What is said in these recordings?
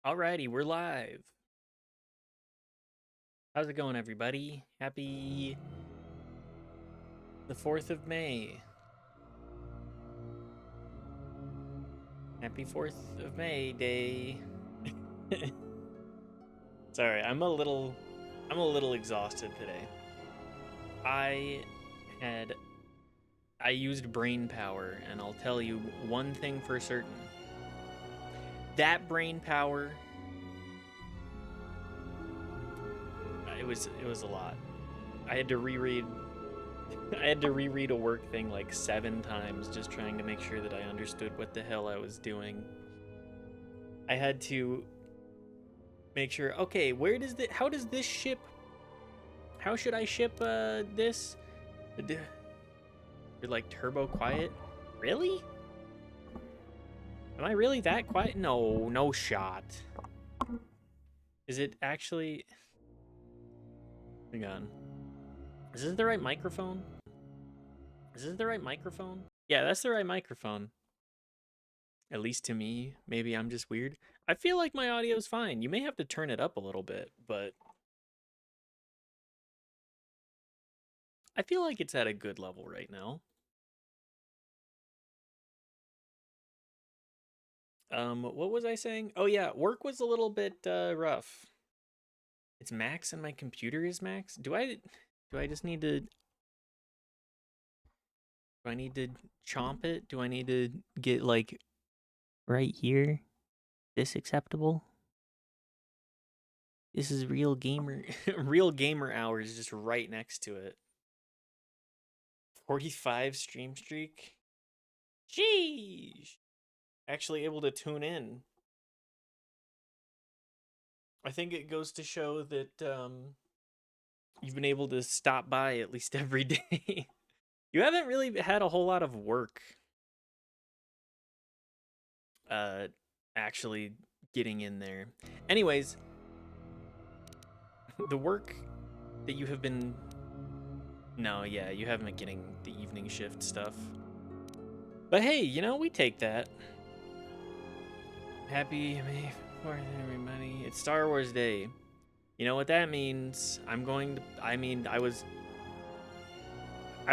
Alrighty, we're live. How's it going, everybody? Happy the 4th of May. Happy 4th of May day. Sorry, I'm a little exhausted today. I used brain power, and I'll tell you one thing for certain. That brain power, it was a lot. I had to reread a work thing like 7 times just trying to make sure that I understood what the hell I was doing. I had to make sure, okay, how should I ship this? You're like turbo quiet? Really? Am I really that quiet? No shot. Is it actually... Hang on. Is this the right microphone? Is this the right microphone? Yeah, that's the right microphone. At least to me. Maybe I'm just weird. I feel like my audio's fine. You may have to turn it up a little bit, but I feel like it's at a good level right now. What was I saying? Oh yeah, work was a little bit rough. It's max and my computer is max? Do I just need to... Do I need to chomp it? Do I need to get like right here? This acceptable? This is real gamer real gamer hours just right next to it. 45 stream streak. Sheesh. Actually able to tune in. I think it goes to show that you've been able to stop by at least every day. You haven't really had a whole lot of work actually getting in there. Anyways, the work that you have been... No, yeah, you haven't been getting the evening shift stuff. But hey, you know, we take that. Happy May 4th, everybody. It's Star Wars Day. You know what that means? I've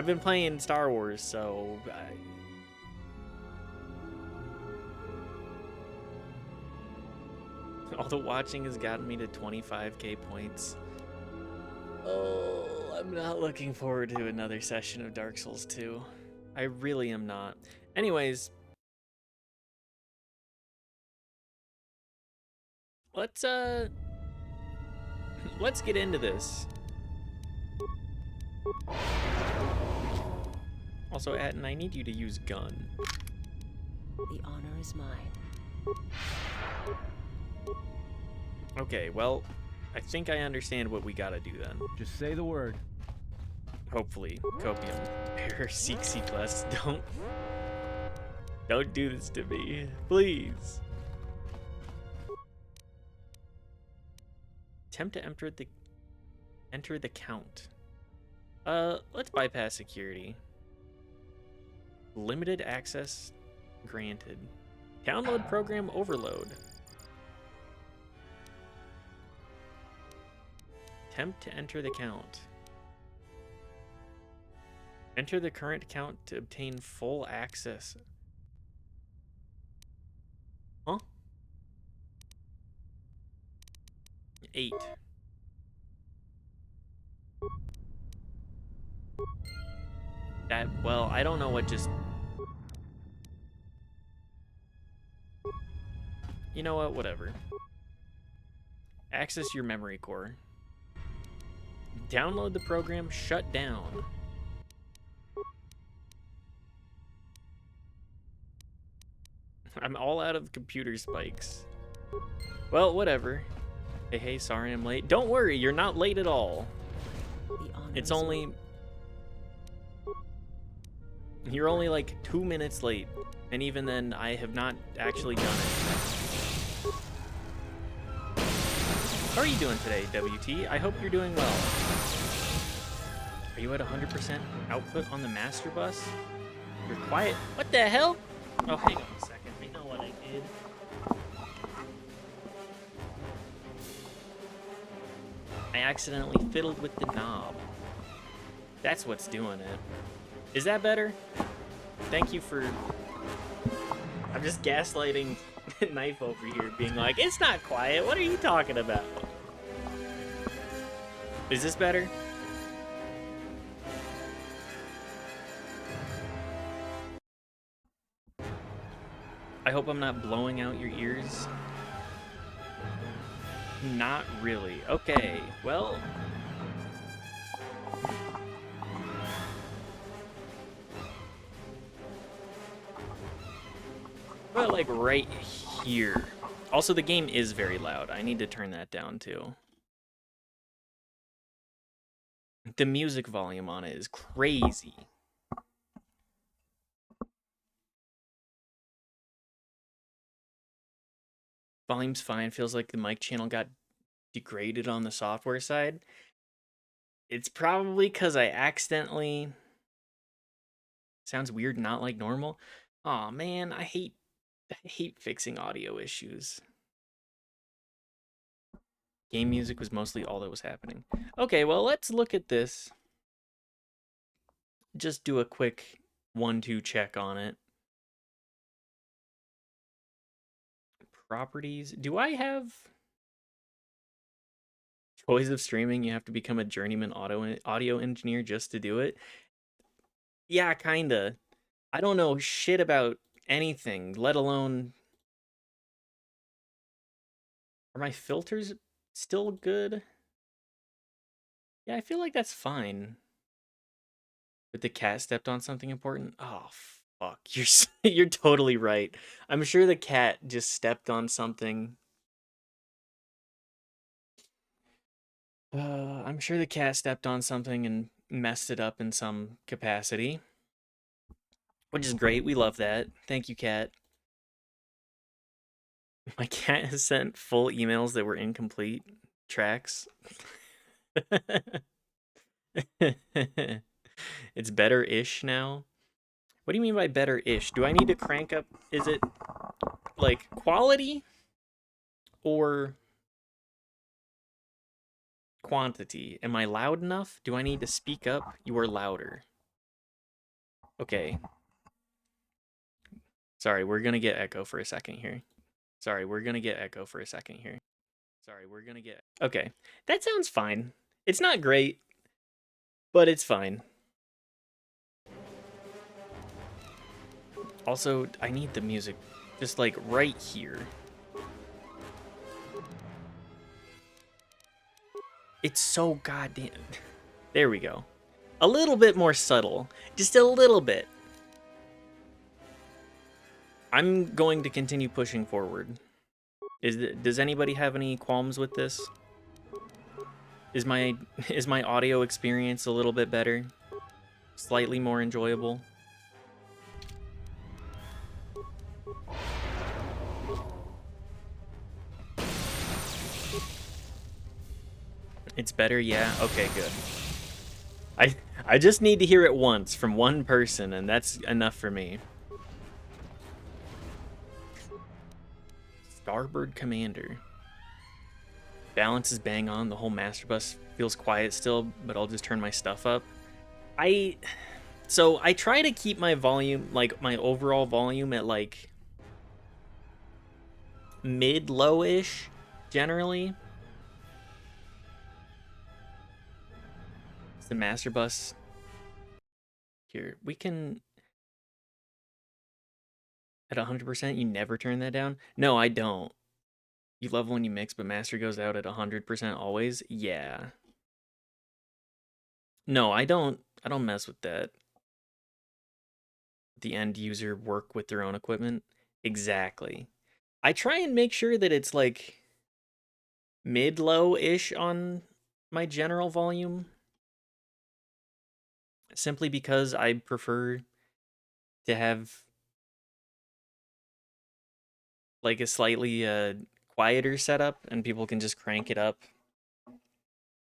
been playing Star Wars, so... All the watching has gotten me to 25k points. Oh, I'm not looking forward to another session of Dark Souls 2. I really am not. Anyways, let's get into this. Also, Atten, I need you to use gun. The honor is mine. Okay, well, I think I understand what we gotta do then. Just say the word. Hopefully, Copium. Error seek class. Don't do this to me, please. Attempt to enter the count. Let's bypass security. Limited access granted. Download program overload. Attempt to enter the count. Enter the current count to obtain full access. Huh? 8. Well, I don't know what just... You know what? Whatever. Access your memory core. Download the program, shut down. I'm all out of computer spikes. Well, whatever. Hey, sorry I'm late. Don't worry, you're not late at all. It's only... You're only like 2 minutes late. And even then, I have not actually done it. How are you doing today, WT? I hope you're doing well. Are you at 100% output on the master bus? You're quiet. What the hell? Oh, hang on a second. I know what I did. accidentally fiddled with the knob. That's what's doing it. Is that better? Thank you for... I'm just gaslighting Knife over here, being like, it's not quiet. What are you talking about? Is this better? I hope I'm not blowing out your ears. Not really. Okay, well... But like right here. Also, the game is very loud. I need to turn that down too. The music volume on it is crazy. Volume's fine. Feels like the mic channel got degraded on the software side. It's probably because I accidentally... Sounds weird, not like normal. Aw, man, I hate fixing audio issues. Game music was mostly all that was happening. Okay, well, let's look at this. Just do a quick 1-2 check on it. Properties. Do I have... Joys of streaming, you have to become a journeyman audio engineer just to do it? Yeah, kinda. I don't know shit about anything, let alone... Are my filters still good? Yeah, I feel like that's fine. But the cat stepped on something important? Oh, fuck. You're totally right. I'm sure the cat just stepped on something. I'm sure the cat stepped on something and messed it up in some capacity. Which is great. We love that. Thank you, cat. My cat has sent full emails that were incomplete tracks. It's better-ish now. What do you mean by better-ish? Do I need to crank up? Is it like quality or quantity? Am I loud enough? Do I need to speak up? You are louder. Okay. Sorry, we're gonna get echo for a second here. Okay, that sounds fine. It's not great, but it's fine. Also, I need the music just like right here. It's so goddamn... There we go. A little bit more subtle. Just a little bit. I'm going to continue pushing forward. Does anybody have any qualms with this? Is my audio experience a little bit better? Slightly more enjoyable? It's better, yeah? Okay, good. I just need to hear it once from one person, and that's enough for me. Starboard Commander. Balance is bang on. The whole master bus feels quiet still, but I'll just turn my stuff up. So I try to keep my volume, like my overall volume at like mid-low-ish, generally. It's the master bus. Here, we can... At 100%, you never turn that down? No, I don't. You love when you mix, but master goes out at 100% always? Yeah. No, I don't mess with that. The end user work with their own equipment? Exactly. I try and make sure that it's like mid-low-ish on my general volume. Simply because I prefer to have like a slightly quieter setup and people can just crank it up.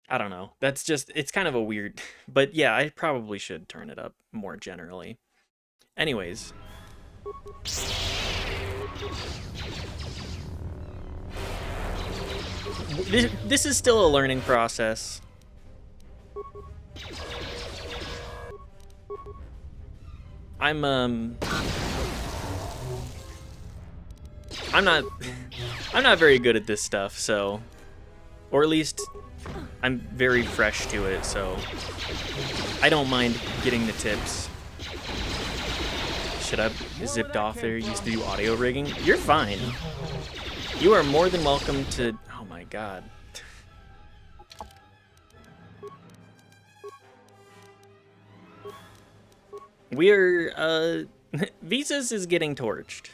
I don't know. That's just, it's kind of a weird, but yeah, I probably should turn it up more generally. Anyways. this is still a learning process. I'm not very good at this stuff, so, or at least I'm very fresh to it, so I don't mind getting the tips. Should I have zipped off there, used to do audio rigging? You're fine. You are more than welcome to, oh my god. We're, Visas is getting torched.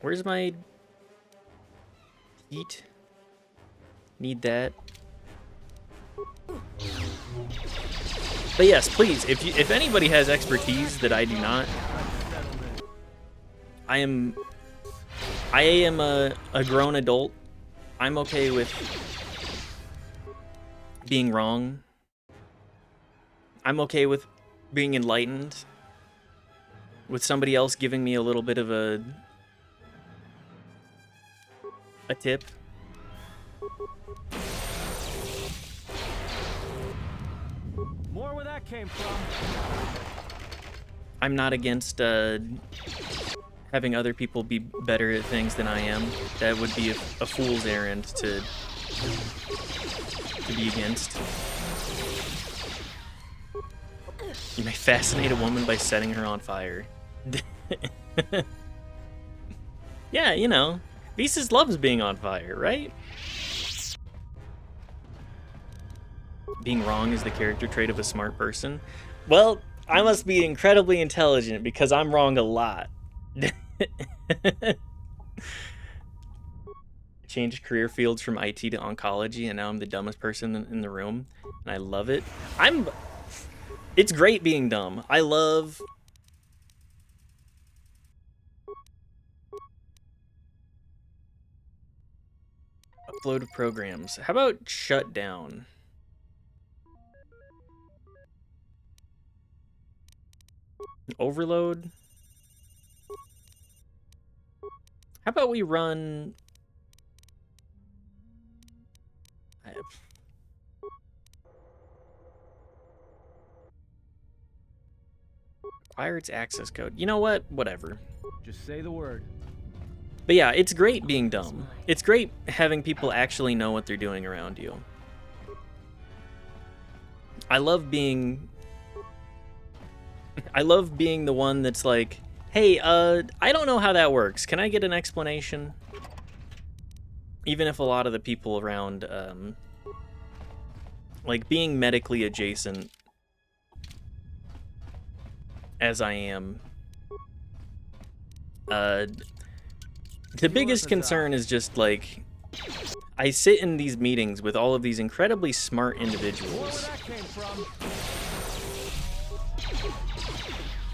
Where's my heat? Need that. But yes, please, if anybody has expertise that I do not, I am a grown adult. I'm okay with being wrong. I'm okay with being enlightened. With somebody else giving me a little bit of a tip. More where that came from. I'm not against having other people be better at things than I am. That would be a fool's errand to be against. You may fascinate a woman by setting her on fire. Yeah, you know, Visas loves being on fire, right? Being wrong is the character trait of a smart person. Well, I must be incredibly intelligent because I'm wrong a lot. Changed career fields from IT to oncology, and now I'm the dumbest person in the room, and I love it. It's great being dumb. I love... Upload programs. How about shut down? Overload? How about we run... Acquire its access code. You know what? Whatever. Just say the word. But yeah, it's great being dumb. It's great having people actually know what they're doing around you. I love being the one that's like, hey, I don't know how that works. Can I get an explanation? Even if a lot of the people around, like being medically adjacent as I am, the biggest concern is just like, I sit in these meetings with all of these incredibly smart individuals.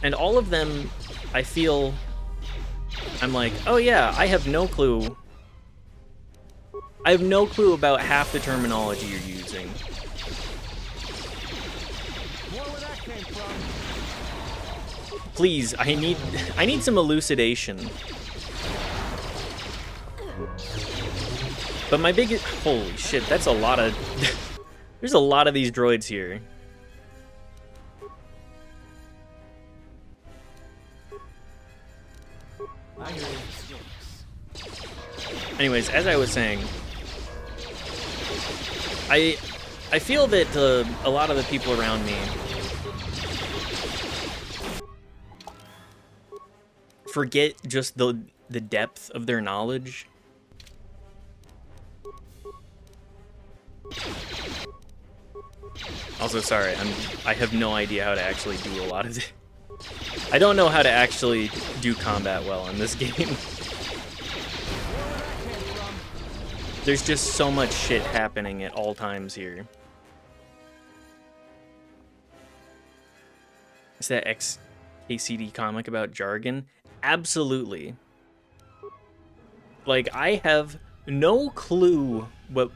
And all of them, I feel, I'm like, oh yeah, I have no clue. I have no clue about half the terminology you're using. Please, I need some elucidation. But my biggest, holy shit, that's a lot of, there's a lot of these droids here. Anyways, as I was saying, I feel that a lot of the people around me forget just the depth of their knowledge. Also, sorry, I have no idea how to actually do a lot of it. I don't know how to actually do combat well in this game. There's just so much shit happening at all times here. Is that XKCD comic about jargon? Absolutely. Like, I have no clue what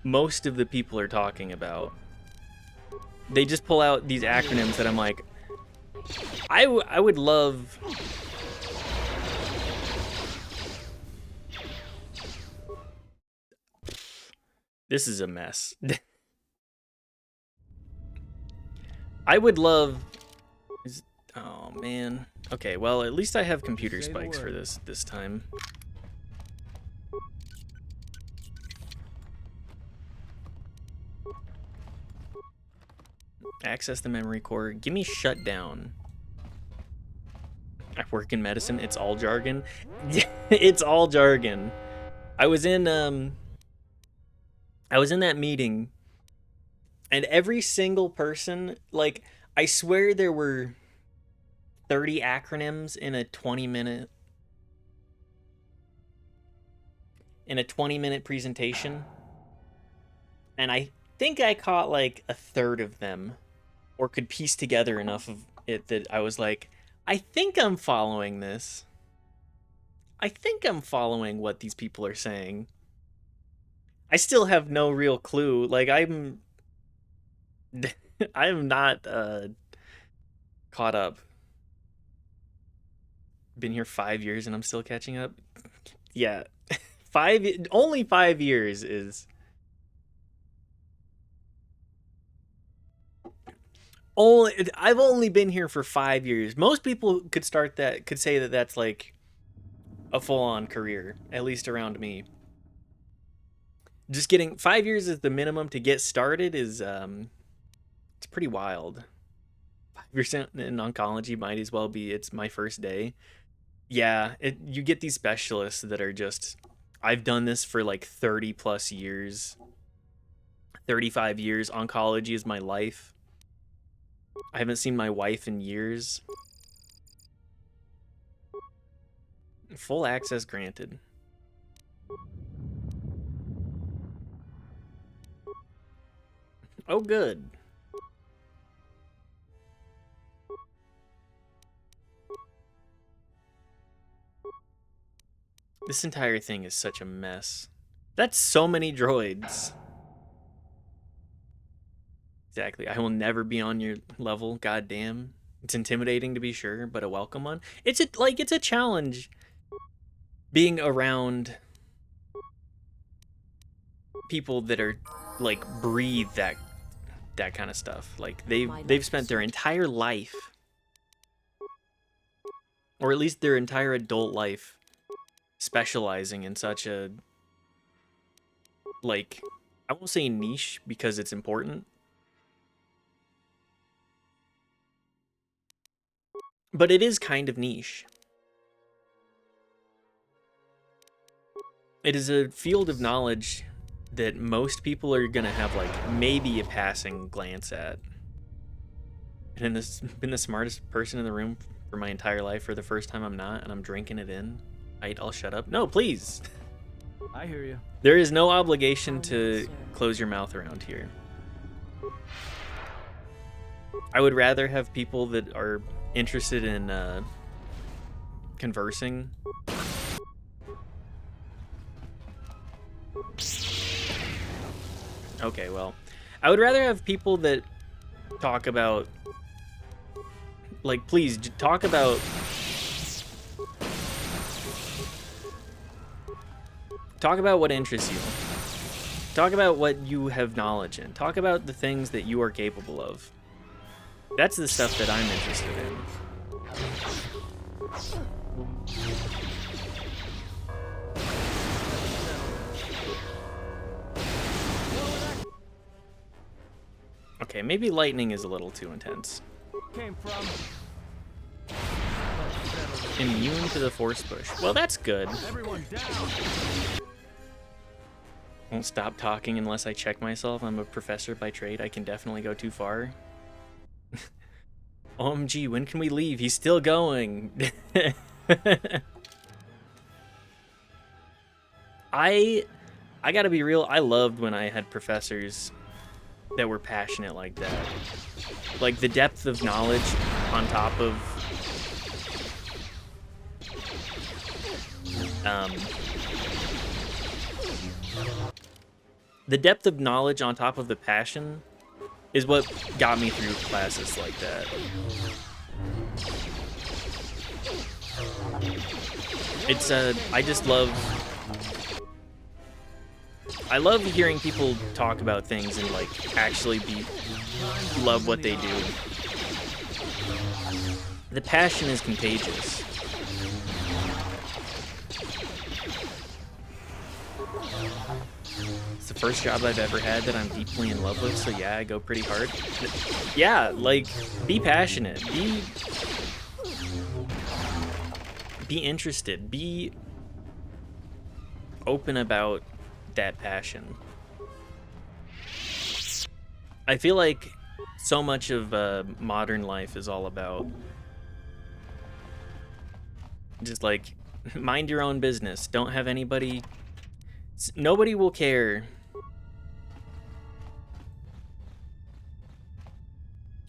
most of the people are talking about. They just pull out these acronyms that I'm like, I would love This is a mess. I would love... Oh, man. Okay, well, at least I have computer Say the spikes for word. this time. Access the memory core. Give me shutdown. I work in medicine. It's all jargon. It's all jargon. I was in that meeting, and every single person, like, I swear there were 30 acronyms in a 20-minute presentation, and I think I caught like a third of them, or could piece together enough of it that I was like, I think I'm following this. I think I'm following what these people are saying. I still have no real clue. Like, I'm not caught up. Been here 5 years and I'm still catching up. Yeah. Only 5 years is I've only been here for 5 years. Most people could say that that's like a full-on career, at least around me. Just getting 5 years is the minimum to get started is it's pretty wild. 5% in oncology might as well be it's my first day. Yeah, you get these specialists that are just, I've done this for like 30 plus years. 35 years. Oncology is my life. I haven't seen my wife in years. Full access granted. Oh, good. This entire thing is such a mess. That's so many droids. Exactly. I will never be on your level. Goddamn. It's intimidating to be sure, but a welcome one. It's a challenge being around people that are like breathe that kind of stuff. Like they've spent their entire life, or at least their entire adult life, specializing in such a, like, I won't say niche because it's important, but it is kind of niche. It is a field of knowledge that most people are gonna have like maybe a passing glance at. And been the smartest person in the room for my entire life. For the first time I'm not, and I'm drinking it in. I'll shut up. No, please. I hear you. There is no obligation to close your mouth around here. I would rather have people that are interested in conversing. Okay, well, I would rather have people that talk about, like, please talk about what interests you. Talk about what you have knowledge in. Talk about the things that you are capable of. That's the stuff that I'm interested in. Okay, maybe lightning is a little too intense. Came from. Immune to the force push. Well, that's good. Everyone down. Won't stop talking unless I check myself. I'm a professor by trade. I can definitely go too far. OMG, when can we leave? He's still going. I gotta be real. I loved when I had professors that were passionate like that. Like the depth of knowledge on top of the depth of knowledge on top of the passion is what got me through classes like that. I just love I love hearing people talk about things and like actually love what they do. The passion is contagious. It's the first job I've ever had that I'm deeply in love with, so yeah, I go pretty hard. Yeah, like, be passionate, be interested, be open about that passion. I feel like so much of modern life is all about just like, mind your own business. Don't have anybody, nobody will care.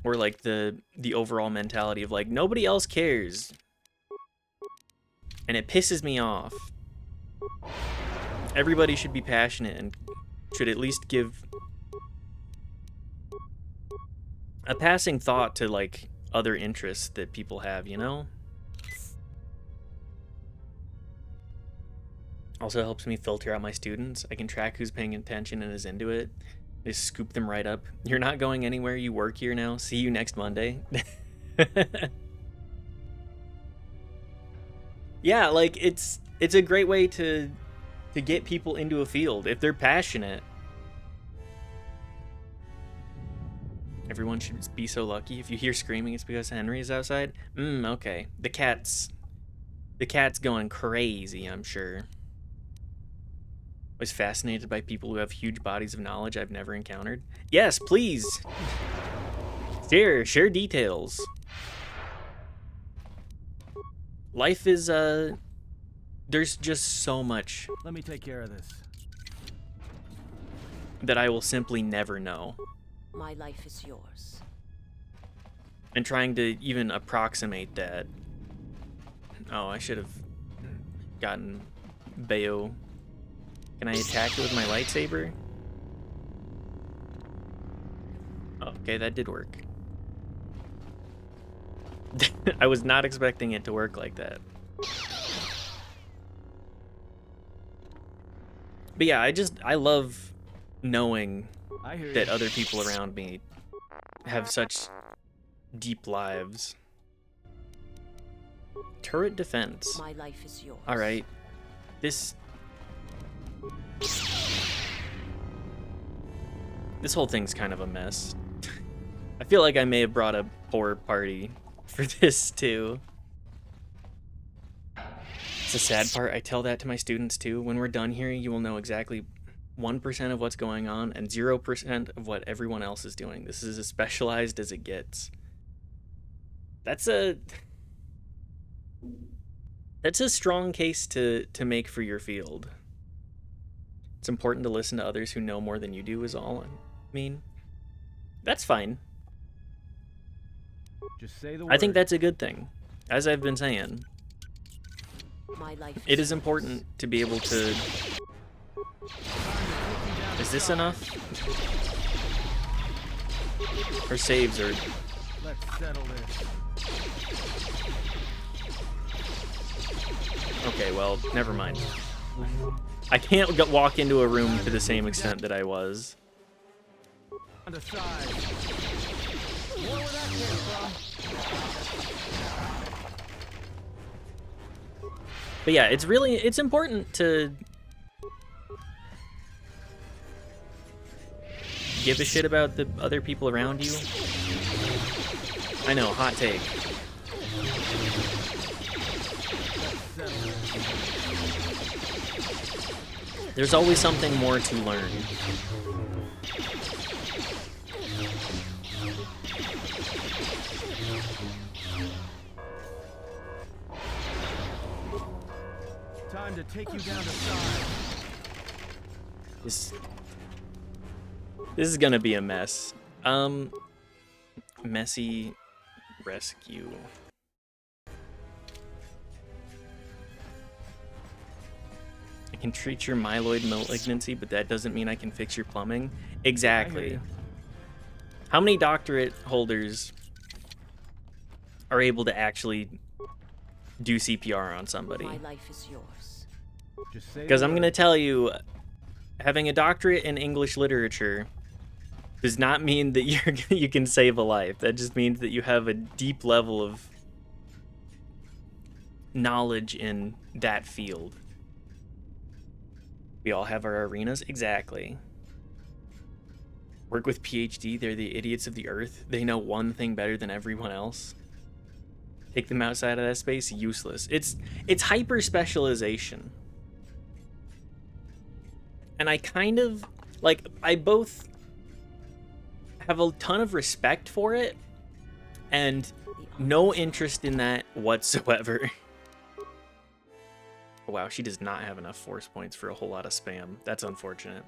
Or like the overall mentality of like, nobody else cares. And it pisses me off. Everybody should be passionate and should at least give a passing thought to like other interests that people have, you know? Also helps me filter out my students. I can track who's paying attention and is into it. Just scoop them right up. You're not going anywhere. You work here now. See you next Monday. Yeah, like it's a great way to get people into a field if they're passionate. Everyone should be so lucky. If you hear screaming, it's because Henry is outside. Okay. The cat's going crazy, I'm sure. Was fascinated by people who have huge bodies of knowledge I've never encountered. Yes, please. Share details. Life is there's just so much Let me take care of this. that I will simply never know. My life is yours. And trying to even approximate that. Oh, I should have gotten Bayo. Can I attack it with my lightsaber? Okay, that did work. I was not expecting it to work like that. But yeah, I love knowing I hear that you. other people around me have such deep lives. Turret defense. My life is yours. All right. This whole thing's kind of a mess. I feel like I may have brought a poor party for this too. It's the sad part. I tell that to my students too. When we're done here, you will know exactly 1% of what's going on and 0% of what everyone else is doing. This is as specialized as it gets. That's a strong case to make for your field. It's important to listen to others who know more than you do is all. I mean, that's fine. Just say the word. I think that's a good thing. As I've been saying, My life it is important to be able to... Is this enough? Her saves are... Let's settle this. Okay, well, never mind. I can't walk into a room to the same extent that I was. On the side. More where that came from. But yeah, it's important to give a shit about the other people around you. I know, hot take. There's always something more to learn. Time to take you down to side. This is gonna be a mess. Messy rescue. I can treat your myeloid malignancy, but that doesn't mean I can fix your plumbing. Exactly. you. How many doctorate holders are able to actually do CPR on somebody? My life is yours. Just say Because the I'm word. gonna tell you, having a doctorate in English literature does not mean that you can save a life. That just means that you have a deep level of knowledge in that field. We all have our arenas. Exactly. Work with PhD. They're the idiots of the earth. They know one thing better than everyone else. Take them outside of that space. Useless. It's hyper specialization. And I kind of like, I both have a ton of respect for it and no interest in that whatsoever. Wow, she does not have enough force points for a whole lot of spam. That's unfortunate.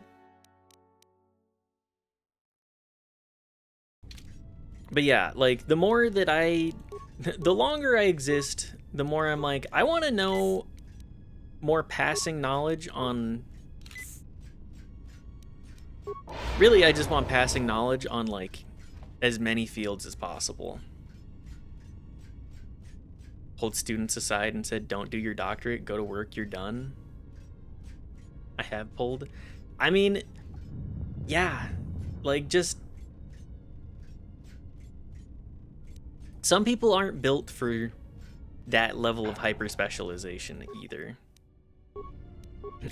But yeah, like, the more that the longer I exist, the more I'm like, I want to know more passing knowledge on... Really, I just want passing knowledge on, like, as many fields as possible. Pulled students aside and said, don't do your doctorate, go to work, you're done. I have pulled. I mean, yeah, like, just... Some people aren't built for that level of hyper specialization either.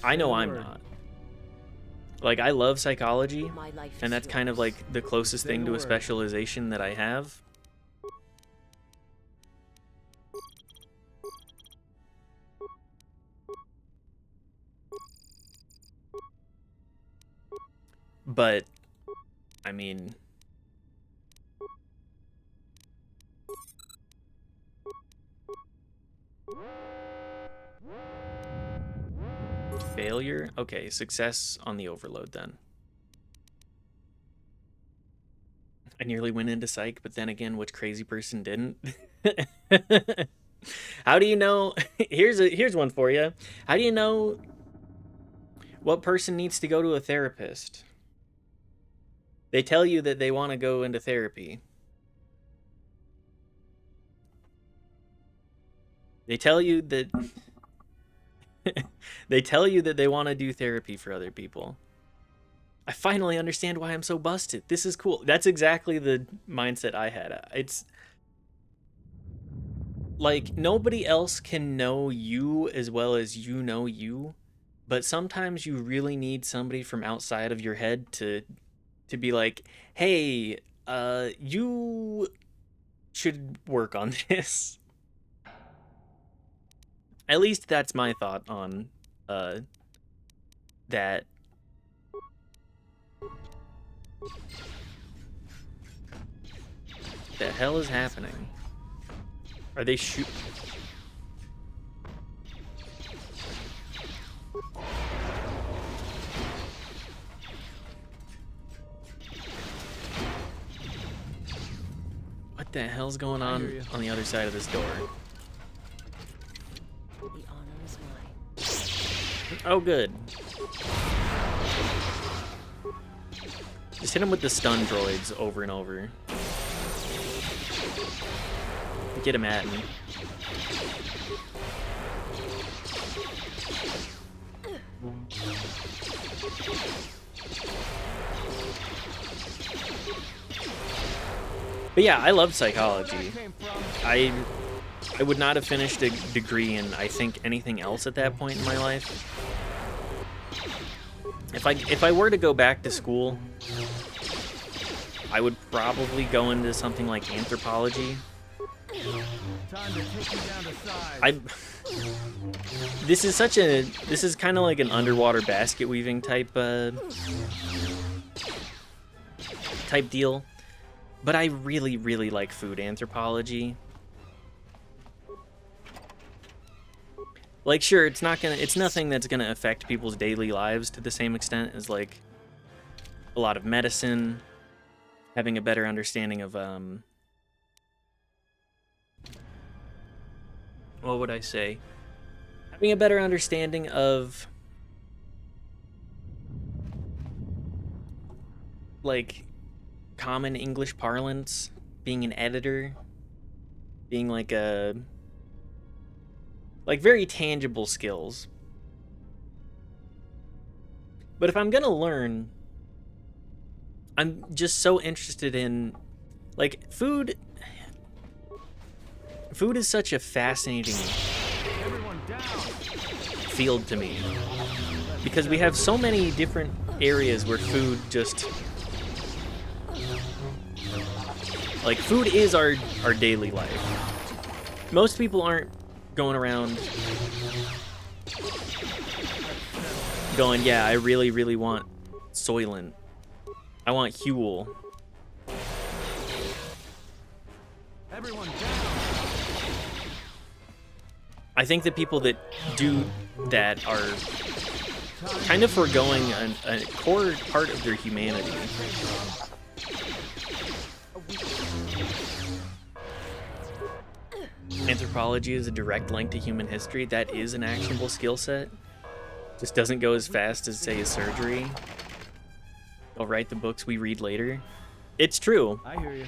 I know I'm not. Like, I love psychology, and that's kind of like the closest thing to a specialization that I have. But, I mean... Failure? Okay, success on the overload then. I nearly went into psych, but then again, which crazy person didn't? How do you know? Here's one for you. How do you know what person needs to go to a therapist? They tell you that they want to go into therapy. They tell you that they tell you that they want to do therapy for other people. I finally understand why I'm so busted. This is cool. That's exactly the mindset I had. It's like, nobody else can know you as well as you know you, but sometimes you really need somebody from outside of your head to be like, hey, you should work on this. At least that's my thought on that. The hell is happening? Are they shoot? What the hell's going on the other side of this door? The honor is mine. Oh, good. Just hit him with the stun droids over and over. Get him at me. But yeah, I love psychology. I would not have finished a degree in, I think, anything else at that point in my life. If I were to go back to school, I would probably go into something like anthropology. This is kind of like an underwater basket weaving type deal, but I really, really like food anthropology. Like, sure, it's nothing that's gonna affect people's daily lives to the same extent as, like, a lot of medicine, having a better understanding of, what would I say? Having a better understanding of, like, common English parlance, being an editor, being like very tangible skills. But if I'm gonna learn, I'm just so interested in, like, food. Food is such a fascinating Everyone down. field to me because we have so many different areas where food just, like, food is our daily life. Most people aren't going around going, yeah, I really, really want Soylent. I want Huel. Everyone down. I think the people that do that are kind of foregoing a core part of their humanity. Anthropology is a direct link to human history. That is an actionable skill set. Just doesn't go as fast as, say, a surgery. I'll write the books we read later. It's true. I hear you.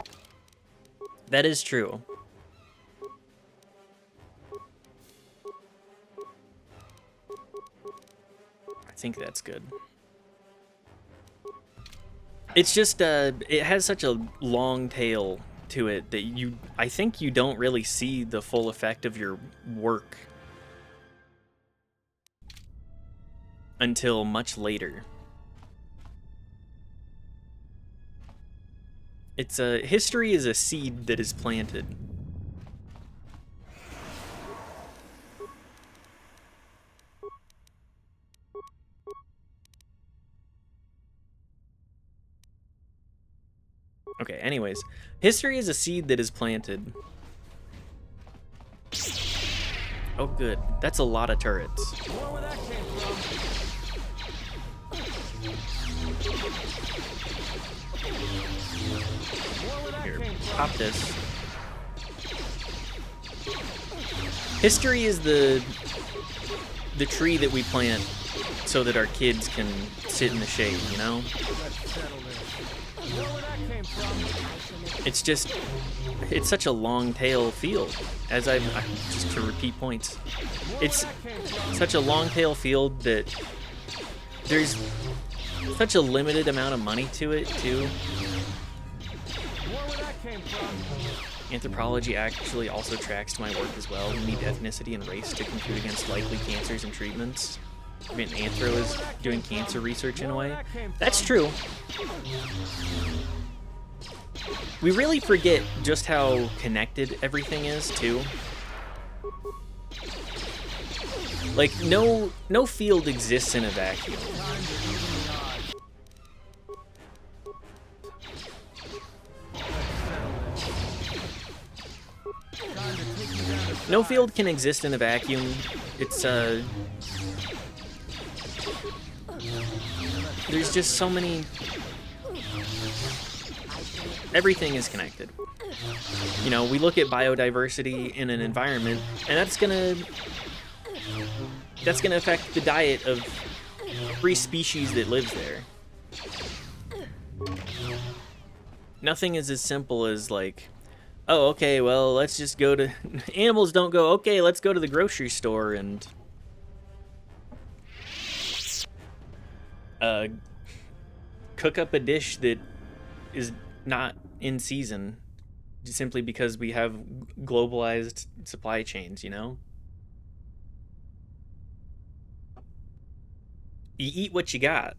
That is true. I think that's good. It's just, it has such a long tail to it that I think you don't really see the full effect of your work until much later. It's history is a seed that is planted. Okay, anyways, history is a seed that is planted. Oh, good. That's a lot of turrets. More where that came from. More where that Here, came from. pop this. History is the tree that we plant so that our kids can sit in the shade, you know? Let's settle this. More where that came from. It's just, it's such a long tail field, as just to repeat points. It's such a long tail field that there's such a limited amount of money to it, too. More where that came from. Anthropology actually also tracks my work as well. We need ethnicity and race to compute against likely cancers and treatments. I mean, Anthro is doing cancer research in a way. That's true. We really forget just how connected everything is, too. Like, no field exists in a vacuum. No field can exist in a vacuum. It's, there's just so many... Everything is connected. You know, we look at biodiversity in an environment, and that's gonna affect the diet of every species that lives there. Nothing is as simple as, like, oh, okay, well, let's just go to... Animals don't go, okay, let's go to the grocery store and... cook up a dish that is not in season simply because we have globalized supply chains, you know? You eat what you got.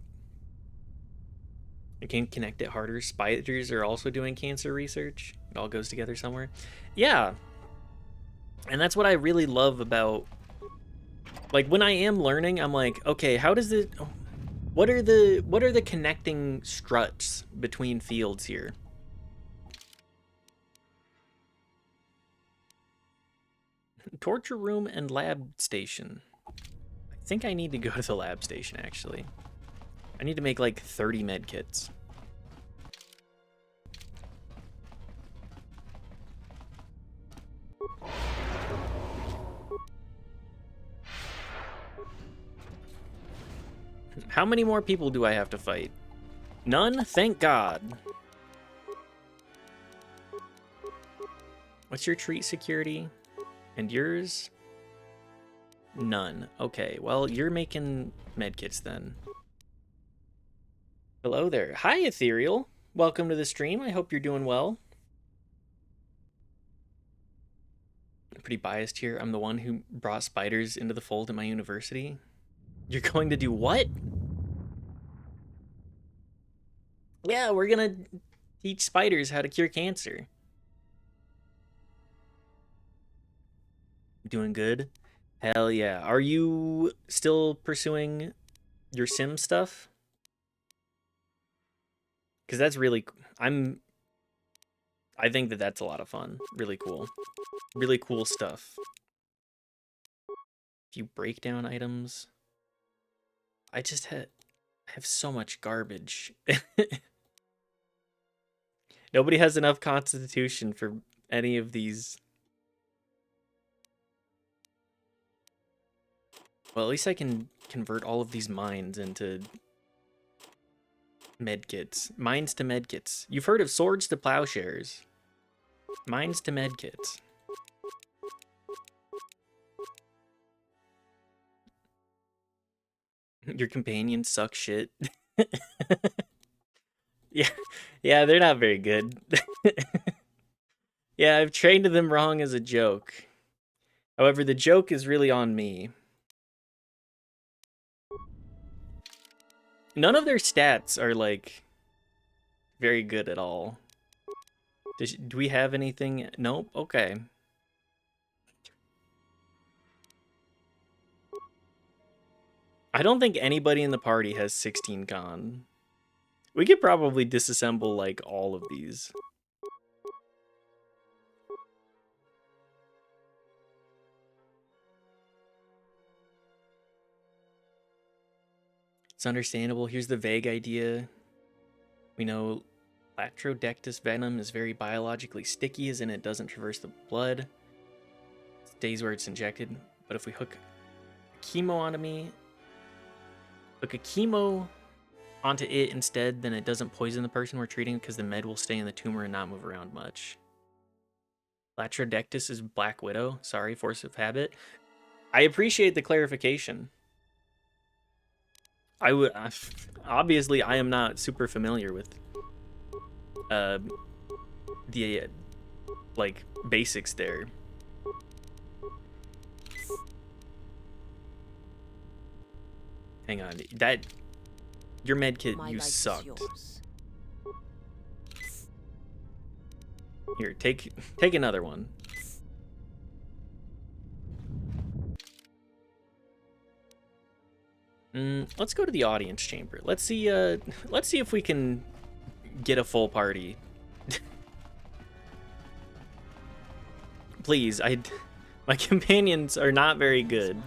You can connect it harder. Spiders are also doing cancer research. It all goes together somewhere. Yeah. And that's what I really love about, like, when I am learning, I'm like, okay, how does it, what are the connecting struts between fields here? Torture room and lab station. I think I need to go to the lab station, actually. I need to make like 30 med kits. How many more people do I have to fight? None? Thank God. What's your treat security? And yours? None. Okay, well, you're making medkits then. Hello there. Hi, Ethereal. Welcome to the stream. I hope you're doing well. I'm pretty biased here. I'm the one who brought spiders into the fold at my university. You're going to do what? Yeah, we're gonna teach spiders how to cure cancer. Doing good? Hell yeah. Are you still pursuing your sim stuff? Because that's really... I think that that's a lot of fun. Really cool. Really cool stuff. If you break down items... I have so much garbage. Nobody has enough constitution for any of these. Well, at least I can convert all of these mines into medkits. Mines to medkits. You've heard of swords to plowshares. Mines to medkits. Your companions suck shit. Yeah, they're not very good. Yeah, I've trained them wrong as a joke. However, the joke is really on me. None of their stats are, like, very good at all. Do we have anything? Nope. Okay. I don't think anybody in the party has 16 con. We could probably disassemble, like, all of these. It's understandable. Here's the vague idea. We know Latrodectus venom is very biologically sticky, as in it doesn't traverse the blood. It stays where it's injected. But if we hook a chemo onto me, hook a chemo onto it instead, then it doesn't poison the person we're treating because the med will stay in the tumor and not move around much. Latrodectus is Black Widow. Sorry, force of habit. I appreciate the clarification. Obviously I am not super familiar with the like basics there. Hang on, that your med kit, you sucked. Here, take another one. Let's go to the audience chamber. Let's see if we can get a full party. Please, my companions are not very good.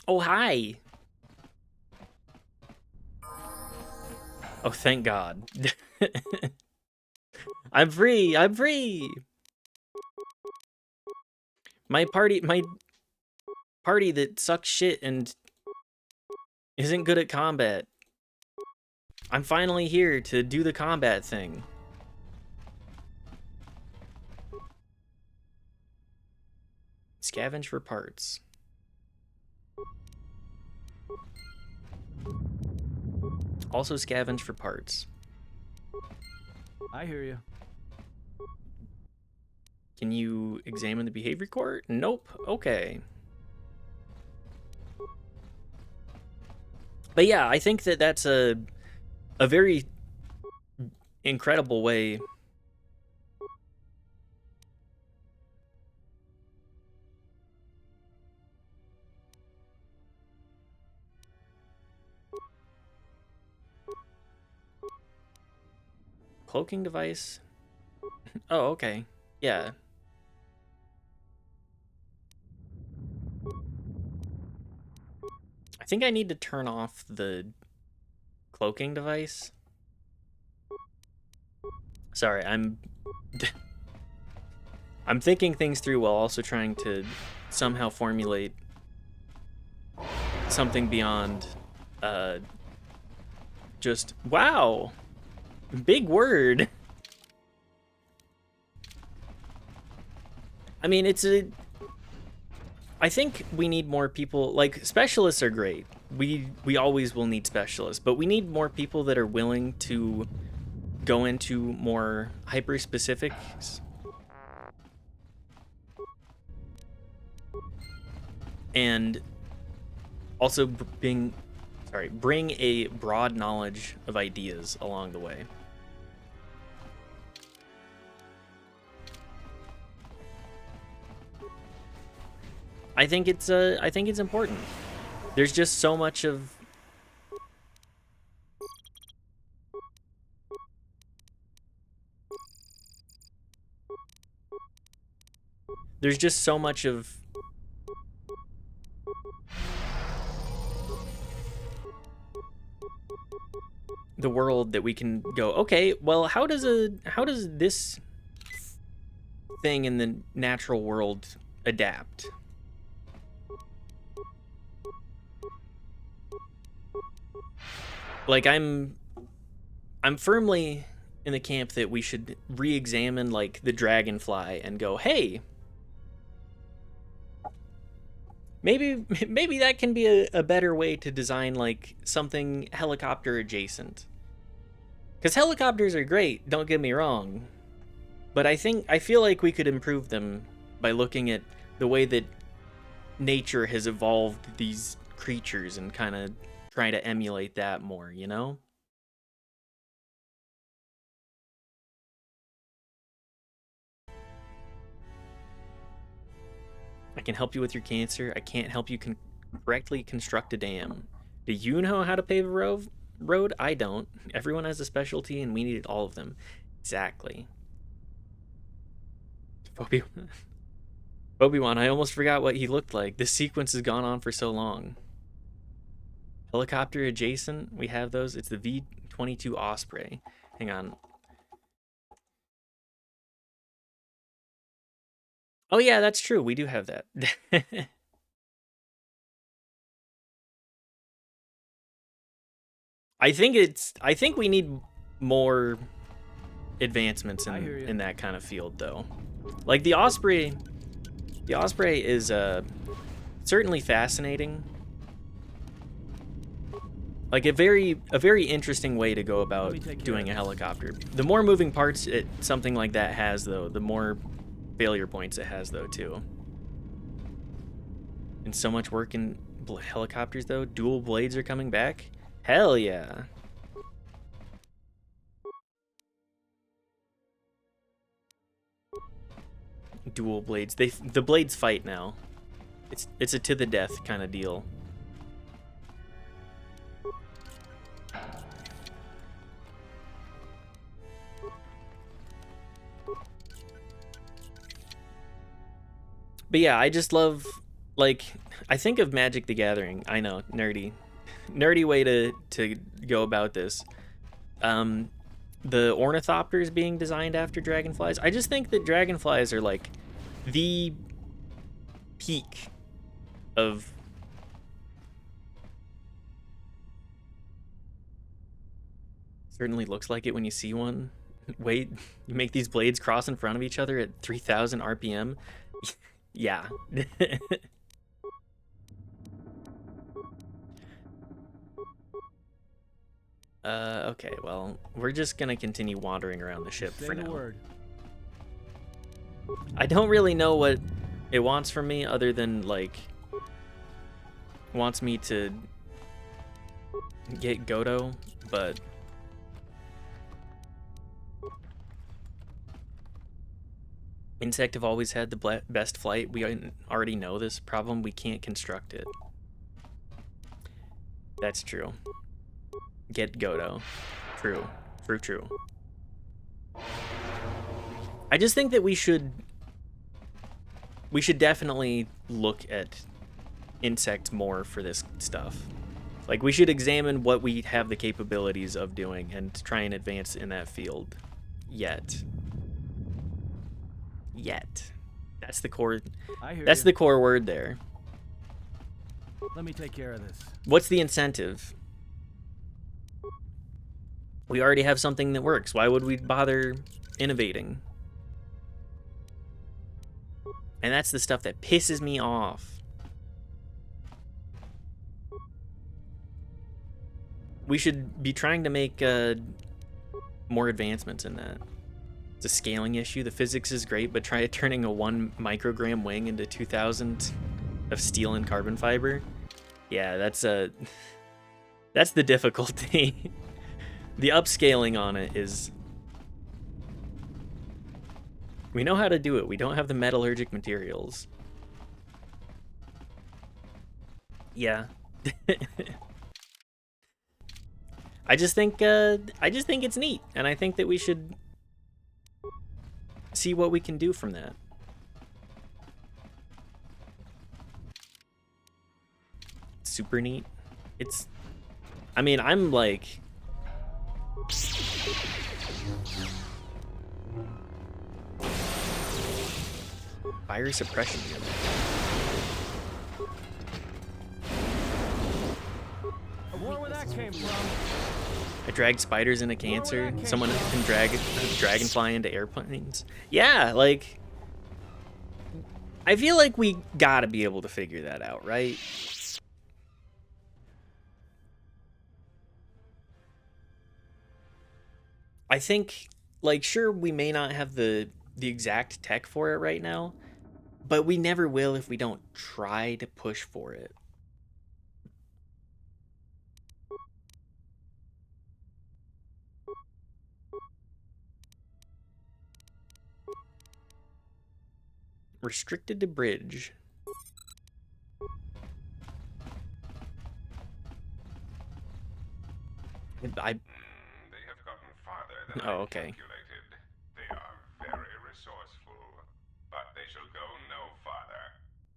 Oh, hi. Oh, thank God. I'm free. I'm free. My party that sucks shit and isn't good at combat. I'm finally here to do the combat thing. Scavenge for parts. Also scavenge for parts. I hear you. Can you examine the behavior court? Nope. Okay. But yeah, I think that that's a very incredible way cloaking device. Oh, okay. Yeah. I think I need to turn off the cloaking device. Sorry, I'm thinking things through while also trying to somehow formulate something beyond just wow. Big word. I mean, it's I think we need more people. Like, specialists are great. We always will need specialists, but we need more people that are willing to go into more hyper specifics and also bring a broad knowledge of ideas along the way. I think it's important. There's just so much of the world that we can go, okay, well, how does this thing in the natural world adapt? Like, I'm firmly in the camp that we should re-examine, like, the dragonfly and go, hey, maybe that can be a better way to design, like, something helicopter adjacent. Because helicopters are great, don't get me wrong, but I feel like we could improve them by looking at the way that nature has evolved these creatures and kind of trying to emulate that more, you know? I can help you with your cancer. I can't help you correctly construct a dam. Do you know how to pave a road? I don't. Everyone has a specialty, and we need all of them. Exactly. Obi-Wan, I almost forgot what he looked like. This sequence has gone on for so long. Helicopter adjacent, we have those. It's the V-22 Osprey. Hang on. Oh yeah, that's true. We do have that. I think we need more advancements in that kind of field, though. Like the Osprey is certainly fascinating. Like a very interesting way to go about doing a helicopter. The more moving parts something like that has, though, the more failure points it has, though, too. And so much work in helicopters, though. Dual blades are coming back. Hell yeah. Dual blades. The blades fight now. It's a to the death kind of deal. But yeah, I just love, like, I think of Magic the Gathering. I know, nerdy way to go about this. The ornithopters being designed after dragonflies. I just think that dragonflies are like the peak of certainly looks like it when you see one. Wait, you make these blades cross in front of each other at 3,000 RPM. Yeah. Okay, well, we're just gonna continue wandering around the ship for now. I don't really know what it wants from me other than, like, wants me to get Godo, but Insect have always had the best flight. We already know this problem. We can't construct it. That's true. Get Godo. True. True. I just think that we should definitely look at Insect more for this stuff. Like, we should examine what we have the capabilities of doing and try and advance in that field. Yet. That's the core. That's the core word there. Let me take care of this. What's the incentive? We already have something that works. Why would we bother innovating? And that's the stuff that pisses me off. we should be trying to make more advancements in that. It's a scaling issue. The physics is great, but try turning a 1 microgram wing into 2,000 of steel and carbon fiber. Yeah, that's the difficulty. The upscaling on it is... We know how to do it. We don't have the metallurgic materials. Yeah. I just think it's neat, and I think that we should see what we can do from that. Super neat. It's, I mean, I'm like, fire suppression. I wonder where that came from. I dragged spiders into cancer. Someone can drag a dragonfly into airplanes. Yeah, like, I feel like we gotta be able to figure that out, right? I think, like, sure, we may not have the exact tech for it right now, but we never will if we don't try to push for it. Restricted to bridge. They have gotten farther than I okay. calculated. They are very resourceful, but they shall go no farther.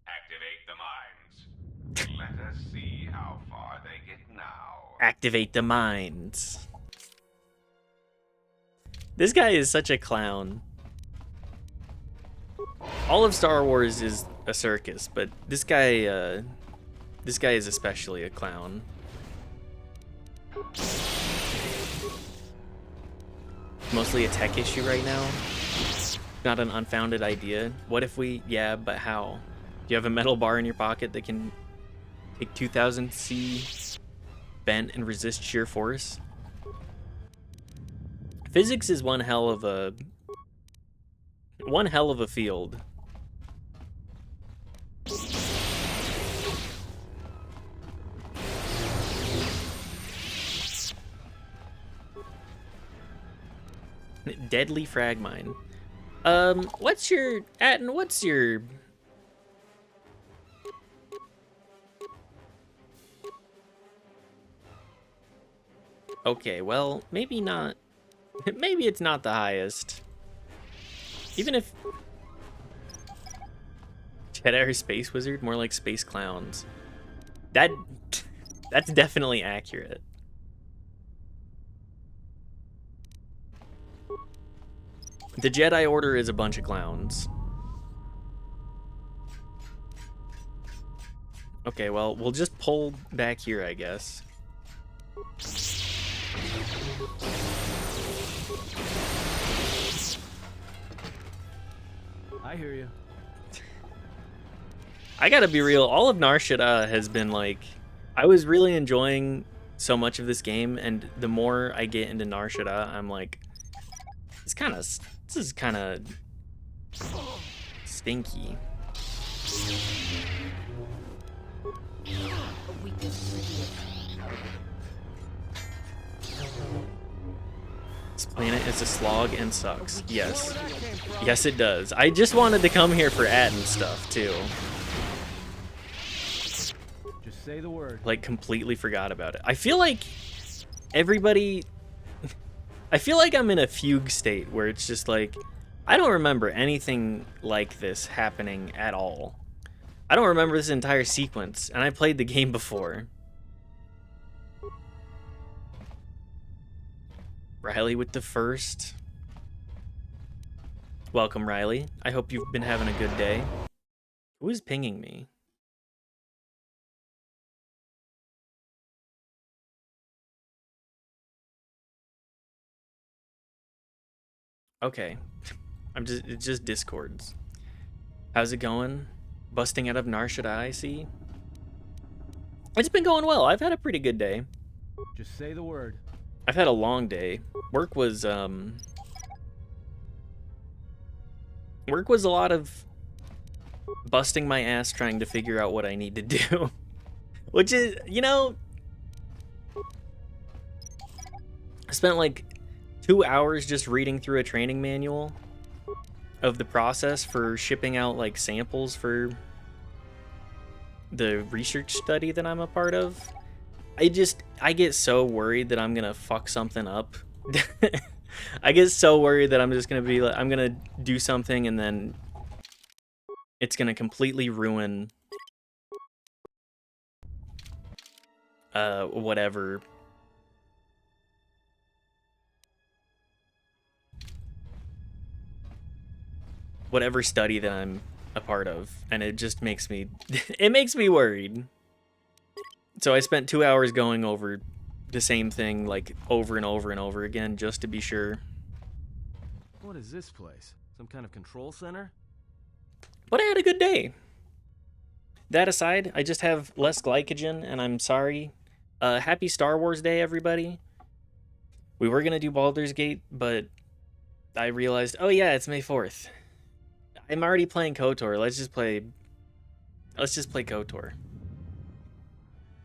Activate the mines. Let us see how far they get now. Activate the mines. This guy is such a clown. All of Star Wars is a circus, but this guy is especially a clown. Mostly a tech issue right now. Not an unfounded idea. What if we, yeah, but how? Do you have a metal bar in your pocket that can take 2000 C bent and resist sheer force? Physics is one hell of a field. Deadly frag mine. What's your Atten? What's your okay? Well, maybe not. Maybe it's not the highest. Even if Jedi or Space Wizard, more like Space Clowns. That's definitely accurate. The Jedi Order is a bunch of clowns. Okay, well, we'll just pull back here, I guess. I hear you. I gotta be real, all of Nar Shaddaa has been like... I was really enjoying so much of this game, and the more I get into Nar Shaddaa, I'm like... This is kind of stinky. A weakness revealed. This planet is a slog and sucks. Yes. Yes, it does. I just wanted to come here for Atten stuff, too. Just say the word. Like, completely forgot about it. I feel like everybody... I feel like I'm in a fugue state where it's just like, I don't remember anything like this happening at all. I don't remember this entire sequence, and I played the game before. Riley with the first. Welcome, Riley. I hope you've been having a good day. Who is pinging me? Okay. It's just Discords. How's it going? Busting out of Nar Shaddaa, I see. It's been going well. I've had a pretty good day. Just say the word. I've had a long day. Work was a lot of busting my ass trying to figure out what I need to do. Which is, you know, I spent like 2 hours just reading through a training manual of the process for shipping out like samples for the research study that I'm a part of. I get so worried that I'm gonna fuck something up. I get so worried that I'm just gonna be like, I'm gonna do something and then it's gonna completely ruin whatever. Whatever study that I'm a part of, and it just makes me it makes me worried. So I spent 2 hours going over the same thing like over and over and over again just to be sure. What is this place? Some kind of control center? But I had a good day. That aside, I just have less glycogen and I'm sorry. Happy Star Wars Day, everybody. We were gonna do Baldur's Gate, but I realized, oh yeah, it's May 4th. I'm already playing KOTOR. Let's just play KOTOR.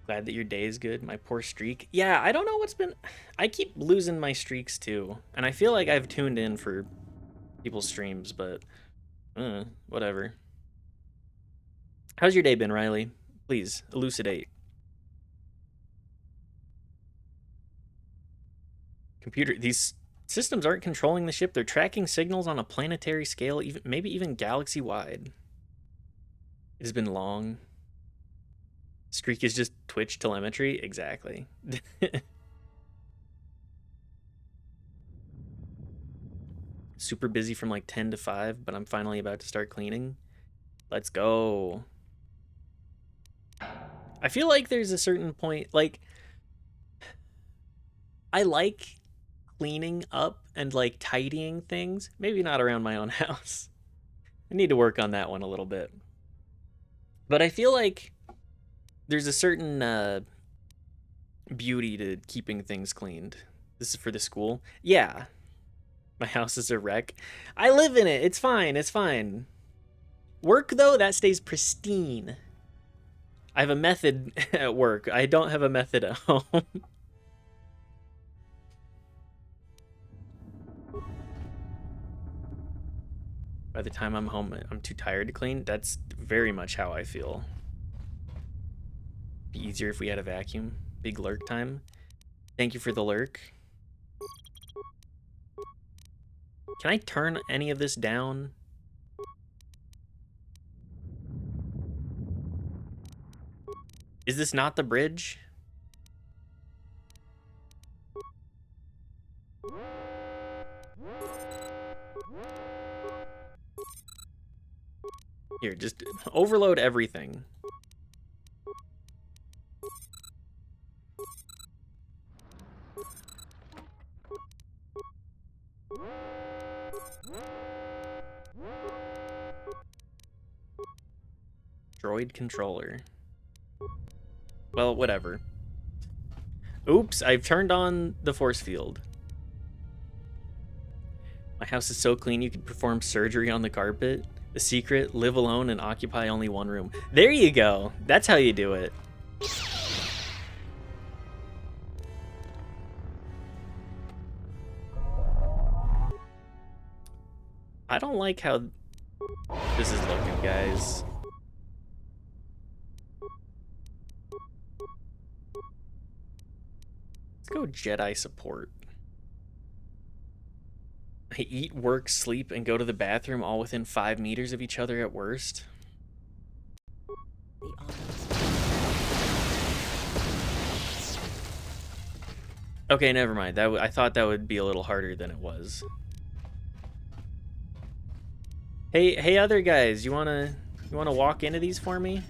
Glad that your day is good. My poor streak. Yeah, I don't know what's been... I keep losing my streaks too. And I feel like I've tuned in for people's streams, but... whatever. How's your day been, Riley? Please, elucidate. Computer... These systems aren't controlling the ship. They're tracking signals on a planetary scale, maybe even galaxy-wide. It has been long. Streak is just Twitch telemetry? Exactly. Super busy from like 10 to 5, but I'm finally about to start cleaning. Let's go. I feel like there's a certain point, like, I like cleaning up and like tidying things. Maybe not around my own house. I need to work on that one a little bit. But I feel like there's a certain beauty to keeping things cleaned. This is for the school. Yeah. My house is a wreck. I live in it. It's fine. It's fine. Work, though, that stays pristine. I have a method at work. I don't have a method at home. By the time I'm home, I'm too tired to clean. That's very much how I feel. Be easier if we had a vacuum. Big lurk time. Thank you for the lurk. Can I turn any of this down? Is this not the bridge? Here, just overload everything. Droid controller. Well, whatever. Oops, I've turned on the force field. My house is so clean you could perform surgery on the carpet. The secret, live alone and occupy only one room. There you go. That's how you do it. I don't like how this is looking, guys. Let's go Jedi support. I eat, work, sleep, and go to the bathroom all within 5 meters of each other at worst. The honors. Okay, never mind. I thought that would be a little harder than it was. Hey, other guys, you wanna walk into these for me?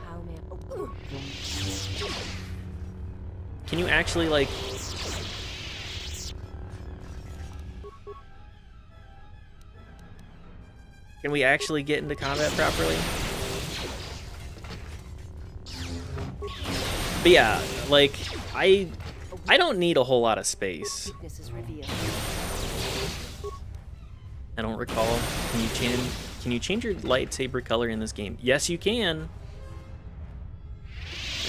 How man? Oh. Can you actually like? Can we actually get into combat properly? But yeah, like I don't need a whole lot of space. Weakness is revealed. I don't recall. Can you change your lightsaber color in this game? Yes, you can.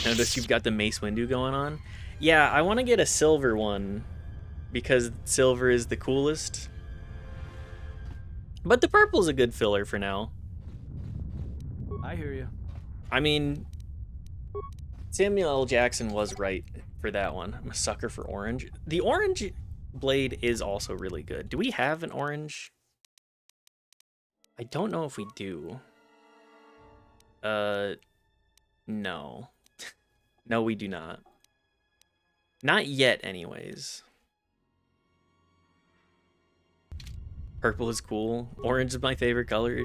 Notice you've got the Mace Windu going on. Yeah, I want to get a silver one because silver is the coolest. But the purple's a good filler for now. I hear you. I mean, Samuel L. Jackson was right for that one. I'm a sucker for orange. The orange blade is also really good. Do we have an orange? I don't know if we do. No. No, we do not. Not yet, anyways. Purple is cool. Orange is my favorite color.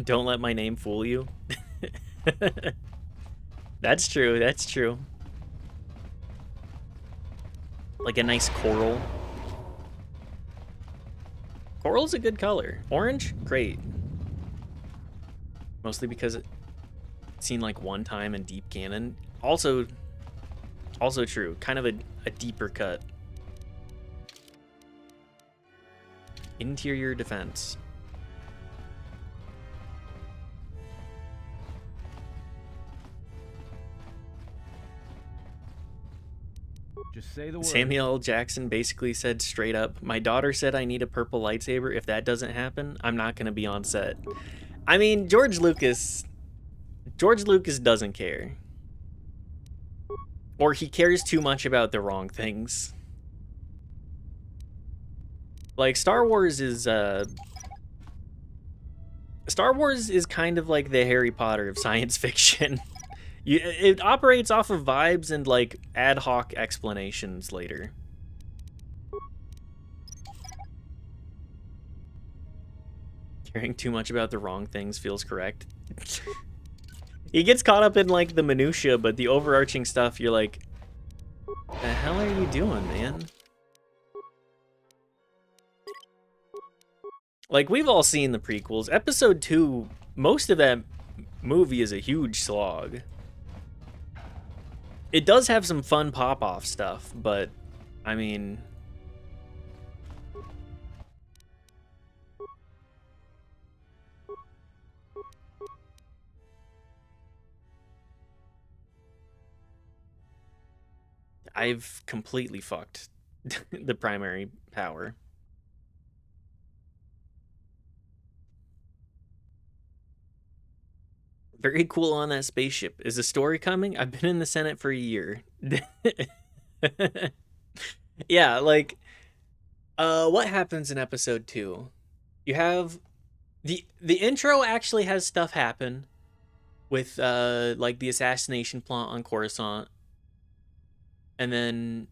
Don't let my name fool you. That's true, that's true. Like a nice coral. Coral's a good color. Orange, great. Mostly because it's seen like one time in Deep Canon. Also true. Kind of a deeper cut. Interior defense. Just say the word. Samuel L. Jackson basically said straight up, my daughter said I need a purple lightsaber. If that doesn't happen, I'm not going to be on set. I mean, George Lucas doesn't care. Or he cares too much about the wrong things. Like, Star Wars is kind of like the Harry Potter of science fiction. It operates off of vibes and, like, ad hoc explanations later. Caring too much about the wrong things feels correct. He gets caught up in, like, the minutia, but the overarching stuff, you're like, the hell are you doing, man? Like, we've all seen the prequels. Episode 2, most of that movie is a huge slog. It does have some fun pop-off stuff, but, I mean... I've completely fucked the primary power. Very cool on that spaceship. Is a story coming? I've been in the Senate for a year. Yeah, like, what happens in episode 2? You have the intro actually has stuff happen with like the assassination plot on Coruscant, and then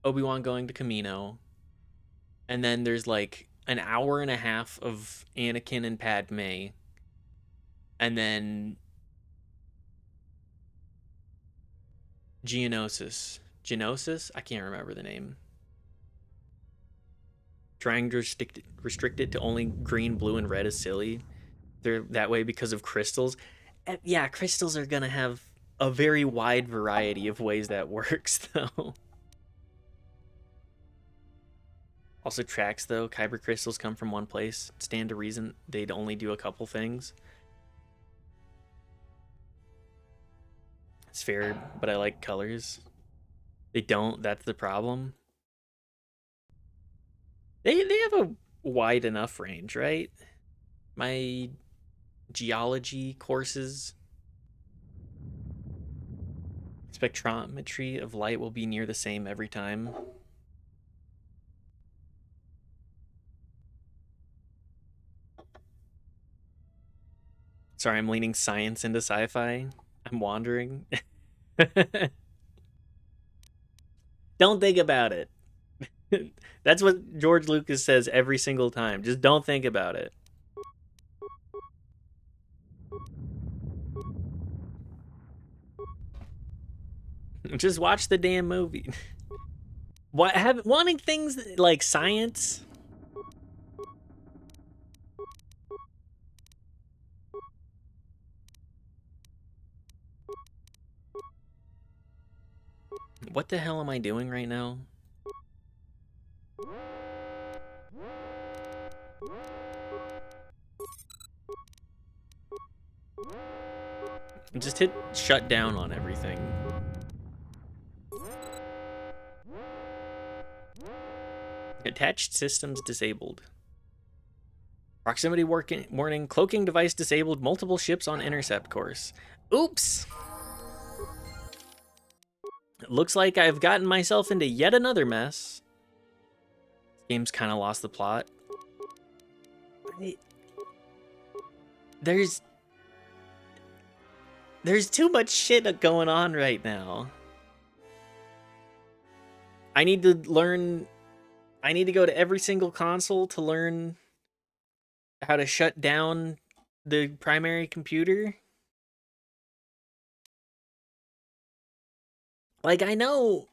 Obi-Wan going to Kamino, and then there's like an hour and a half of Anakin and Padme. And then Geonosis. I can't remember the name. Trying to restrict it to only green, blue, and red is silly. They're that way because of crystals. Yeah, crystals are gonna have a very wide variety of ways that works, though. Also tracks, though. Kyber crystals come from one place. Stand to reason they'd only do a couple things. It's fair, but I like colors. They don't, that's the problem. They have a wide enough range, right? My geology courses. Spectrometry of light will be near the same every time. Sorry, I'm leaning science into sci-fi. I'm wandering. Don't think about it. That's what George Lucas says every single time. Just don't think about it. Just watch the damn movie. Wanting things like science? What the hell am I doing right now? Just hit shut down on everything. Attached systems disabled. Proximity warning. Cloaking device disabled. Multiple ships on intercept course. Oops. It looks like I've gotten myself into yet another mess. This game's kind of lost the plot. There's too much shit going on right now. I need to go to every single console to learn how to shut down the primary computer. Like, I know,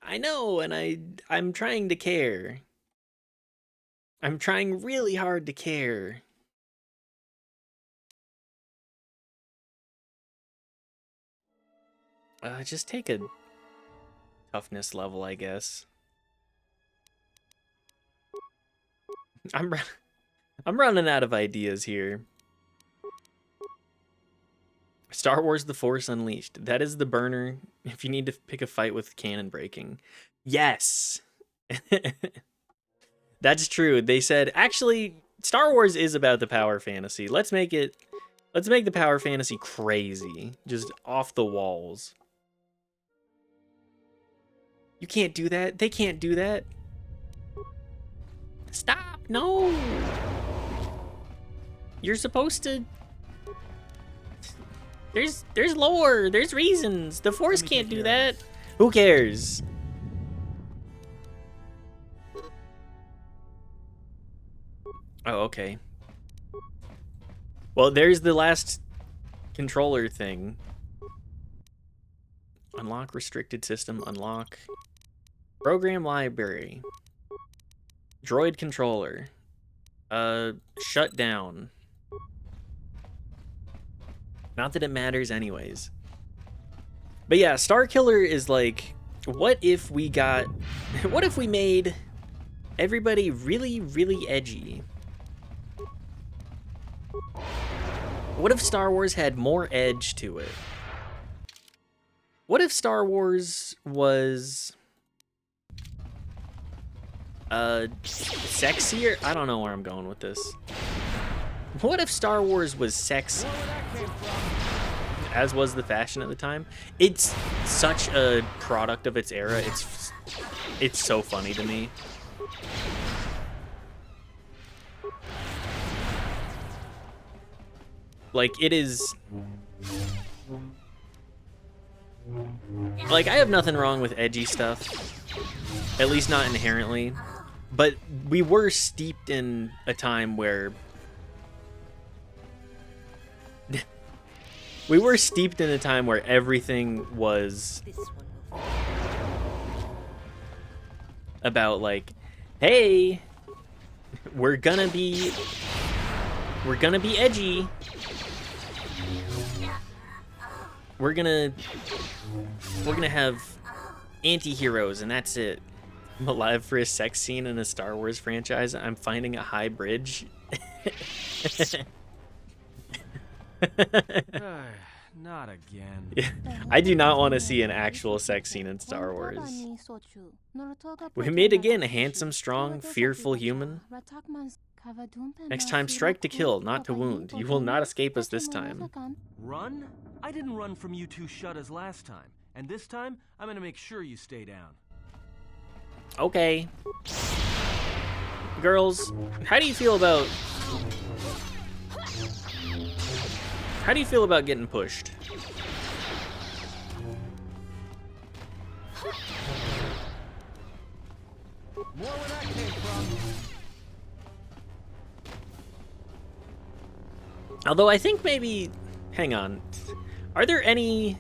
and I'm trying to care. I'm trying really hard to care. Just take a toughness level, I guess. I'm running out of ideas here. Star Wars The Force Unleashed. That is the burner if you need to pick a fight with cannon breaking. Yes! That's true. They said, actually, Star Wars is about the power fantasy. Let's make the power fantasy crazy. Just off the walls. You can't do that. They can't do that. Stop! No! You're supposed to... There's lore. There's reasons. The Force can't do that. Who cares? Oh, okay. Well, there's the last controller thing. Unlock restricted system. Unlock program library. Droid controller. Shut down. Not that it matters anyways. But yeah, Starkiller is like, what if we made everybody really, really edgy? What if Star Wars had more edge to it? What if Star Wars was sexier? I don't know where I'm going with this. What if Star Wars was sexy? As was the fashion at the time. It's such a product of its era. It's so funny to me. Like, it is... Like, I have nothing wrong with edgy stuff. At least not inherently. But we were steeped in a time where... We were steeped in a time where everything was about, like, hey, we're gonna be edgy. We're gonna have anti-heroes, and that's it. I'm alive for a sex scene in a Star Wars franchise. I'm finding a high bridge. Not again. Yeah. I do not want to see an actual sex scene in Star Wars. We meet again, a handsome, strong, fearful human. Next time, strike to kill, not to wound. You will not escape us this time. Run? I didn't run from you two Shuttas last time. And this time, I'm gonna make sure you stay down. Okay. Girls, how do you feel about... How do you feel about getting pushed? More where that came from. Although I think maybe... Hang on. Are there any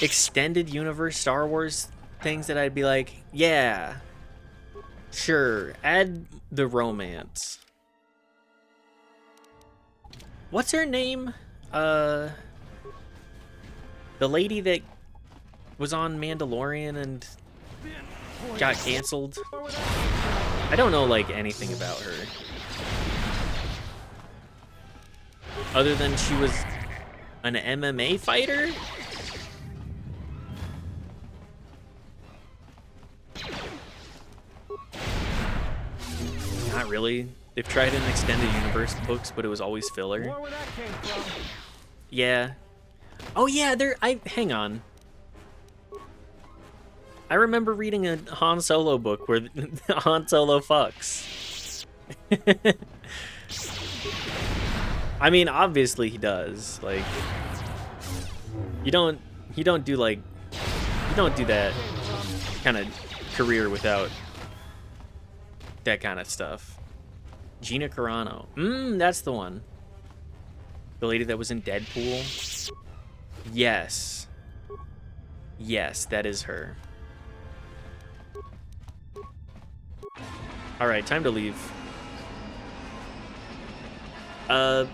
extended universe Star Wars things that I'd be like, yeah, sure, add the romance? What's her name? The lady that was on Mandalorian and got canceled. I don't know like anything about her. Other than she was an MMA fighter? Not really. They've tried in extended universe books, but it was always filler. Where that came from. Yeah. Oh yeah, hang on. I remember reading a Han Solo book where Han Solo fucks. I mean, obviously he does. Like, you don't do that kind of career without that kind of stuff. Gina Carano. That's the one. The lady that was in Deadpool. Yes. Yes, that is her. All right, time to leave. The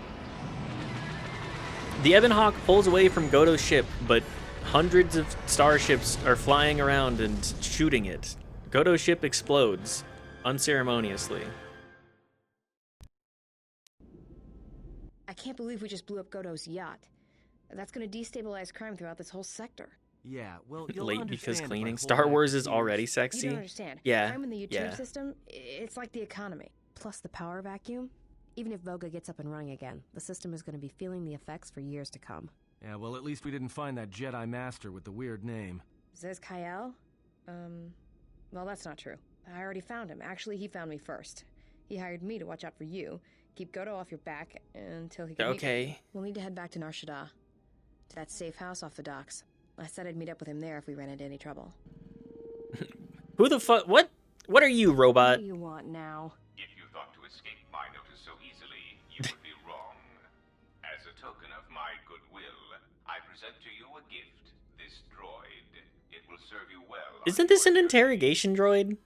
Ebon Hawk pulls away from Goto's ship, but hundreds of starships are flying around and shooting it. Goto's ship explodes unceremoniously. I can't believe we just blew up Goto's yacht. That's gonna destabilize crime throughout this whole sector. Yeah, well, you'll Late because understand if I cleaning. hold Star back Wars is fears. already You sexy. don't understand. Yeah, Crime in the U-turn yeah. system, it's like the economy. Plus the power vacuum. Even if Voga gets up and running again, the system is gonna be feeling the effects for years to come. Yeah, well, at least we didn't find that Jedi Master with the weird name. Zez Kyle? Well, that's not true. I already found him. Actually, he found me first. He hired me to watch out for you, keep Goto off your back until he can meet me. Okay. We'll need to head back to Nar Shaddaa, to that safe house off the docks. I said I'd meet up with him there if we ran into any trouble. Who the fuck? What are you, What robot? do you want now? If you thought to escape my notice so easily, you would be wrong. As a token of my goodwill, I present to you a gift, this droid. It will serve you well. on Isn't this an your journey. interrogation droid?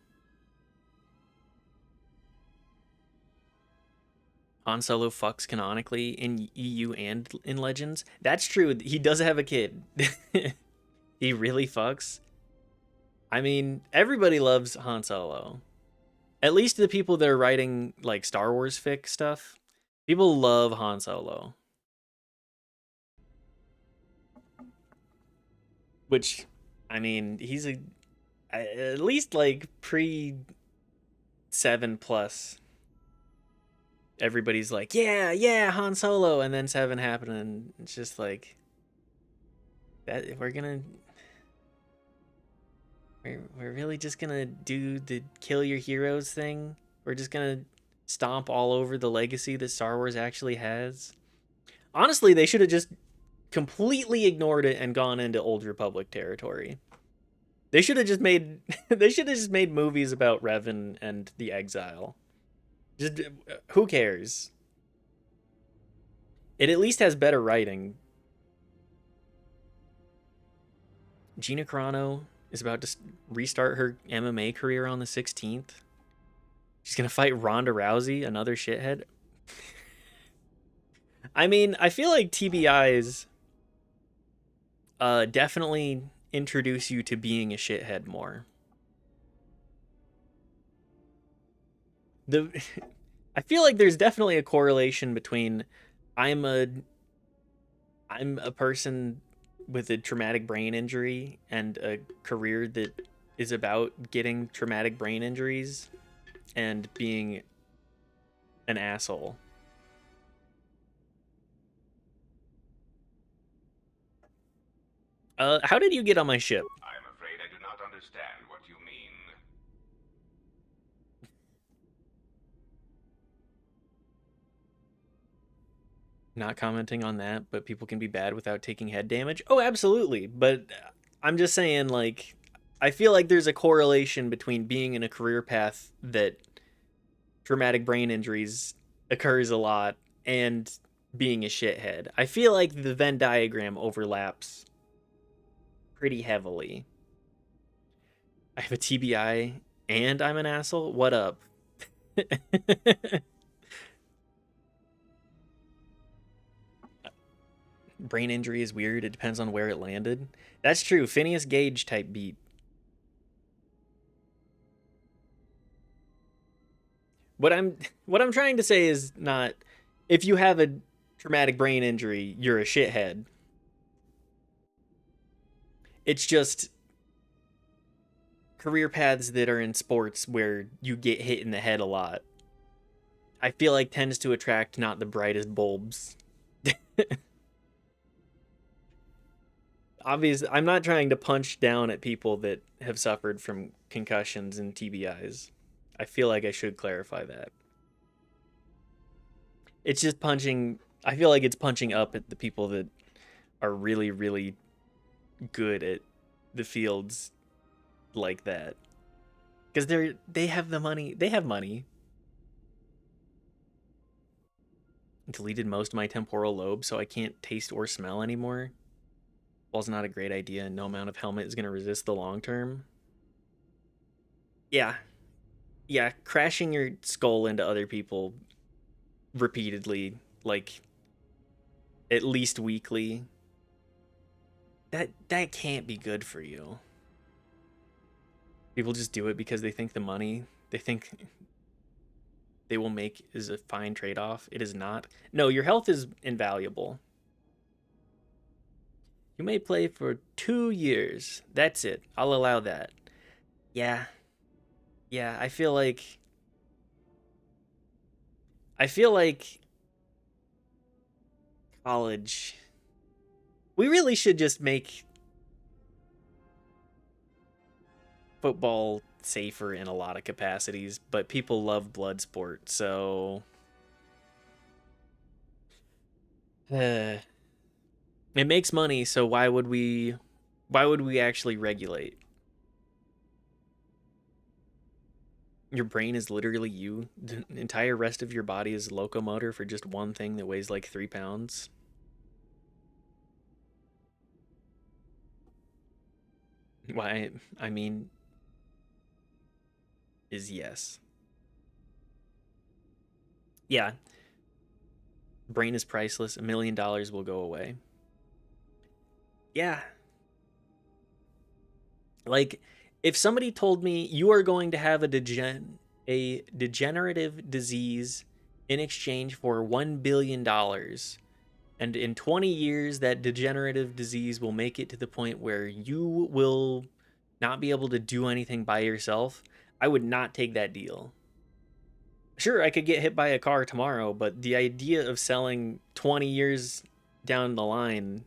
Han Solo fucks canonically in EU and in Legends. That's true. He does have a kid. He really fucks. I mean, everybody loves Han Solo. At least the people that are writing like Star Wars fic stuff. People love Han Solo. Which, I mean, he's at least like pre 7+. Everybody's like, yeah, Han Solo, and then 7 happened, and it's just like that. We're really just gonna do the kill your heroes thing. We're just gonna stomp all over the legacy that Star Wars actually has. Honestly, they should have just completely ignored it and gone into Old Republic territory. They should have just made movies about Revan and the Exile. Just who cares? It at least has better writing. Gina Carano is about to restart her MMA career on the 16th. She's gonna fight Ronda Rousey, another shithead. I mean, I feel like TBIs definitely introduce you to being a shithead more. I feel like there's definitely a correlation between I'm a person with a traumatic brain injury and a career that is about getting traumatic brain injuries and being an asshole. How did you get on my ship? I'm afraid I do not understand what you mean. Not commenting on that, but people can be bad without taking head damage. Oh, absolutely. But I'm just saying, like, I feel like there's a correlation between being in a career path that traumatic brain injuries occurs a lot and being a shithead. I feel like the Venn diagram overlaps pretty heavily. I have a TBI and I'm an asshole? What up? brain injury is weird. It depends on where it landed. That's true. Phineas Gage type beat. What I'm trying to say is not if you have a traumatic brain injury, you're a shithead. It's just career paths that are in sports where you get hit in the head a lot, I feel like tends to attract not the brightest bulbs. Obviously, I'm not trying to punch down at people that have suffered from concussions and TBIs. I feel like I should clarify that. It's just punching, I feel like it's punching up at the people that are really, really good at the fields like that. Because they have the money. They have money. Deleted most of my temporal lobe, so I can't taste or smell anymore. Wall's not a great idea, and no amount of helmet is going to resist the long term. Yeah. Yeah, crashing your skull into other people repeatedly, like at least weekly, that can't be good for you. People just do it because they think the money they think they will make is a fine trade-off. It is not. No, your health is invaluable. You may play for 2 years. That's it. I'll allow that. Yeah. Yeah, I feel like college. We really should just make football safer in a lot of capacities, but people love blood sport, so it makes money, so why would we actually regulate? Your brain is literally you. The entire rest of your body is locomotor for just one thing that weighs like 3 pounds. Why, I mean, is yes. Yeah. Brain is priceless. $1 million will go away. Yeah. Like, if somebody told me you are going to have a degenerative disease in exchange for $1 billion, and in 20 years that degenerative disease will make it to the point where you will not be able to do anything by yourself, I would not take that deal. Sure, I could get hit by a car tomorrow, but the idea of selling 20 years down the line,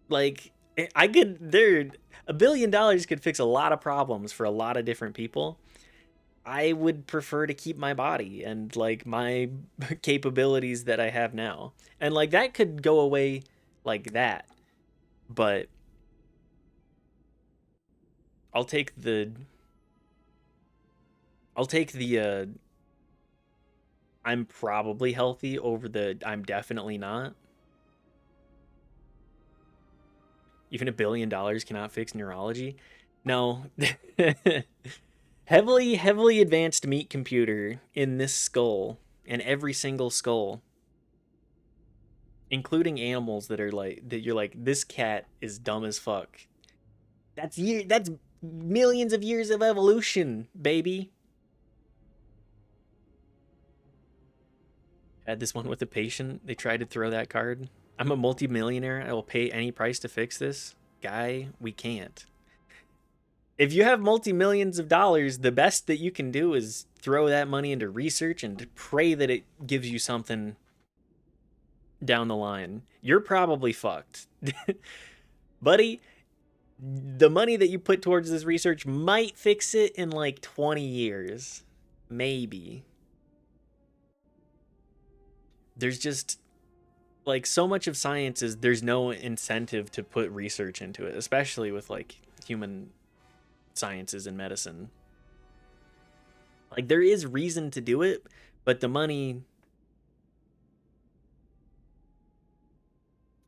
like, $1 billion could fix a lot of problems for a lot of different people. I would prefer to keep my body and like my capabilities that I have now. And like that could go away like that. But I'll take the I'm probably healthy over the I'm definitely not. Even $1 billion cannot fix neurology. No. Heavily advanced meat computer in this skull, and every single skull, including animals that are like that you're like, this cat is dumb as fuck. That's millions of years of evolution, baby. Had this one with a patient. They tried to throw that card. I'm a multimillionaire. I will pay any price to fix this. Guy, we can't. If you have multi-millions of dollars, the best that you can do is throw that money into research and pray that it gives you something down the line. You're probably fucked. Buddy, the money that you put towards this research might fix it in like 20 years. Maybe. There's just like so much of science is there's no incentive to put research into it, especially with like human sciences and medicine. Like there is reason to do it, but the money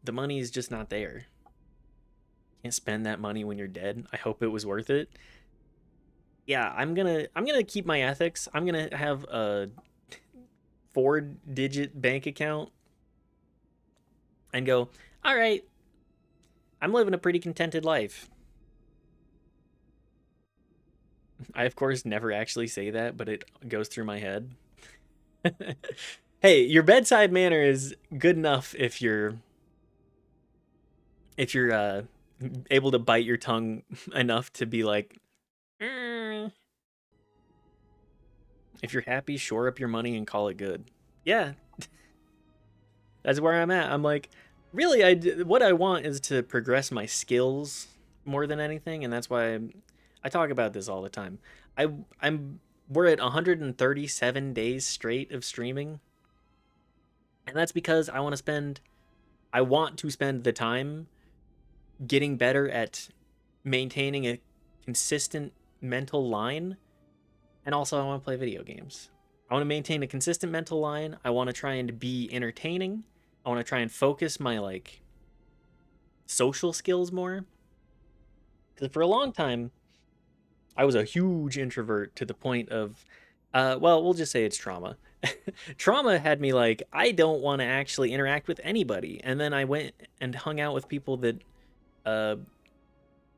is just not there. Can't spend that money when you're dead. I hope it was worth it. Yeah, I'm gonna keep my ethics. I'm gonna have a 4-digit bank account and go, all right, I'm living a pretty contented life. I, of course, never actually say that, but it goes through my head. Hey, your bedside manner is good enough if you're able to bite your tongue enough to be like, "Mm." If you're happy, shore up your money and call it good. Yeah. That's where I'm at. I'm like, really, what I want is to progress my skills more than anything, and that's why I talk about this all the time. We're at 137 days straight of streaming, and that's because I want to spend the time getting better at maintaining a consistent mental line, and also I want to play video games. I want to maintain a consistent mental line. I want to try and be entertaining. I want to try and focus my like social skills more. Because for a long time, I was a huge introvert to the point of, well, we'll just say it's trauma. Trauma had me like, I don't want to actually interact with anybody. And then I went and hung out with people that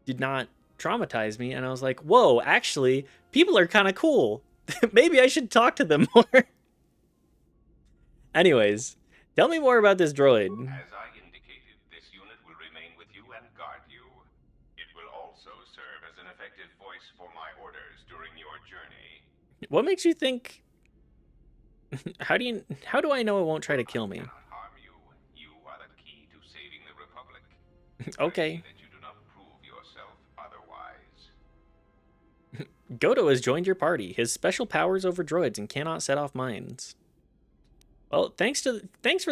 did not traumatize me. And I was like, whoa, actually, people are kind of cool. Maybe I should talk to them more. Anyways, tell me more about this droid. As I indicated, this unit will remain with you and guard you. It will also serve as an effective voice for my orders during your journey. What makes you think... How do I know it won't try to kill me? I cannot harm you. You are the key to saving the Republic. Okay. I see that you do not prove yourself otherwise. Godo has joined your party. His special powers over droids and cannot set off mines. Well, thanks for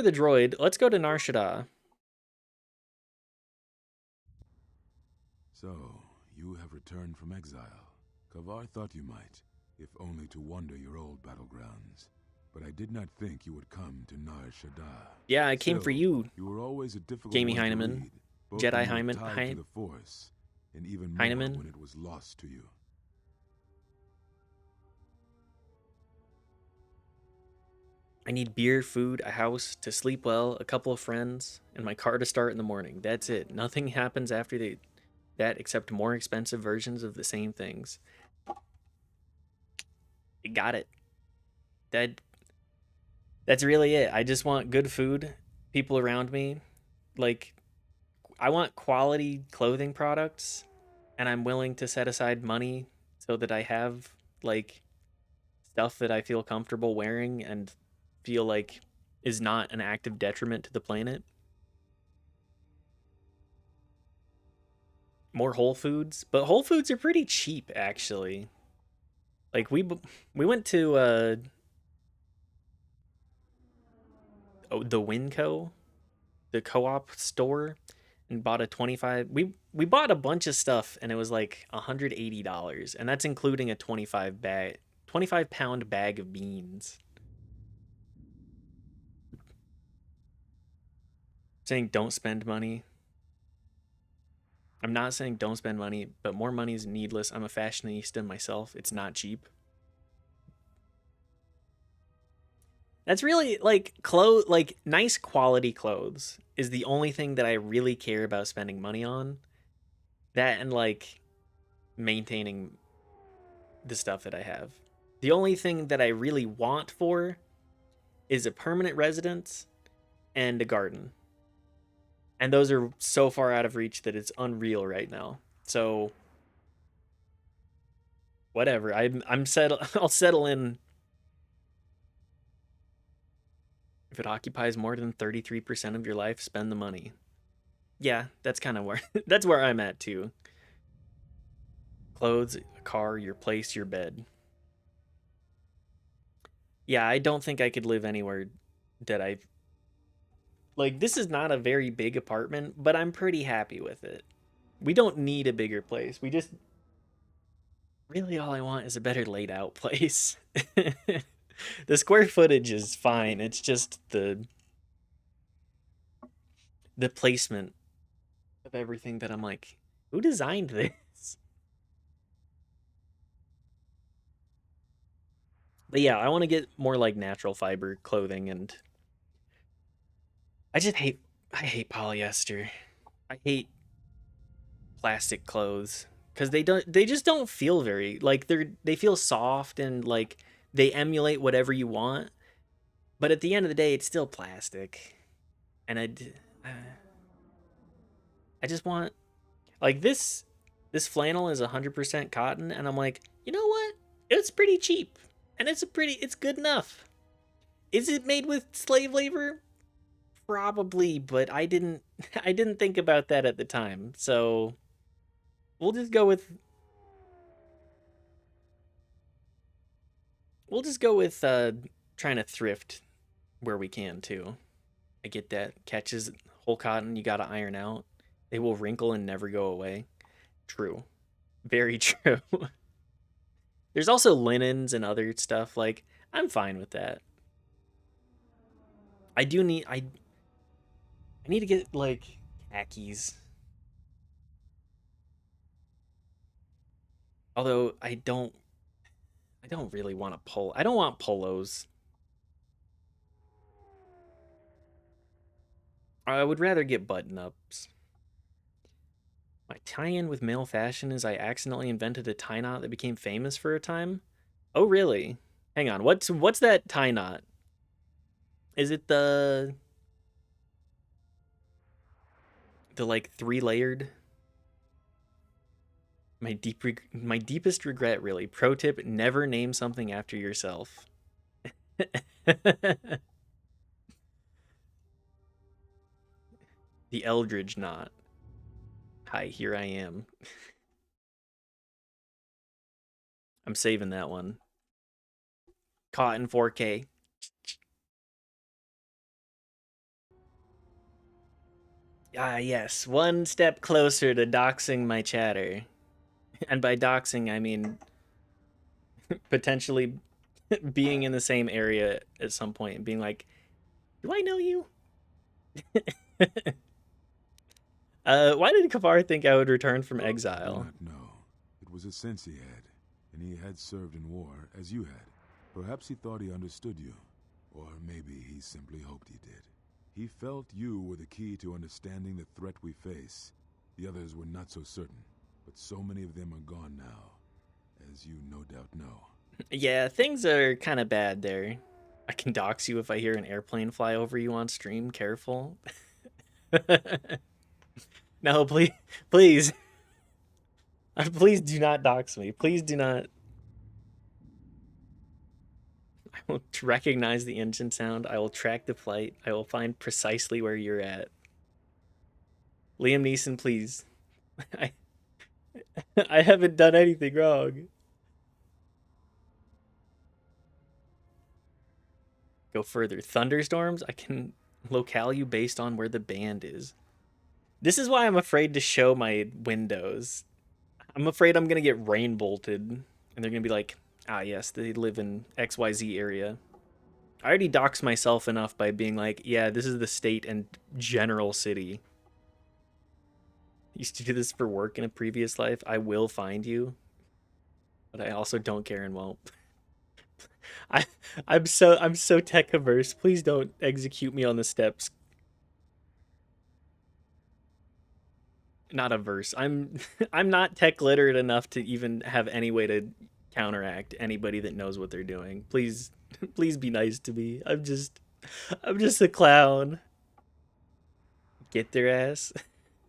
the droid. Let's go to Nar Shaddaa. So, you have returned from exile. Kavar thought you might, if only to wander your old battlegrounds. But I did not think you would come to Nar Shaddaa. Yeah, I came for you. You were always a difficult Jamie one to Heineman. read, both Jedi when you were Heineman. tied to the Force, and even more Heineman. when it was lost to you. I need beer, food, a house, to sleep well, a couple of friends, and my car to start in the morning. That's it. Nothing happens after that except more expensive versions of the same things. You got it. That's really it. I just want good food, people around me. Like, I want quality clothing products, and I'm willing to set aside money so that I have, like, stuff that I feel comfortable wearing and feel like is not an active detriment to the planet. More Whole Foods, but Whole Foods are pretty cheap, actually. Like, we went to the Winco, the co-op store, and bought a 25. We bought a bunch of stuff, and it was like $180, and that's including a 25-pound bag of beans. Saying don't spend money. I'm not saying don't spend money, but more money is needless. I'm a fashionista myself. It's not cheap. That's really like nice quality clothes is the only thing that I really care about spending money on. That and like maintaining the stuff that I have. The only thing that I really want for is a permanent residence and a garden. And those are so far out of reach that it's unreal right now. So whatever. I'll settle in. If it occupies more than 33% of your life, spend the money. Yeah, that's kind of where that's where I'm at too. Clothes, a car, your place, your bed. Yeah, I don't think I could live anywhere that I like. This is not a very big apartment, but I'm pretty happy with it. We don't need a bigger place. We just really all I want is a better laid out place. The square footage is fine. It's just the placement of everything that I'm like, who designed this? But yeah, I want to get more like natural fiber clothing, and I hate polyester. I hate plastic clothes because they just don't feel very like they feel soft and like they emulate whatever you want, but at the end of the day it's still plastic. And I just want like this flannel is 100% cotton, and I'm like, you know what, it's pretty cheap and it's good enough. Is it made with slave labor? Probably, but I didn't I didn't think about that at the time, so we'll just go with trying to thrift where we can too. I get that. Catches whole cotton, you gotta iron out. They will wrinkle and never go away. True. Very true. There's also linens and other stuff. Like, I'm fine with that. I need to get like khakis. Although I don't really want a polo. I don't want polos. I would rather get button ups. My tie-in with male fashion is I accidentally invented a tie knot that became famous for a time. Oh really? Hang on. What's that tie knot? Is it the like 3-layered? My deepest regret, really. Pro tip: never name something after yourself. The Eldridge knot. Hi, here I am. I'm saving that one. Caught in 4K. Ah, yes. One step closer to doxing my chatter. And by doxing, I mean potentially being in the same area at some point and being like, do I know you? Why did Kavar think I would return from I do exile? not know. It was a sense he had, and he had served in war as you had. Perhaps he thought he understood you, or maybe he simply hoped he did. He felt you were the key to understanding the threat we face. The others were not so certain, but so many of them are gone now, as you no doubt know. Yeah, things are kind of bad there. I can dox you if I hear an airplane fly over you on stream. Careful. No, please, please, please do not dox me. Please do not. I will recognize the engine sound. I will track the flight. I will find precisely where you're at. Liam Neeson, please. I I haven't done anything wrong. Go further. Thunderstorms? I can locale you based on where the band is. This is why I'm afraid to show my windows. I'm afraid I'm gonna get rain bolted, and they're gonna be like, ah, yes, they live in XYZ area. I already doxed myself enough by being like, yeah, this is the state and general city. Used to do this for work in a previous life. I will find you, but I also don't care and won't. I I'm so tech averse. Please don't execute me on the steps. Not averse. I'm not tech literate enough to even have any way to counteract anybody that knows what they're doing. Please please be nice to me. I'm just a clown. Get their ass.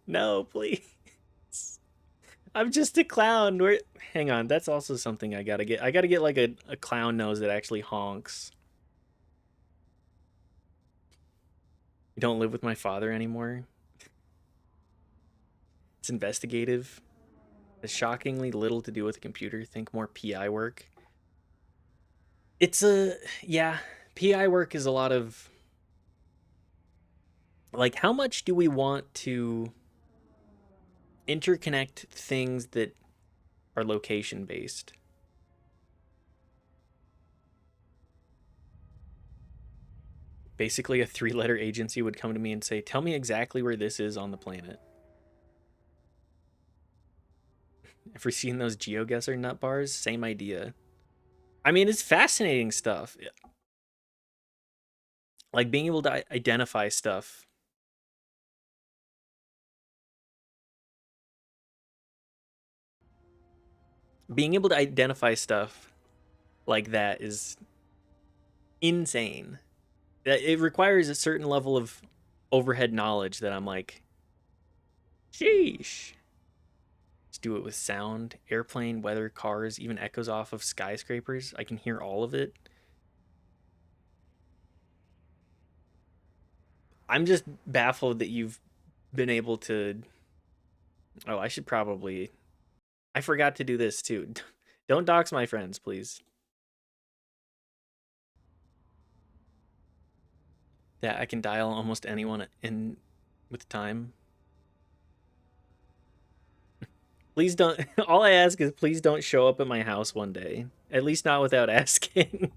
No, please. I'm just a clown. Hang on, that's also something I gotta get. I gotta get like a clown nose that actually honks. You don't live with my father anymore. It's investigative. Has shockingly little to do with the computer. Think more PI work. It's yeah, PI work is a lot of like, how much do we want to interconnect things that are location based? Basically, a 3-letter agency would come to me and say, tell me exactly where this is on the planet. Ever seen those GeoGuessr nut bars? Same idea. I mean, it's fascinating stuff. Like being able to identify stuff. Being able to identify stuff like that is insane. It requires a certain level of overhead knowledge that I'm like, sheesh. Let's do it with sound, airplane, weather, cars, even echoes off of skyscrapers. I can hear all of it. I'm just baffled that you've been able to. Oh, I should probably. I forgot to do this too. Don't dox my friends, please. That I can dial almost anyone in with time. Please don't. All I ask is please don't show up at my house one day. At least not without asking.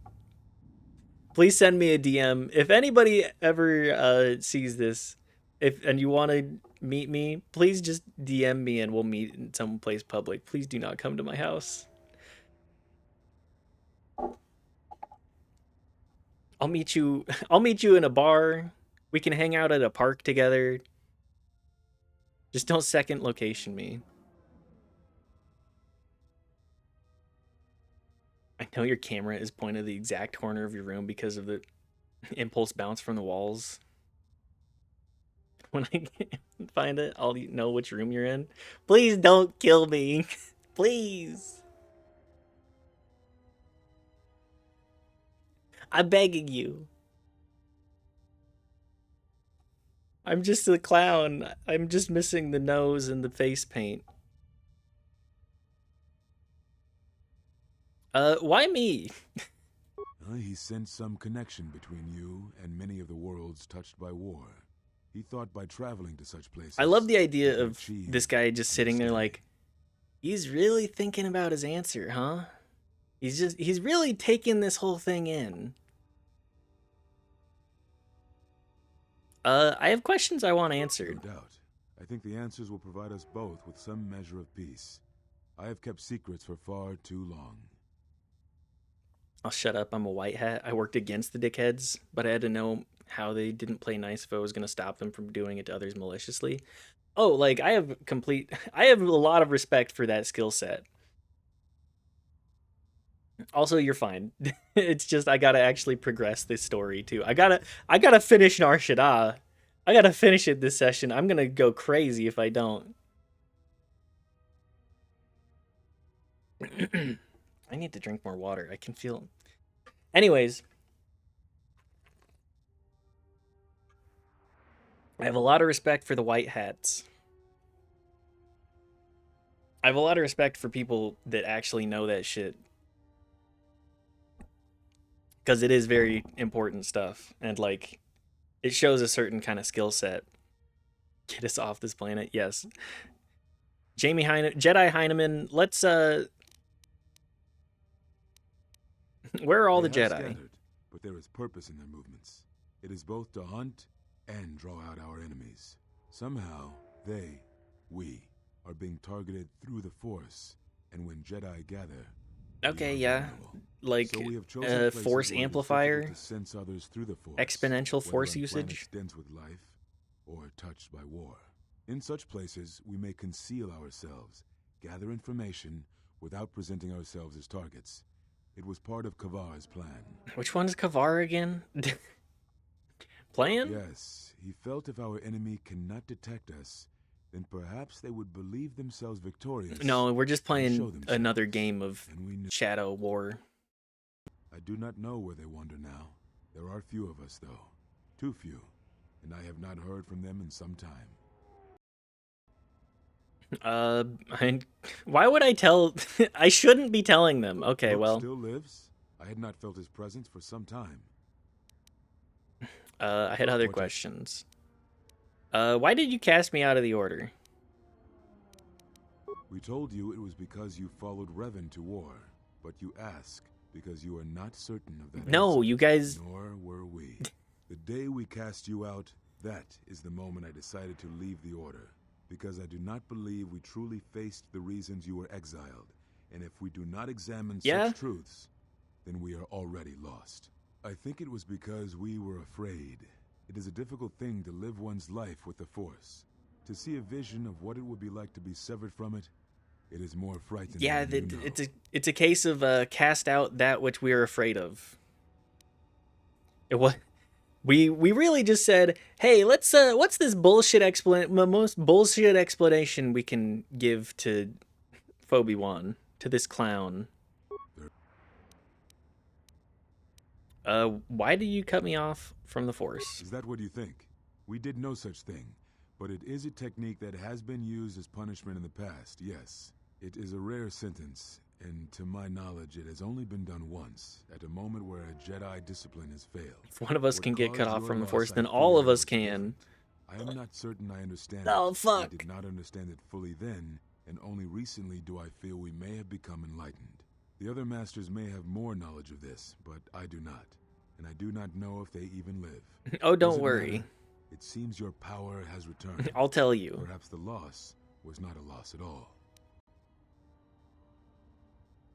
Please send me a DM if anybody ever sees this. And you want to meet me, please just DM me and we'll meet in some place public. Please do not come to my house. I'll meet you in a bar. We can hang out at a park together. Just don't second location me. I know your camera is pointed at the exact corner of your room because of the impulse bounce from the walls. When I find it, I'll know which room you're in. Please don't kill me. Please. I'm begging you. I'm just a clown. I'm just missing the nose and the face paint. Why me? He sensed some connection between you and many of the worlds touched by war. He thought by traveling to such places... I love the he idea could of achieve this guy just sitting there like, understanding. he's really thinking about his answer, huh? He's really taking this whole thing in. I have questions I want answered. No doubt. I think the answers will provide us both with some measure of peace. I have kept secrets for far too long. I'll shut up. I'm a white hat. I worked against the dickheads, but I had to know how they didn't play nice if I was going to stop them from doing it to others maliciously. Oh, like I have a lot of respect for that skill set. Also, you're fine. It's just I gotta actually progress this story too. I gotta finish Nar Shaddaa. I gotta finish it this session. I'm gonna go crazy if I don't. I need to drink more water. I can feel. Anyways, I have a lot of respect for the white hats. I have a lot of respect for people that actually know that shit. Because it is very important stuff. And, like, it shows a certain kind of skill set. Get us off this planet, yes. Jedi Heineman, let's, where are all the They have Jedi? scattered, but there is purpose in their movements. It is both to hunt and draw out our enemies. Somehow, we, are being targeted through the Force, and when Jedi gather... Okay, yeah. Like, so we have chosen Force places where it is amplifier, difficult to sense others through the Force, exponential whether Force on usage. planets dense with life or touched by war. In such places, we may conceal ourselves, gather information without presenting ourselves as targets. It was part of Kavar's plan. Which one is Kavar again? Plan? Yes, he felt if our enemy cannot detect us, then perhaps they would believe themselves victorious. No, we're just show playing themselves. another game of And we knew. Shadow War. I do not know where they wander now. There are few of us, though. Too few. And I have not heard from them in some time. Why would I tell? I shouldn't be telling them. Okay, Luke well, still lives? I had not felt his presence for some time. I had other What- questions. Why did you cast me out of the order? We told you it was because you followed Revan to war, but you ask because you are not certain of that No, answer. you guys. Nor were we. The day we cast you out, that is the moment I decided to leave the Order. Because I do not believe we truly faced the reasons you were exiled. And if we do not examine Yeah? such truths, then we are already lost. I think it was because we were afraid. It is a difficult thing to live one's life with the Force. To see a vision of what it would be like to be severed from it, it is more frightening Yeah, than you know. it's a case of cast out that which we are afraid of. It was we really just said, hey, let's what's this most bullshit explanation we can give to Phobie-Wan, to this clown. Why do you cut me off from the Force? Is that what you think? We did no such thing, but it is a technique that has been used as punishment in the past, yes. It is a rare sentence, and to my knowledge it has only been done once, at a moment where a Jedi discipline has failed. If one of us What can get cut caused off your from the loss, Force, I then all of fear us was can. different. I am not certain I understand Oh, it. fuck. I did not understand it fully then, and only recently do I feel we may have become enlightened. The other masters may have more knowledge of this, but I do not. And I do not know if they even live. Oh, don't Does it worry. matter? It seems your power has returned. I'll tell you. Perhaps the loss was not a loss at all.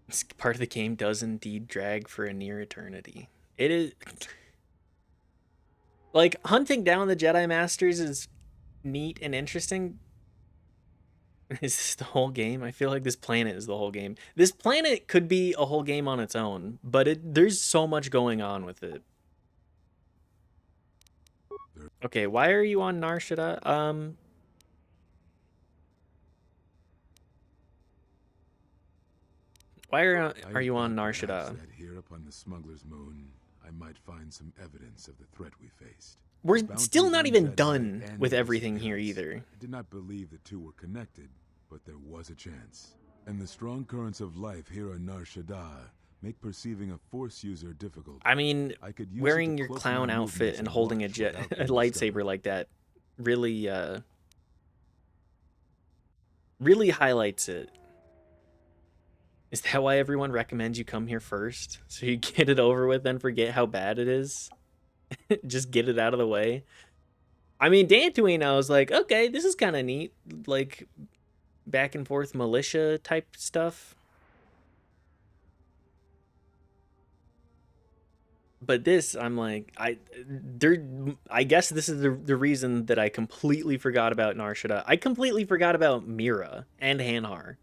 This part of the game does indeed drag for a near eternity. It is... Like, hunting down the Jedi Masters is neat and interesting. Is this the whole game? I feel like this planet is the whole game. This planet could be a whole game on its own, but there's so much going on with it. Okay, why are you on Nar Shaddaa? Why are you on Nar Perhaps Shaddaa? that here upon the smuggler's moon, I might find some evidence of the threat we faced. We're Bounties still not on even Jedi done and with their everything here disappearance. either. I did not believe the two were connected, but there was a chance. And the strong currents of life here on Nar Shaddaa make perceiving a Force user difficult. I mean, I could use it wearing to your cloak clown my outfit movements and and holding watch a without a being lightsaber discovered. like that really really highlights it. Is that why everyone recommends you come here first? So you get it over with and forget how bad it is? Just get it out of the way. I mean, Dantooine, I was like, okay, this is kind of neat. Like, back and forth militia type stuff. But this, I'm like, I guess this is the reason that I completely forgot about Nar Shaddaa. I completely forgot about Mira and Hanhar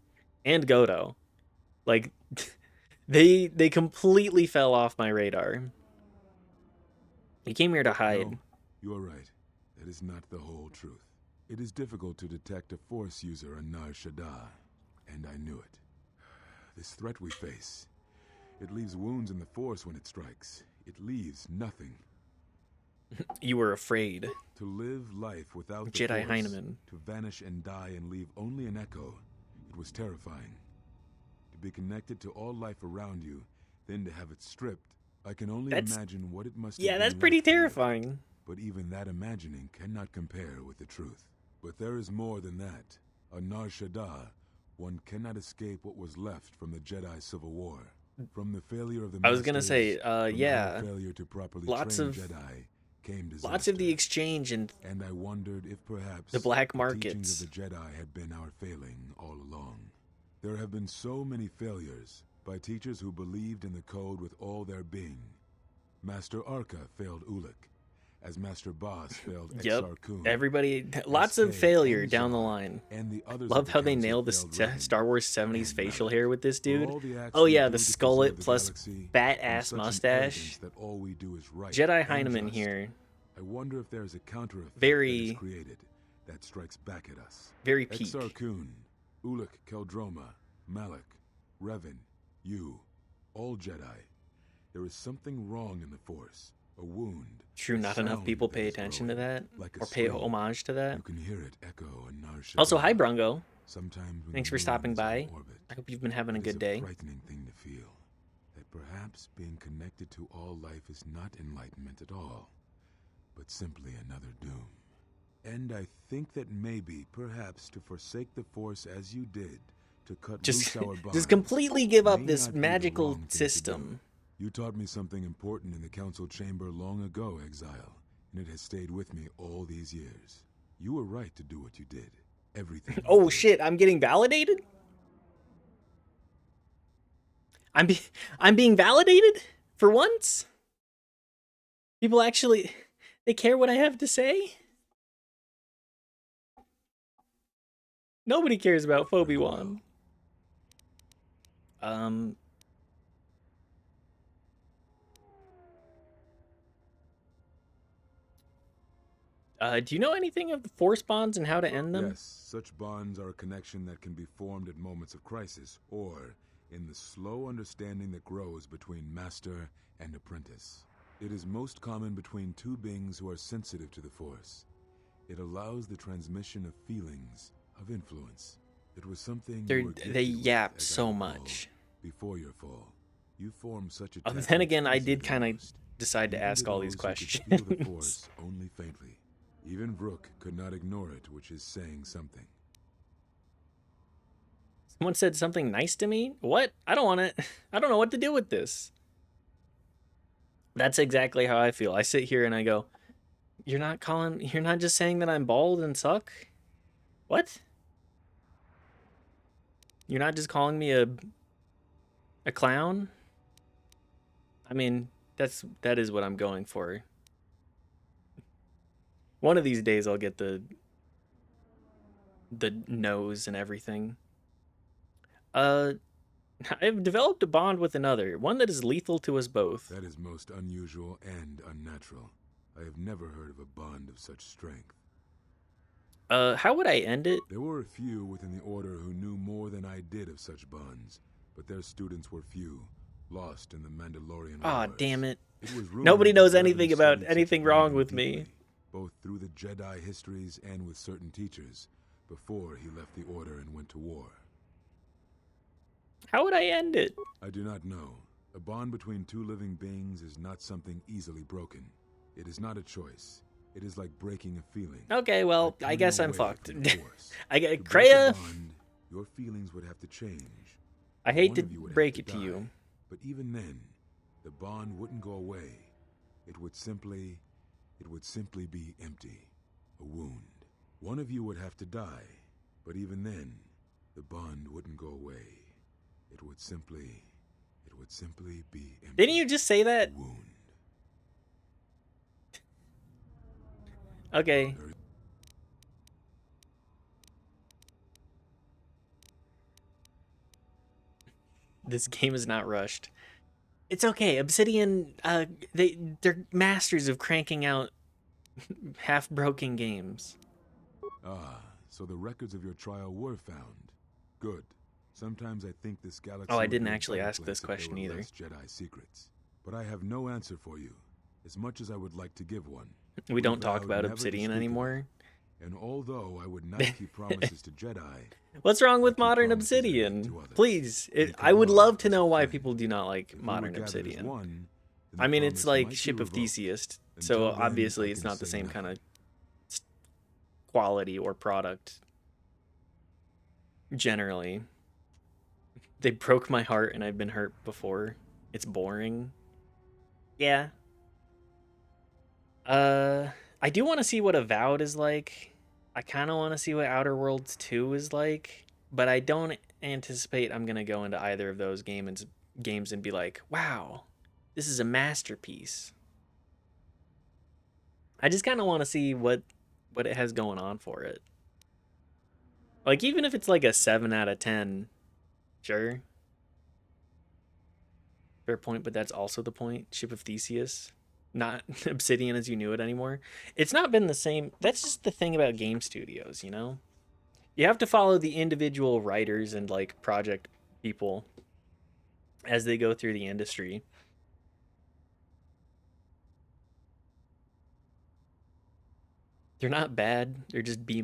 and Godo. Like, they completely fell off my radar. You came here to hide. No, you are right. That is not the whole truth. It is difficult to detect a Force user on Nar Shaddaa, and I knew it. This threat we face, it leaves wounds in the Force when it strikes. It leaves nothing. You were afraid. To live life without the Jedi Force, Heinemann. to vanish and die and leave only an echo, it was terrifying. To be connected to all life around you, then to have it stripped, I can only imagine what it must have Yeah, been that's pretty like for you. terrifying. But even that imagining cannot compare with the truth. But there is more than that. On Nar Shaddaa, one cannot escape what was left from the Jedi Civil War. From the failure of the I was gonna Masters, say, from yeah, our failure to properly lots train of- Jedi came disaster. lots of the exchange and And I wondered if perhaps the black the markets. teachings of the Jedi had been our failing all along. There have been so many failures by teachers who believed in the code with all their being. Master Arca failed Ulic, as Master Boss failed Yep, Exar Kun, everybody, lots of SK failure and down the Zar, line. and the others Love of the how they Council nailed this failed Revan. Star Wars 70s and facial Malak. hair with this For dude. all the acts Oh we yeah, do the to skullet preserve the plus galaxy, fat and ass such an mustache. evidence that all we do is right Jedi and Heinemann just. here, I wonder if there is a counter effect that Very- is created that strikes back at us. very peak. Exar Kun, Ulic Keldroma, Malak, Revan, you, all Jedi. There is something wrong in the Force, a wound. True, a not enough sound people that pay is attention to growing, that like a or pay scream. homage to that. You can hear it echo in Nar Shaddaa. Also, hi Brungo. Sometimes when Thanks the for moon stopping is in by. orbit, I hope you've been having a it is good day. frightening thing to feel that perhaps being connected to all life is not enlightenment at all, but simply another doom. And I think that maybe, perhaps, to forsake the Force as you did, to cut Just, loose our bonds, just completely give up may this not be the magical wrong thing to do. system. You taught me something important in the council chamber long ago, Exile, and it has stayed with me all these years. You were right to do what you did. Everything. you Oh did. shit, I'm getting validated? I'm being validated for once. People actually they care what I have to say. Nobody cares about Phoebe-Wan. Do you know anything of the Force bonds and how to end them? Yes, such bonds are a connection that can be formed at moments of crisis, or in the slow understanding that grows between master and apprentice. It is most common between two beings who are sensitive to the Force. It allows the transmission of feelings, of influence. It was something you were They gifted with, yap as I so recall. much. Before your fall, you formed such Then attachments again, I did easily kind of most, decide to even ask all these those who could questions. feel the Force only faintly. Even Brooke could not ignore it, which is saying something. Someone said something nice to me? What? I don't want to. I don't know what to do with this. That's exactly how I feel. I sit here and I go, you're not just saying that I'm bald and suck? What? You're not just calling me a clown? I mean, that is what I'm going for. One of these days I'll get the nose and everything. I've developed a bond with another, one that is lethal to us both. That is most unusual and unnatural. I have never heard of a bond of such strength. How would I end it? There were a few within the Order who knew more than I did of such bonds, but their students were few, lost in the Mandalorian Aw, wars. damn it. It was rumored Nobody that knows Revan anything about studied such anything wrong bonding with me. deeply, both through the Jedi histories and with certain teachers, before he left the Order and went to war. How would I end it? I do not know. A bond between two living beings is not something easily broken. It is not a choice. It is like breaking a feeling. Okay, well, like I guess I'm turning away fucked. from the Force. I To get break a Kreia. bond, your feelings would have to change. I hate One to of you would have break to it to die, you. But even then, the bond wouldn't go away. It would simply be empty. A wound. One of you would have to die. But even then, the bond wouldn't go away. It would simply be empty. Didn't you just say that? A wound. Okay. This game is not rushed. It's okay. Obsidian, they're masters of cranking out half-broken games. Ah, so the records of your trial were found. Good. Sometimes I think this galaxy. Oh, I would didn't be a actually better ask place this if there question were either. less Jedi secrets. But I have no answer for you, as much as I would like to give one. We don't talk vowed about never to Obsidian speak of it. anymore. And although I would not keep promises to Jedi, What's wrong with keep modern promises I make Obsidian? to others. Please, Make a I would vow love to as a know why friend. people do not like if we were modern gathered as Obsidian. one, then the I mean, it's promise like might be Ship of revoked. Theseus, Until so then, obviously I it's can not the say same nothing. kind of quality or product. Generally, they broke my heart, and I've been hurt before. It's boring. Yeah. I do want to see what Avowed is like. I kind of want to see what Outer Worlds 2 is like, but I don't anticipate I'm gonna go into either of those games and be like, wow, this is a masterpiece. I just kind of want to see what it has going on for it. Like, even if it's like a 7 out of 10, sure. Fair point, but that's also the point. Ship of Theseus, not Obsidian as you knew it anymore. It's not been the same. That's just the thing about game studios, you know? You have to follow the individual writers and, like, project people as they go through the industry. They're not bad. They're just B-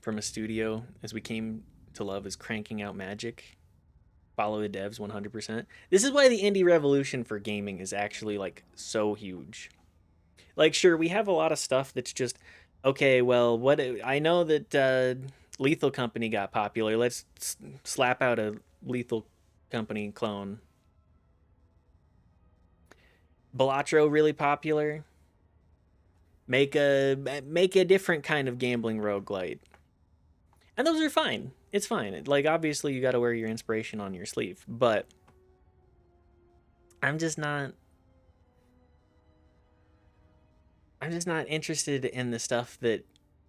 from a studio, as we came to love as cranking out magic. Follow the devs 100%. This is why the indie revolution for gaming is actually, like, so huge. Like, sure, we have a lot of stuff that's just, okay, well, what I know that Lethal Company got popular. Let's slap out a Lethal Company clone. Balatro really popular. Make a different kind of gambling roguelite. And those are fine. It's fine. Like, obviously, you got to wear your inspiration on your sleeve. But I'm just not interested in the stuff that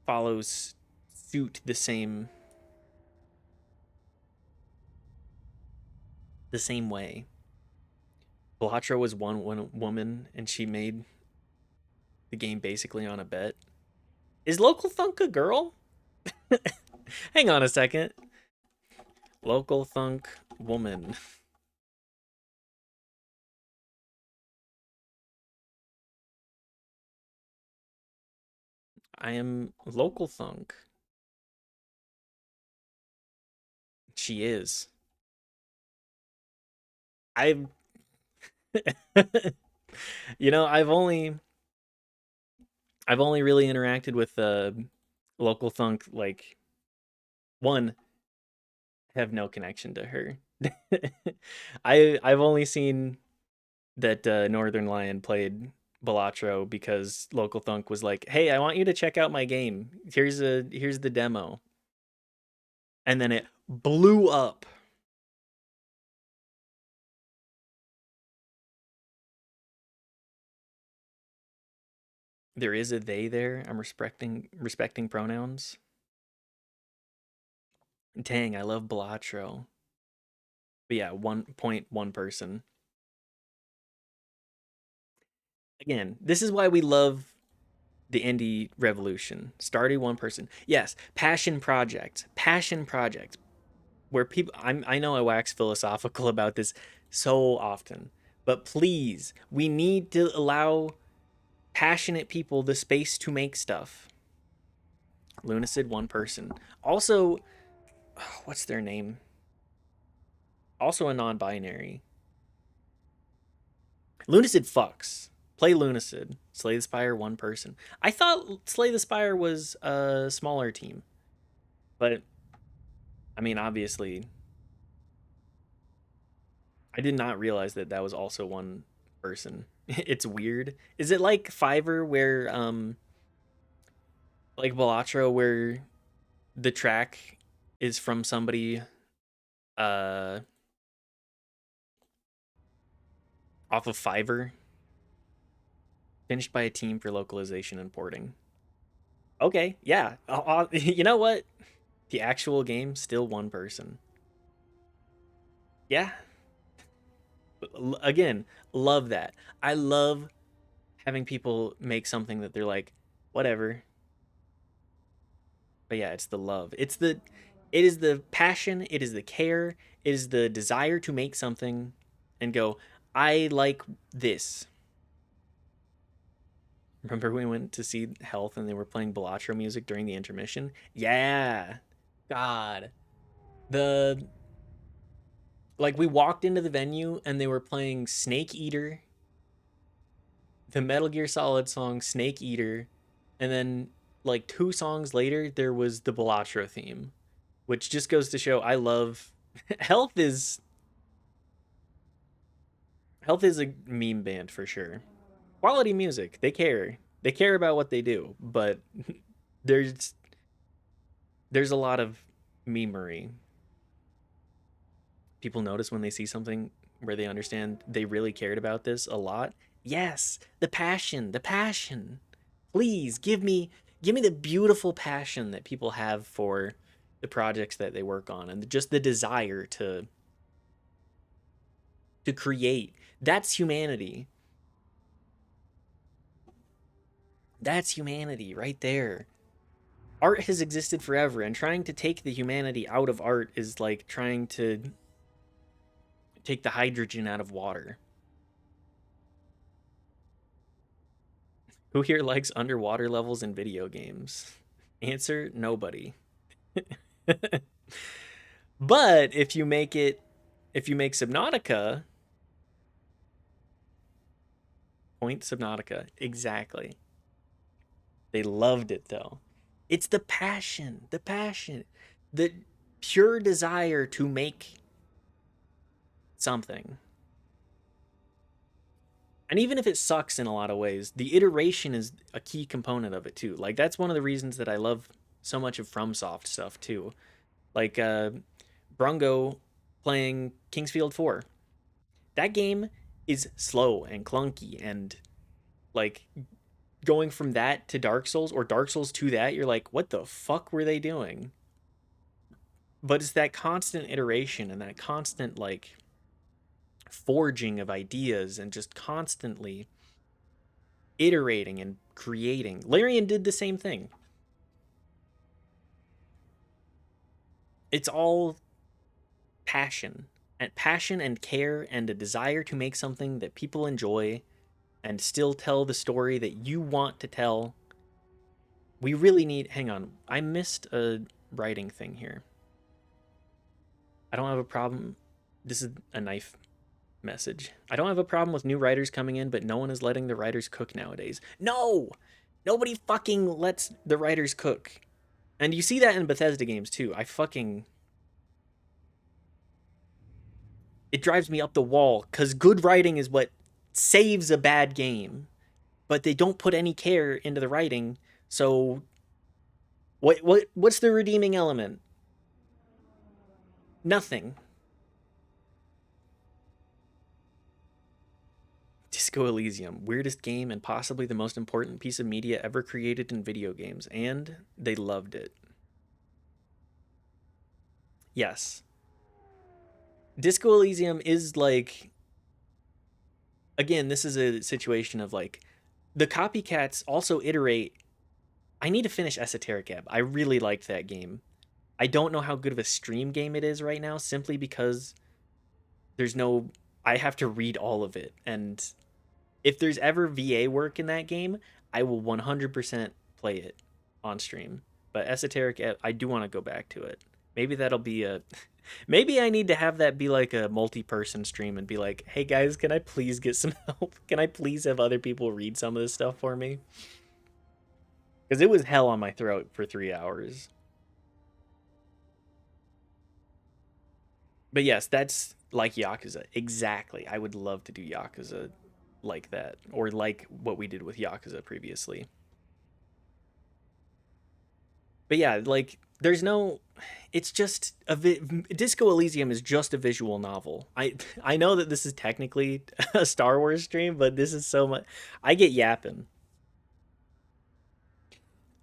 follows suit the same way. Balatro was one woman, and she made the game basically on a bet. Is Local Thunk a girl? Hang on a second. Local Thunk woman. I am Local Thunk. She is. I've you know, I've only really interacted with Local Thunk, like, one, have no connection to her. I've only seen that Northern Lion played Balatro because Local Thunk was like, "Hey, I want you to check out my game. Here's the demo." And then it blew up. There is a they there. I'm respecting pronouns. Dang, I love Balatro. But yeah, 1.1 person. Again, this is why we love the indie revolution. Starting one person. Yes, passion project. Where people, I know I wax philosophical about this so often, but please, we need to allow passionate people the space to make stuff. Lunacid, one person. Also, what's their name? Also a non-binary. Lunacid fucks. Play Lunacid. Slay the Spire, one person. I thought Slay the Spire was a smaller team. But, I mean, obviously, I did not realize that that was also one person. It's weird. Is it like Fiverr where, like Balatro, where the track is from somebody, off of Fiverr? Finished by a team for localization and porting. Okay, yeah. You know what? The actual game, still one person. Yeah. Again, love that. I love having people make something that they're like, whatever. But yeah, it's the love. It is the passion, it is the care, it is the desire to make something and go, I like this. Remember we went to see Health and they were playing Balatro music during the intermission? Yeah. God. The Like, we walked into the venue and they were playing Snake Eater, the Metal Gear Solid song Snake Eater, and then like 2 songs later there was the Balatro theme, which just goes to show I love Health is a meme band for sure. Quality music. They care. They care about what they do, but there's a lot of memery. People notice when they see something where they understand they really cared about this a lot. Yes, the passion, the passion. Please give me the beautiful passion that people have for the projects that they work on and just the desire to create. That's humanity. That's humanity right there. Art has existed forever, and trying to take the humanity out of art is like trying to take the hydrogen out of water. Who here likes underwater levels in video games? Answer, nobody. But if you make Subnautica, point Subnautica, exactly. They loved it though. It's the passion, the pure desire to make something. And even if it sucks in a lot of ways, the iteration is a key component of it too. Like, that's one of the reasons that I love so much of FromSoft stuff too. Like Brungo playing Kingsfield 4. That game is slow and clunky, and like going from that to Dark Souls or Dark Souls to that, you're like, what the fuck were they doing? But it's that constant iteration and that constant like forging of ideas and just constantly iterating and creating. Larian did the same thing. It's all passion and care and a desire to make something that people enjoy and still tell the story that you want to tell. We really need... Hang on. I missed a writing thing here. I don't have a problem... This is a knife message. I don't have a problem with new writers coming in, but no one is letting the writers cook nowadays. No! Nobody fucking lets the writers cook. And you see that in Bethesda games, too. It drives me up the wall, because good writing is what saves a bad game. But they don't put any care into the writing, so... What's the redeeming element? Nothing. Disco Elysium, weirdest game and possibly the most important piece of media ever created in video games, and they loved it. Yes. Disco Elysium is like... Again, this is a situation of like... The copycats also iterate... I need to finish Esoteric Ebb. I really liked that game. I don't know how good of a stream game it is right now, simply because there's no... I have to read all of it, and if there's ever VA work in that game, I will 100% play it on stream. But Esoteric Ebb, I do want to go back to it. Maybe that'll be a... Maybe I need to have that be like a multi-person stream and be like, hey guys, can I please get some help? Can I please have other people read some of this stuff for me? Because it was hell on my throat for 3 hours. But yes, that's like Yakuza. Exactly. I would love to do Yakuza like that. Or like what we did with Yakuza previously. But yeah, like, there's no... It's just... Disco Elysium is just a visual novel. I know that this is technically a Star Wars stream, but this is so much... I get yapping.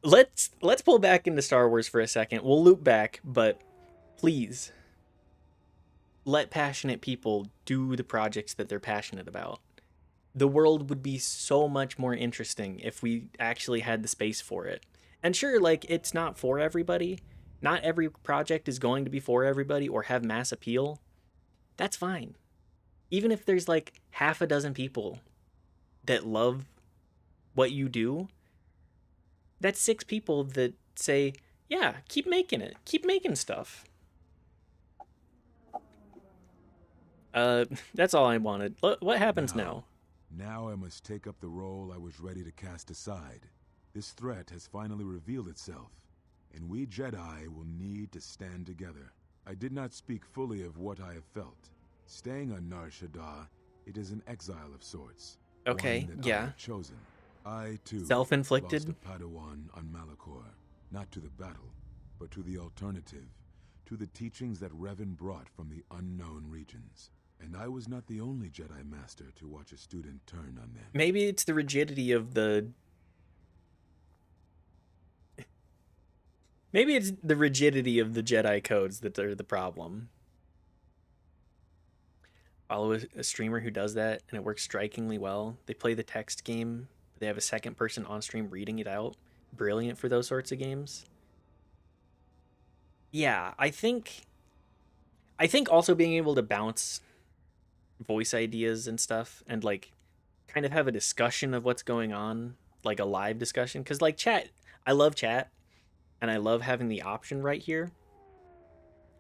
Let's pull back into Star Wars for a second. We'll loop back, but please... let passionate people do the projects that they're passionate about. The world would be so much more interesting if we actually had the space for it. And sure, like, it's not for everybody. Not every project is going to be for everybody or have mass appeal. That's fine. Even if there's like half a dozen people that love what you do, that's 6 people that say, yeah, keep making it. Keep making stuff. That's all I wanted. What happens now? Now I must take up the role I was ready to cast aside. This threat has finally revealed itself, and we Jedi will need to stand together. I did not speak fully of what I have felt. Staying on Nar Shaddaa, it is an exile of sorts. Okay, one that yeah. I have chosen. I, too, Self-inflicted? lost a Padawan on Malachor, not to the battle, but to the alternative, to the teachings that Revan brought from the unknown regions. And I was not the only Jedi Master to watch a student turn on them. Maybe it's the rigidity of the... Maybe it's the rigidity of the Jedi codes that are the problem. Follow a streamer who does that, and it works strikingly well. They play the text game. They have a second person on stream reading it out. Brilliant for those sorts of games. Yeah, I think also being able to bounce voice ideas and stuff and like kind of have a discussion of what's going on, like a live discussion, because like chat, I love chat and I love having the option right here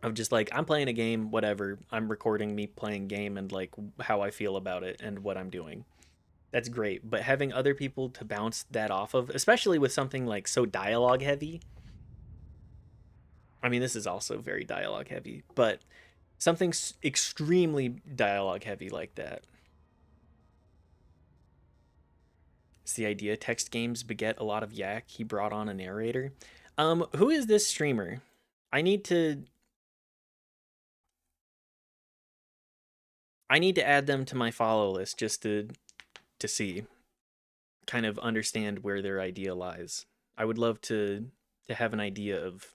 of just like, I'm playing a game, whatever, I'm recording me playing game and like how I feel about it and what I'm doing. That's great, but having other people to bounce that off of, especially with something like so dialogue heavy, I mean, this is also very dialogue heavy, but something extremely dialogue heavy like that. It's the idea. Text games beget a lot of yak. He brought on a narrator. Who is this streamer? I need to... I need to add them to my follow list just to see, kind of understand where their idea lies. I would love to have an idea of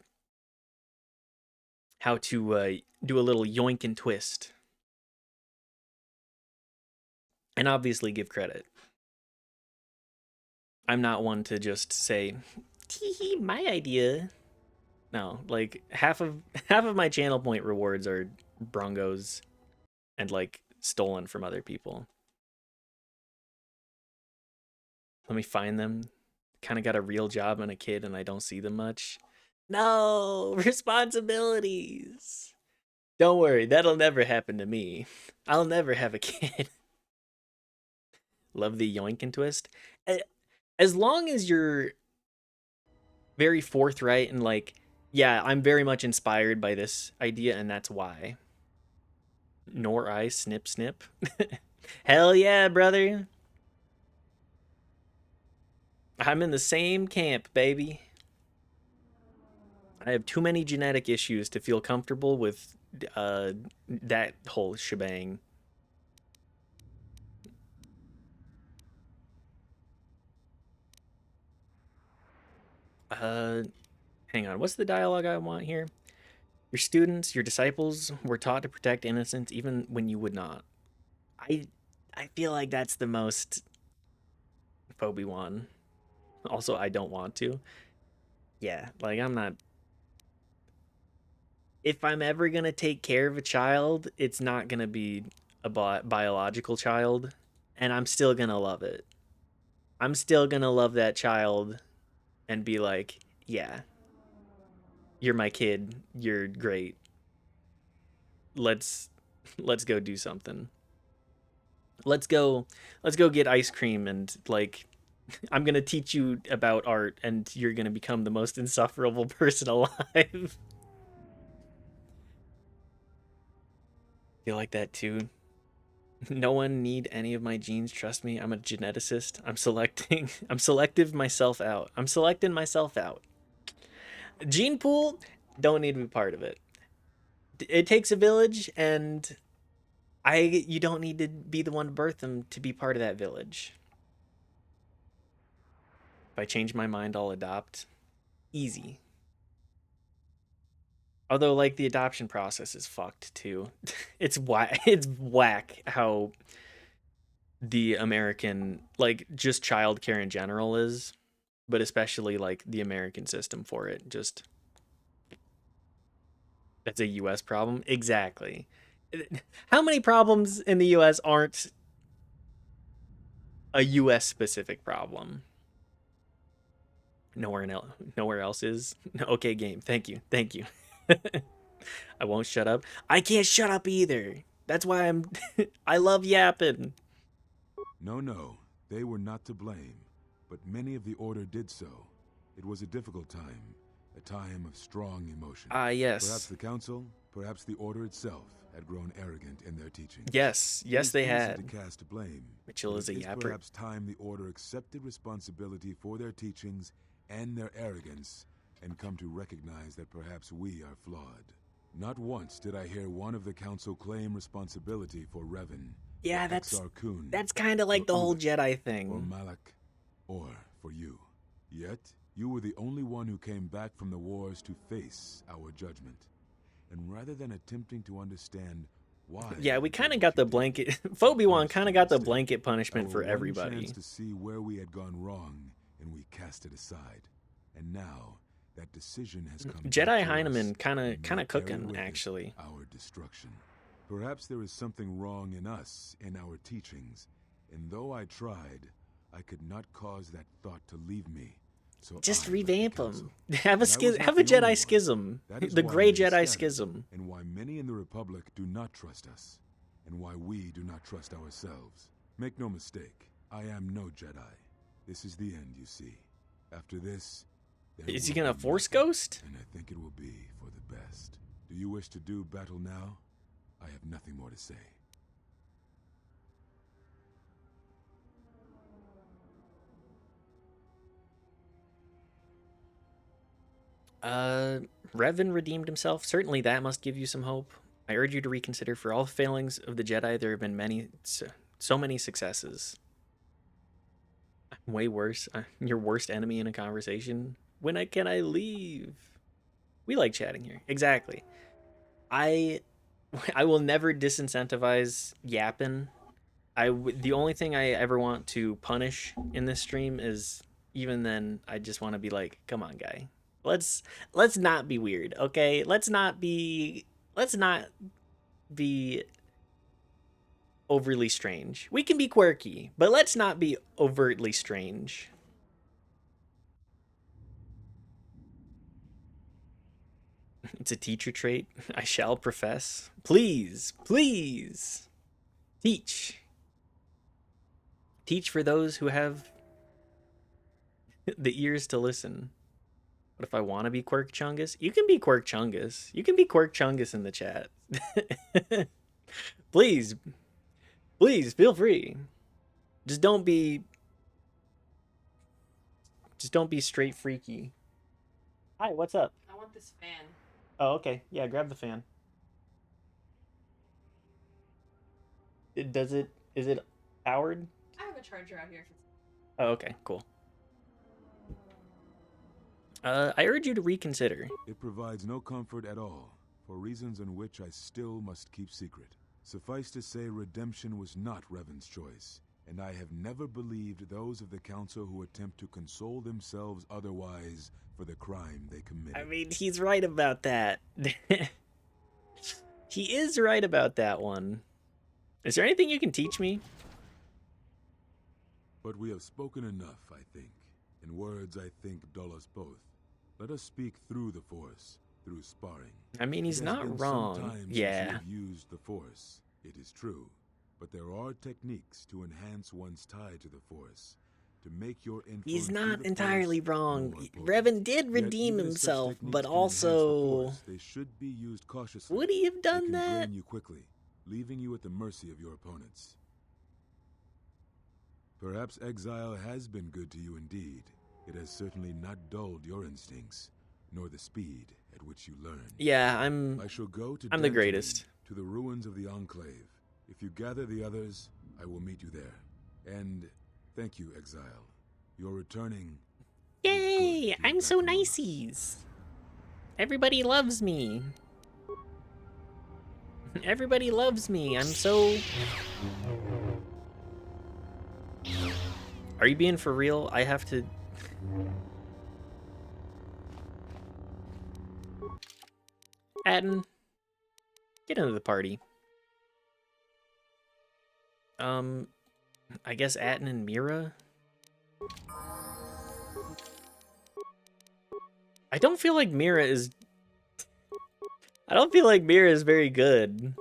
how to do a little yoink and twist. And obviously give credit. I'm not one to just say, tee my idea. No, like half of my channel point rewards are brongos and like stolen from other people. Let me find them. Kind of got a real job and a kid and I don't see them much. No, responsibilities. Don't worry, that'll never happen to me. I'll never have a kid. Love the yoink and twist. As long as you're very forthright and like, yeah, I'm very much inspired by this idea and that's why. Nor I snip snip. Hell yeah, brother. I'm in the same camp, baby. I have too many genetic issues to feel comfortable with that whole shebang. Hang on. What's the dialogue I want here? Your students, your disciples were taught to protect innocence even when you would not. I feel like that's the most Obi-Wan. Also, I don't want to. Yeah, like I'm not. If I'm ever gonna take care of a child, it's not gonna be a biological child, and I'm still gonna love it. I'm still gonna love that child and be like, yeah, you're my kid. You're great. Let's go do something. Let's go get ice cream and like I'm going to teach you about art and you're going to become the most insufferable person alive. Feel like that too. No one need any of my genes, trust me. I'm a geneticist. I'm selecting myself out. I'm selecting myself out. Gene pool, don't need to be part of it. It takes a village and you don't need to be the one to birth them to be part of that village. If I change my mind, I'll adopt. Easy. Although, like, the adoption process is fucked, too. It's whack how the American, like, just childcare in general is. But especially, like, the American system for it. Just, that's a U.S. problem? Exactly. How many problems in the U.S. aren't a U.S.-specific problem? Nowhere else is? Okay, game. Thank you. I won't shut up. I can't shut up either. That's why I love yapping. No, they were not to blame, but many of the Order did so. It was a difficult time, a time of strong emotion. Yes. Perhaps the Council, perhaps the Order itself had grown arrogant in their teaching. Yes, they had. To cast blame. Mitchell is a yapper. Perhaps time the Order accepted responsibility for their teachings and their arrogance, and come to recognize that perhaps we are flawed. Not once did I hear one of the Council claim responsibility for Revan. Yeah, Kun, that's kind of like the whole Jedi thing. Or Malak, or for you. Yet, you were the only one who came back from the wars to face our judgment. And rather than attempting to understand why... Yeah, we kind of got the blanket... Obi-Wan kind of got the blanket punishment for everybody. Chance to see where we had gone wrong, and we cast it aside. And now, that decision has come. Jedi Heineman kind of cooking, actually. Our destruction. Perhaps there is something wrong in us, in our teachings, and though I tried, I could not cause that thought to leave me. So just revamp them. Have a Jedi schism. The Gray Jedi schism. And why many in the Republic do not trust us, and why we do not trust ourselves. Make no mistake, I am no Jedi. This is the end, you see. After this, is he gonna Force Ghost? And I think it will be for the best. Do you wish to do battle now? I have nothing more to say. Revan redeemed himself. Certainly that must give you some hope. I urge you to reconsider. For all the failings of the Jedi, there have been many, so many successes. Way worse. Your worst enemy in a conversation. When can I leave? We like chatting here. Exactly. I will never disincentivize yapping. The only thing I ever want to punish in this stream is, even then, I just want to be like, come on, guy. Let's not be weird, okay? Let's not be overly strange. We can be quirky, but let's not be overtly strange. It's a teacher trait. I shall profess. Please, please, teach. Teach for those who have the ears to listen. But if I want to be Quirk Chungus, you can be Quirk Chungus. You can be Quirk Chungus in the chat. Please, please feel free. Just don't be straight freaky. Hi, what's up? I want this fan. Oh, okay. Yeah, grab the fan. Is it powered? I have a charger out here. Oh, okay, cool. I urge you to reconsider. It provides no comfort at all, for reasons in which I still must keep secret. Suffice to say, redemption was not Revan's choice, and I have never believed those of the Council who attempt to console themselves otherwise for the crime they committed. I mean, he's right about that. He is right about that one. Is there anything you can teach me? But we have spoken enough, I think. In words I think dull us both. Let us speak through the Force, through sparring. I mean, he's It has not been wrong. some time since Yeah. you have used the Force, it is true. But there are techniques to enhance one's tie to the Force, to make your influence He's through not the entirely Force wrong. more potent. Revan did Yet redeem even as such himself, techniques but can enhance the also... Force, they should be used cautiously. Would he have They done can that? drain you quickly, leaving you at the mercy of your opponents. Perhaps exile has been good to you indeed. It has certainly not dulled your instincts, nor the speed at which you learn. Yeah, I shall go to I'm the Dantooine, greatest. to the ruins of the Enclave. If you gather the others, I will meet you there. And thank you, Exile. You're returning. Yay! Good to be I'm back so among us. niceies. Everybody loves me. Everybody loves me. I'm so... Are you being for real? I have to... Atten, get into the party. I guess Atten and Mira? I don't feel like Mira is... I don't feel like Mira is very good.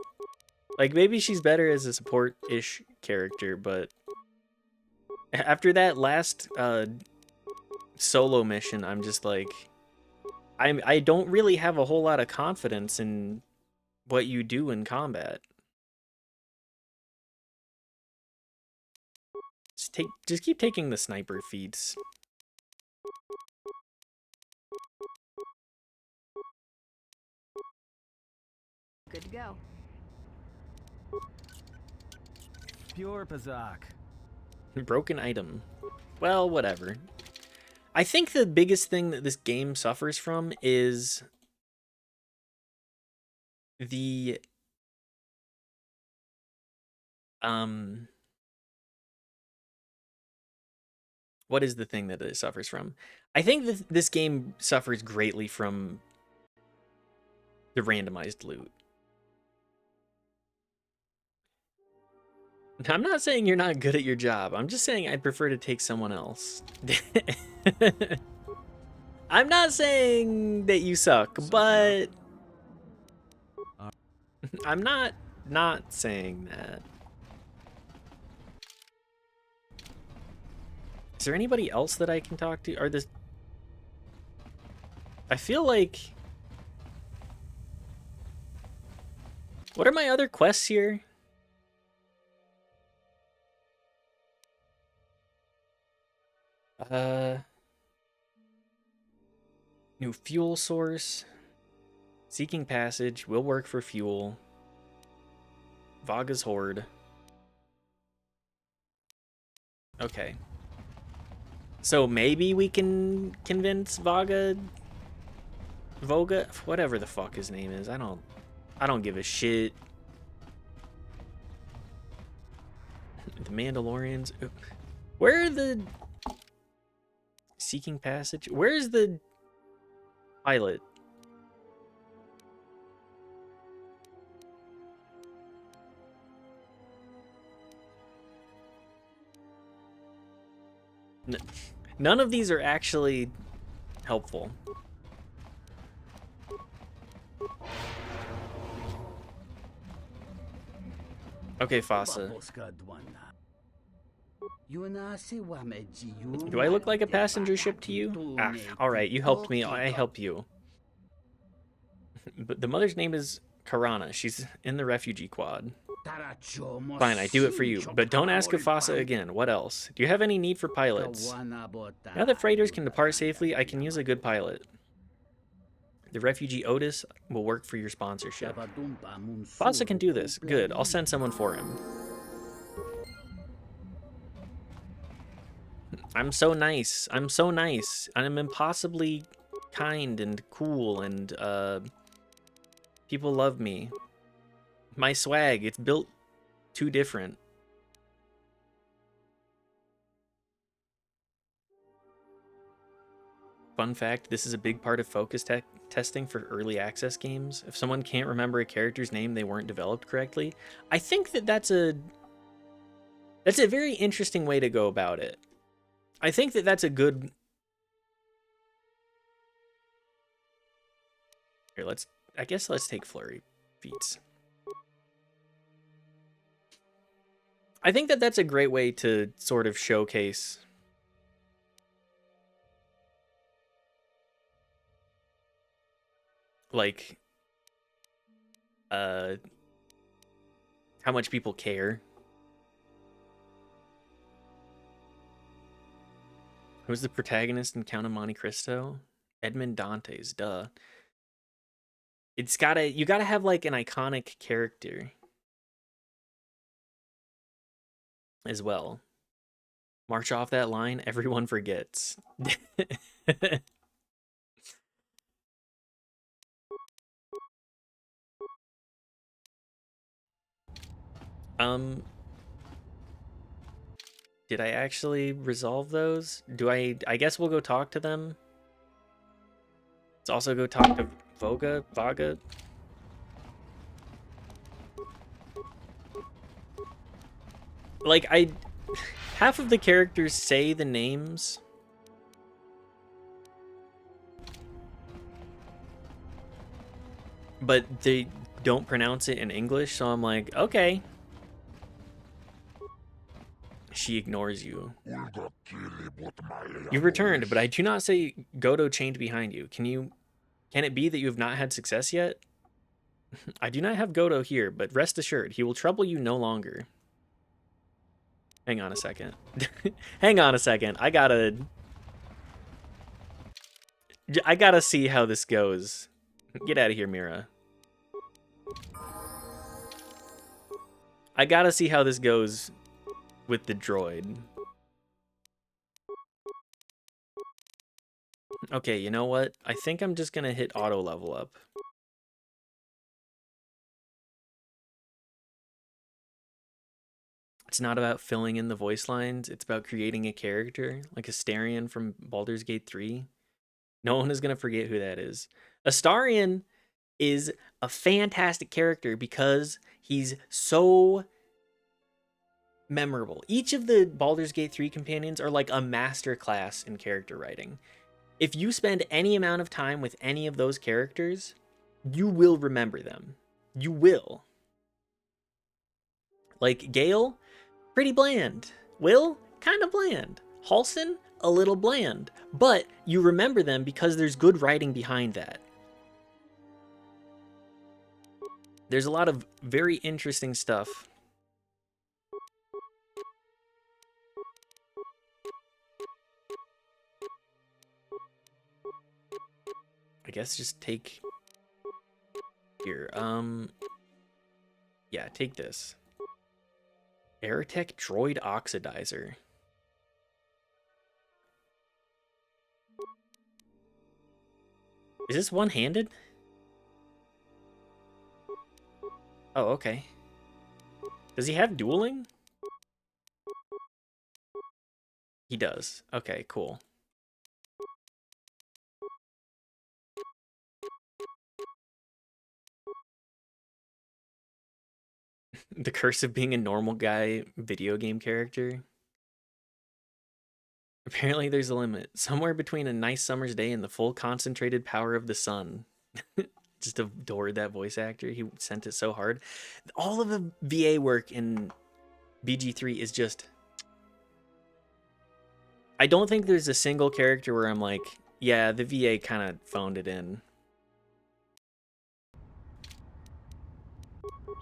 Like, maybe she's better as a support-ish character, but... After that last, solo mission, I'm just like... I don't really have a whole lot of confidence in what you do in combat. Just keep taking the sniper feats. Good to go. Pure Pazak. Broken item. Well, whatever. I think the biggest thing that this game suffers from is the what is the thing that it suffers from? I think that this game suffers greatly from the randomized loot. I'm not saying you're not good at your job. I'm just saying I'd prefer to take someone else. I'm not saying that you suck, but I'm not saying that. Is there anybody else that I can talk to? Or this... I feel like... What are my other quests here? New fuel source. Seeking passage will work for fuel. Vaga's Horde. Okay. So maybe we can convince Voga, whatever the fuck his name is. I don't give a shit. The Mandalorians. Where are the Seeking Passage? Where's the pilot? None of these are actually helpful. Okay, Fasa. Do I look like a passenger ship to you? Ah, alright, you helped me, I help you. But the mother's name is Karana. She's in the refugee quad. Fine, I do it for you. But don't ask of Fasa again. What else? Do you have any need for pilots? Now that freighters can depart safely, I can use a good pilot. The refugee Otis will work for your sponsorship. Fasa can do this. Good, I'll send someone for him. I'm so nice. I'm so nice. I'm impossibly kind and cool, and people love me. My swag, it's built too different. Fun fact, this is a big part of focus testing for early access games. If someone can't remember a character's name, they weren't developed correctly. I think that that's a very interesting way to go about it. I think that that's a good... Here, I guess let's take Flurry feats. I think that that's a great way to sort of showcase like how much people care. Who's the protagonist in Count of Monte Cristo? Edmond Dantes, duh. You gotta have like an iconic character as well. March off that line, everyone forgets. Did I actually resolve those? I guess we'll go talk to them. Let's also go talk to Vaga. Like, half of the characters say the names. But they don't pronounce it in English, so I'm like, okay. She ignores you. You've returned, but I do not say Godo chained behind you. Can it be that you have not had success yet? I do not have Godo here, but rest assured, he will trouble you no longer. Hang on a second. Hang on a second. I gotta see how this goes. Get out of here, Mira. I gotta see how this goes with the droid. Okay, you know what? I think I'm just gonna hit auto level up. It's not about filling in the voice lines, it's about creating a character, like Astarion from Baldur's Gate 3. No one is gonna forget who that is. Astarion is a fantastic character because he's so memorable. Each of the Baldur's Gate 3 companions are like a master class in character writing. If you spend any amount of time with any of those characters, you will remember them. You will. Like Gale, pretty bland. Will, kind of bland. Halsin, a little bland. But you remember them because there's good writing behind that. There's a lot of very interesting stuff. I guess just take here. Yeah, take this. Aerotech Droid Oxidizer. Is this one-handed? Oh, okay. Does he have dueling? He does. Okay, cool. The curse of being a normal guy video game character. Apparently there's a limit. Somewhere between a nice summer's day and the full concentrated power of the sun. Just adored that voice actor. He sent it so hard. All of the VA work in BG3 is just... I don't think there's a single character where I'm like, yeah, the VA kind of phoned it in.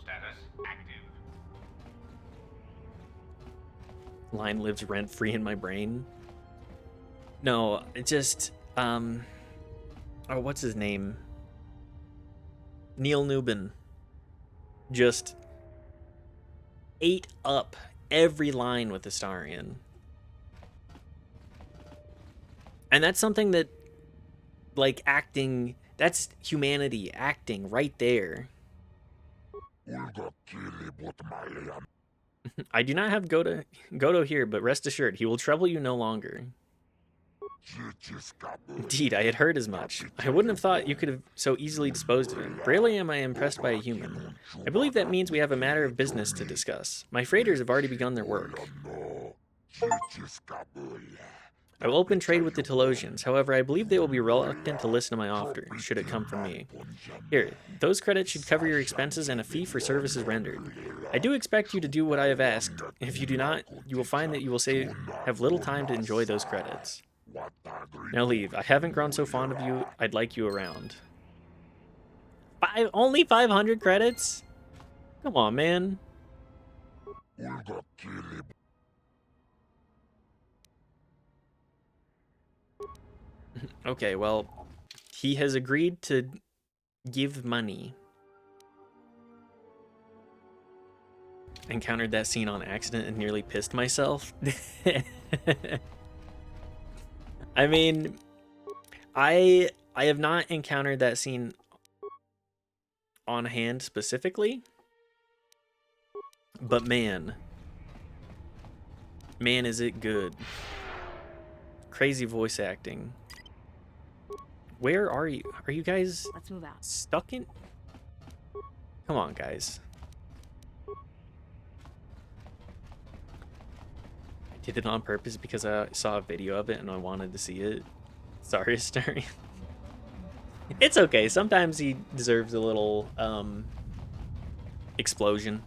Status active. Line lives rent-free in my brain. No, it just... oh, what's his name? Neil Newbin. Just ate up every line with Astarion. And that's something that, like, acting, that's humanity acting right there. I do not have Godo here, but rest assured, he will trouble you no longer. Indeed, I had heard as much. I wouldn't have thought you could have so easily disposed of him. Rarely am I impressed by a human. I believe that means we have a matter of business to discuss. My freighters have already begun their work. I will open trade with the Telosians. However, I believe they will be reluctant to listen to my offer, should it come from me. Here, those credits should cover your expenses and a fee for services rendered. I do expect you to do what I have asked. If you do not, you will find that you will have little time to enjoy those credits. Now leave. I haven't grown so fond of you, I'd like you around. Only 500 credits? Come on, man. Okay, well, he has agreed to give money. Encountered that scene on accident and nearly pissed myself. I mean, I have not encountered that scene on hand specifically, but man, is it good. Crazy voice acting. Where are you? Are you guys Let's move out. stuck in? Come on, guys. I did it on purpose because I saw a video of it and I wanted to see it. Sorry, Astarion. It's okay. Sometimes he deserves a little explosion.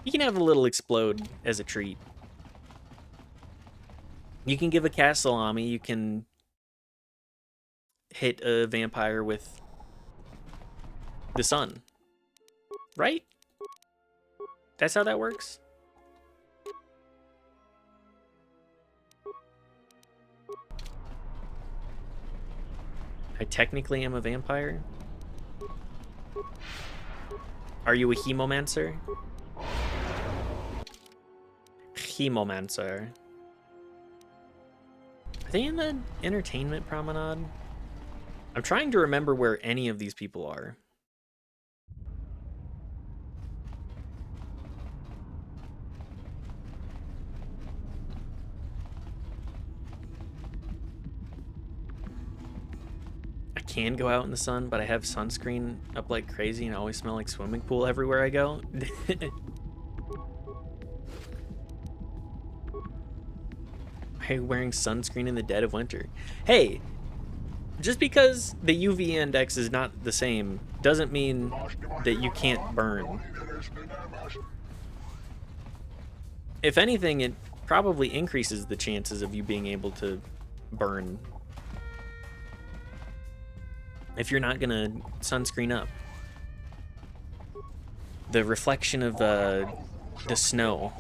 You can have a little explode as a treat. You can give a cat salami. You can hit a vampire with the sun. Right? That's how that works? I technically am a vampire. Are you a hemomancer? Hemomancer. Are they in the entertainment promenade? I'm trying to remember where any of these people are. I can go out in the sun, but I have sunscreen up like crazy and I always smell like swimming pool everywhere I go. Why are you wearing sunscreen in the dead of winter? Hey, just because the UV index is not the same doesn't mean that you can't burn. If anything, it probably increases the chances of you being able to burn if you're not gonna sunscreen up. The reflection of the snow.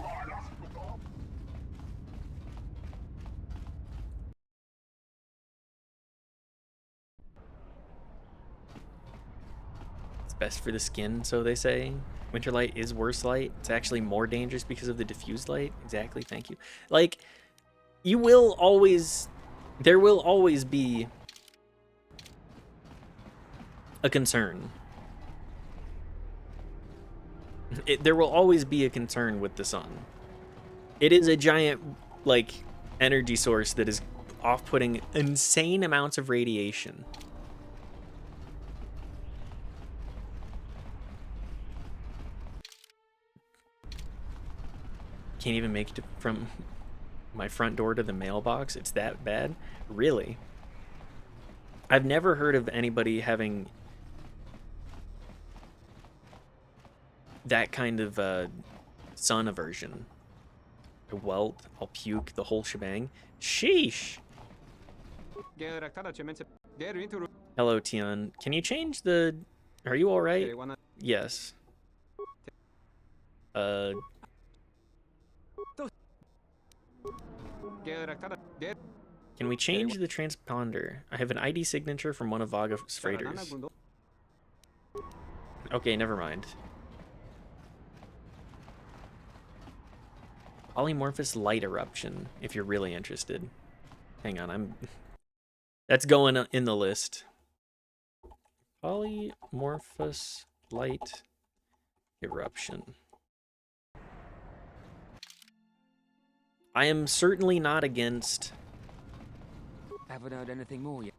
best for the skin, so they say. Winter light is worse light. It's actually more dangerous because of the diffused light. Exactly, thank you. Like, you will always... There will always be a concern. There will always be a concern with the sun. It is a giant, like, energy source that is off-putting insane amounts of radiation. Can't even make it from my front door to the mailbox. It's that bad? Really? I've never heard of anybody having that kind of sun aversion. I'll welt, I'll puke, the whole shebang. Sheesh! Hello, Tian. Can you change the... Are you alright? Yes. Can we change the transponder? I have an ID signature from one of Vaga's freighters. Okay, never mind. Polymorphous light eruption, if you're really interested. Hang on, that's going in the list. Polymorphous light eruption. I am certainly not against... Haven't heard anything more yet.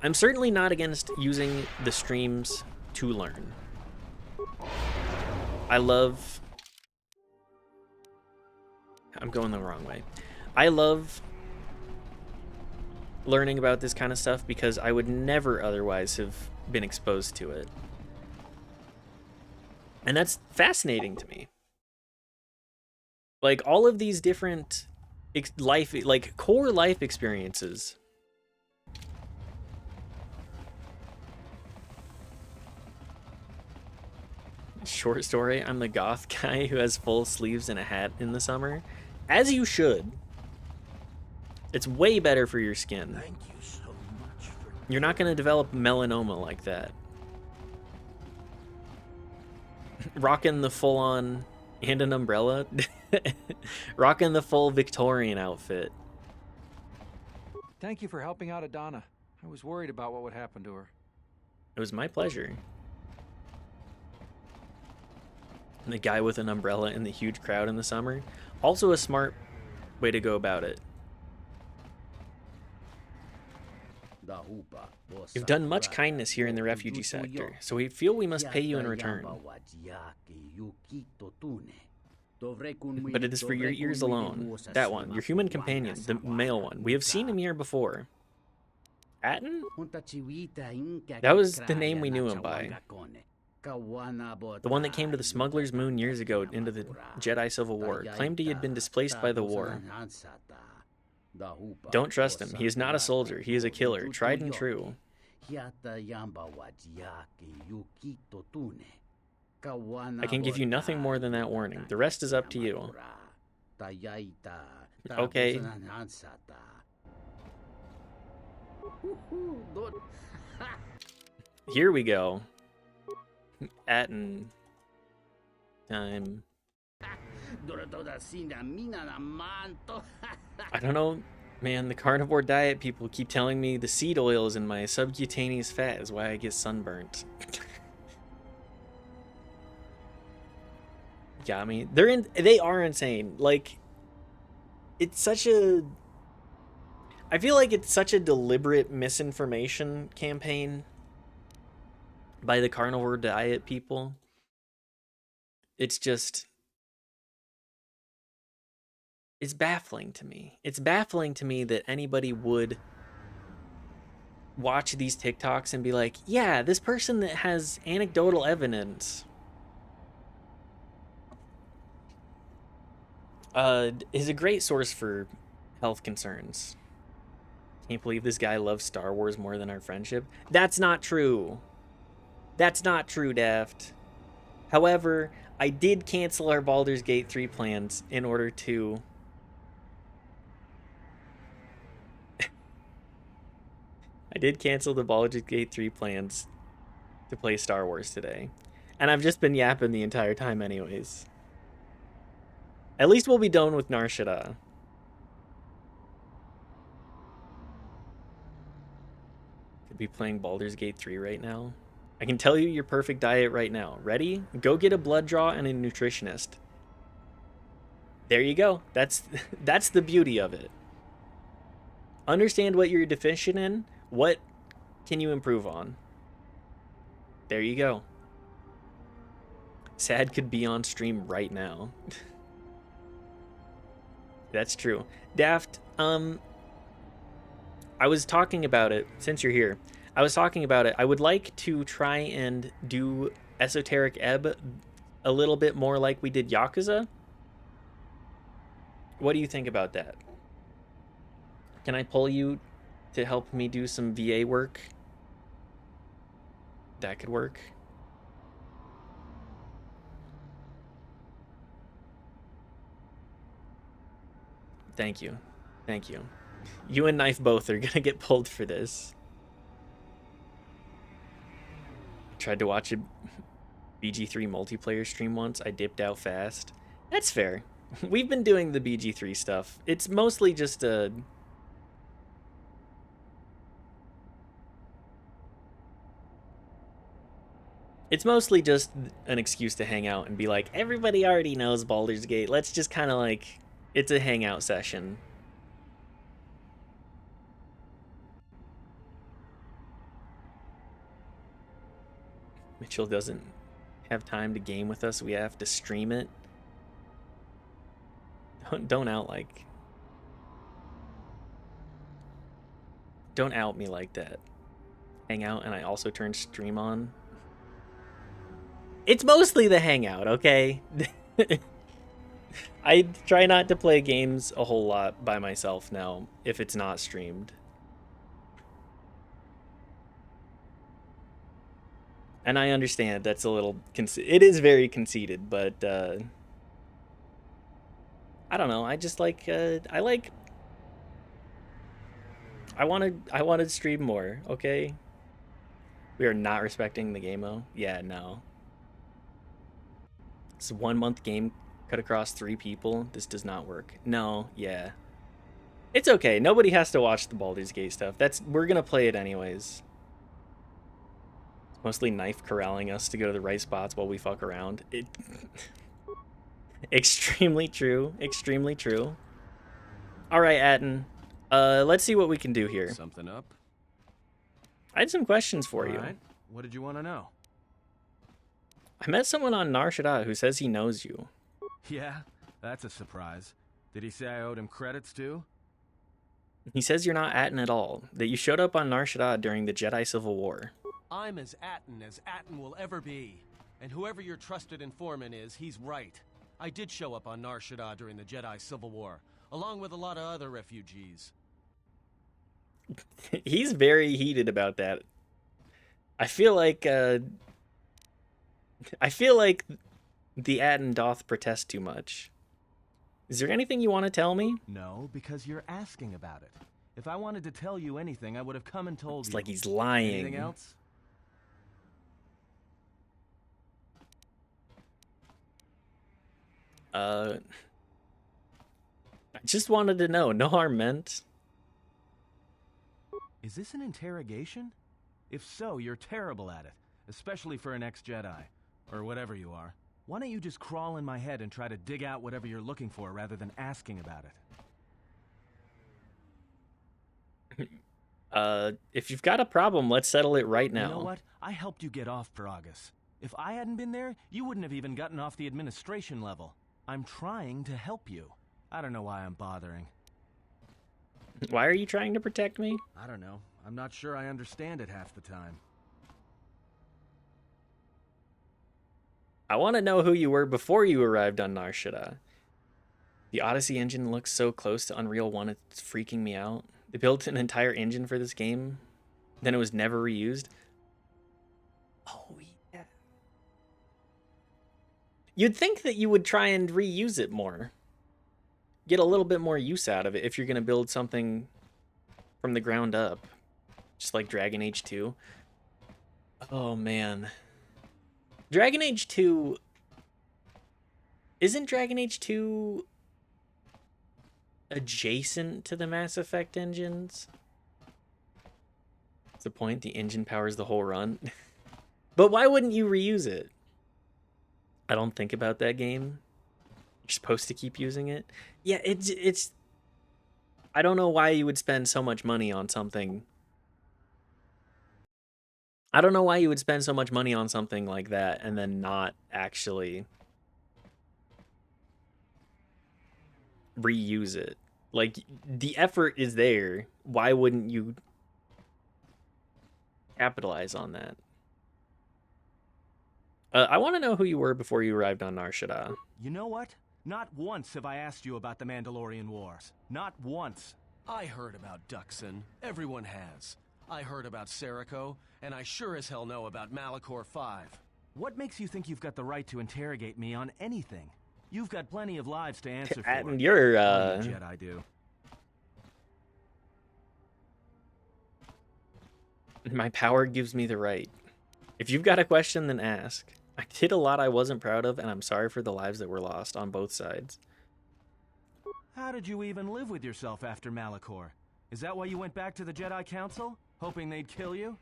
I'm certainly not against using the streams to learn. I love... I'm going the wrong way. I love learning about this kind of stuff because I would never otherwise have been exposed to it. And that's fascinating to me. Like, all of these different core life experiences. Short story, I'm the goth guy who has full sleeves and a hat in the summer. As you should. It's way better for your skin. Thank you so much for... You're not going to develop melanoma like that. Rocking the full-on... And an umbrella? Rocking the full Victorian outfit. Thank you for helping out Adana. I was worried about what would happen to her. It was my pleasure. And the guy with an umbrella in the huge crowd in the summer. Also a smart way to go about it. You've done much kindness here in the refugee sector, so we feel we must pay you in return. But it is for your ears alone. That one, your human companion, the male one. We have seen him here before. Atten? That was the name we knew him by. The one that came to the Smuggler's Moon years ago into the Jedi Civil War. Claimed he had been displaced by the war. Don't trust him. He is not a soldier. He is a killer, tried and true. I can give you nothing more than that warning. The rest is up to you. Okay. Here we go. Atten time. I don't know, man. The carnivore diet people keep telling me the seed oils in my subcutaneous fat is why I get sunburnt. Got me. They are insane. Like, it's such a... I feel like it's such a deliberate misinformation campaign by the carnivore diet people. It's just... It's baffling to me. It's baffling to me that anybody would watch these TikToks and be like, yeah, this person that has anecdotal evidence is a great source for health concerns. Can't believe this guy loves Star Wars more than our friendship. That's not true. That's not true, Daft. However, I did cancel our Baldur's Gate 3 plans in order to... I did cancel the Baldur's Gate 3 plans to play Star Wars today. And I've just been yapping the entire time anyways. At least we'll be done with Nar Shaddaa. Could be playing Baldur's Gate 3 right now. I can tell you your perfect diet right now. Ready? Go get a blood draw and a nutritionist. There you go. That's the beauty of it. Understand what you're deficient in. What can you improve on? There you go. Sad could be on stream right now. That's true. Daft, I was talking about it, since you're here. I was talking about it. I would like to try and do Esoteric Ebb a little bit more like we did Yakuza. What do you think about that? Can I pull you to help me do some VA work? That could work. Thank you. Thank you. You and Knife both are gonna get pulled for this. Tried to watch a BG3 multiplayer stream once. I dipped out fast. That's fair. We've been doing the BG3 stuff. It's mostly just a... It's mostly just an excuse to hang out and be like, everybody already knows Baldur's Gate. Let's just kind of like... It's a hangout session. Mitchell doesn't have time to game with us. We have to stream it. Don't out like... Don't out me like that. Hang out and I also turn stream on. It's mostly the hangout, okay? I try not to play games a whole lot by myself now if it's not streamed. And I understand that's a little... It is very conceited, but... I don't know. I just like... I want to stream more, okay? We are not respecting the game-o. Yeah, no. It's a 1 month game cut across 3 people. This does not work. No, yeah. It's okay. Nobody has to watch the Baldur's Gate stuff. We're gonna play it anyways. It's mostly Knife corralling us to go to the right spots while we fuck around. Extremely true. Extremely true. All right, Atten. Let's see what we can do here. Something up? I had some questions for All you. right. What did you want to know? I met someone on Nar Shaddaa who says he knows you. Yeah, that's a surprise. Did he say I owed him credits too? He says you're not Atten at all, that you showed up on Nar Shaddaa during the Jedi Civil War. I'm as Atten will ever be. And whoever your trusted informant is, he's right. I did show up on Nar Shaddaa during the Jedi Civil War, along with a lot of other refugees. He's very heated about that. I feel like the Atten doth protest too much. Is there anything you want to tell me? No, because you're asking about it. If I wanted to tell you anything, I would have come and told you. It's like he's lying. Anything else? I just wanted to know. No harm meant. Is this an interrogation? If so, you're terrible at it. Especially for an ex-Jedi. Or whatever you are. Why don't you just crawl in my head and try to dig out whatever you're looking for rather than asking about it? If you've got a problem, let's settle it right now. You know what? I helped you get off Peragus. If I hadn't been there, you wouldn't have even gotten off the administration level. I'm trying to help you. I don't know why I'm bothering. Why are you trying to protect me? I don't know. I'm not sure I understand it half the time. I want to know who you were before you arrived on Nar Shaddaa. The Odyssey engine looks so close to Unreal 1, it's freaking me out. They built an entire engine for this game, then it was never reused. Oh, yeah. You'd think that you would try and reuse it more. Get a little bit more use out of it if you're going to build something from the ground up. Just like Dragon Age 2. Oh man. Dragon Age 2... Isn't Dragon Age 2 adjacent to the Mass Effect engines? What's the point? The engine powers the whole run. But why wouldn't you reuse it? I don't think about that game. You're supposed to keep using it. Yeah, it's... I don't know why you would spend so much money on something. I don't know why you would spend so much money on something like that and then not actually reuse it. Like, the effort is there. Why wouldn't you capitalize on that? I want to know who you were before you arrived on Nar Shaddaa. You know what? Not once have I asked you about the Mandalorian Wars. Not once. I heard about Duxon. Everyone has. I heard about Serico, and I sure as hell know about Malachor 5. What makes you think you've got the right to interrogate me on anything? You've got plenty of lives to answer for. And you're, All you Jedi do. My power gives me the right. If you've got a question, then ask. I did a lot I wasn't proud of, and I'm sorry for the lives that were lost on both sides. How did you even live with yourself after Malachor? Is that why you went back to the Jedi Council? Hoping they'd kill you?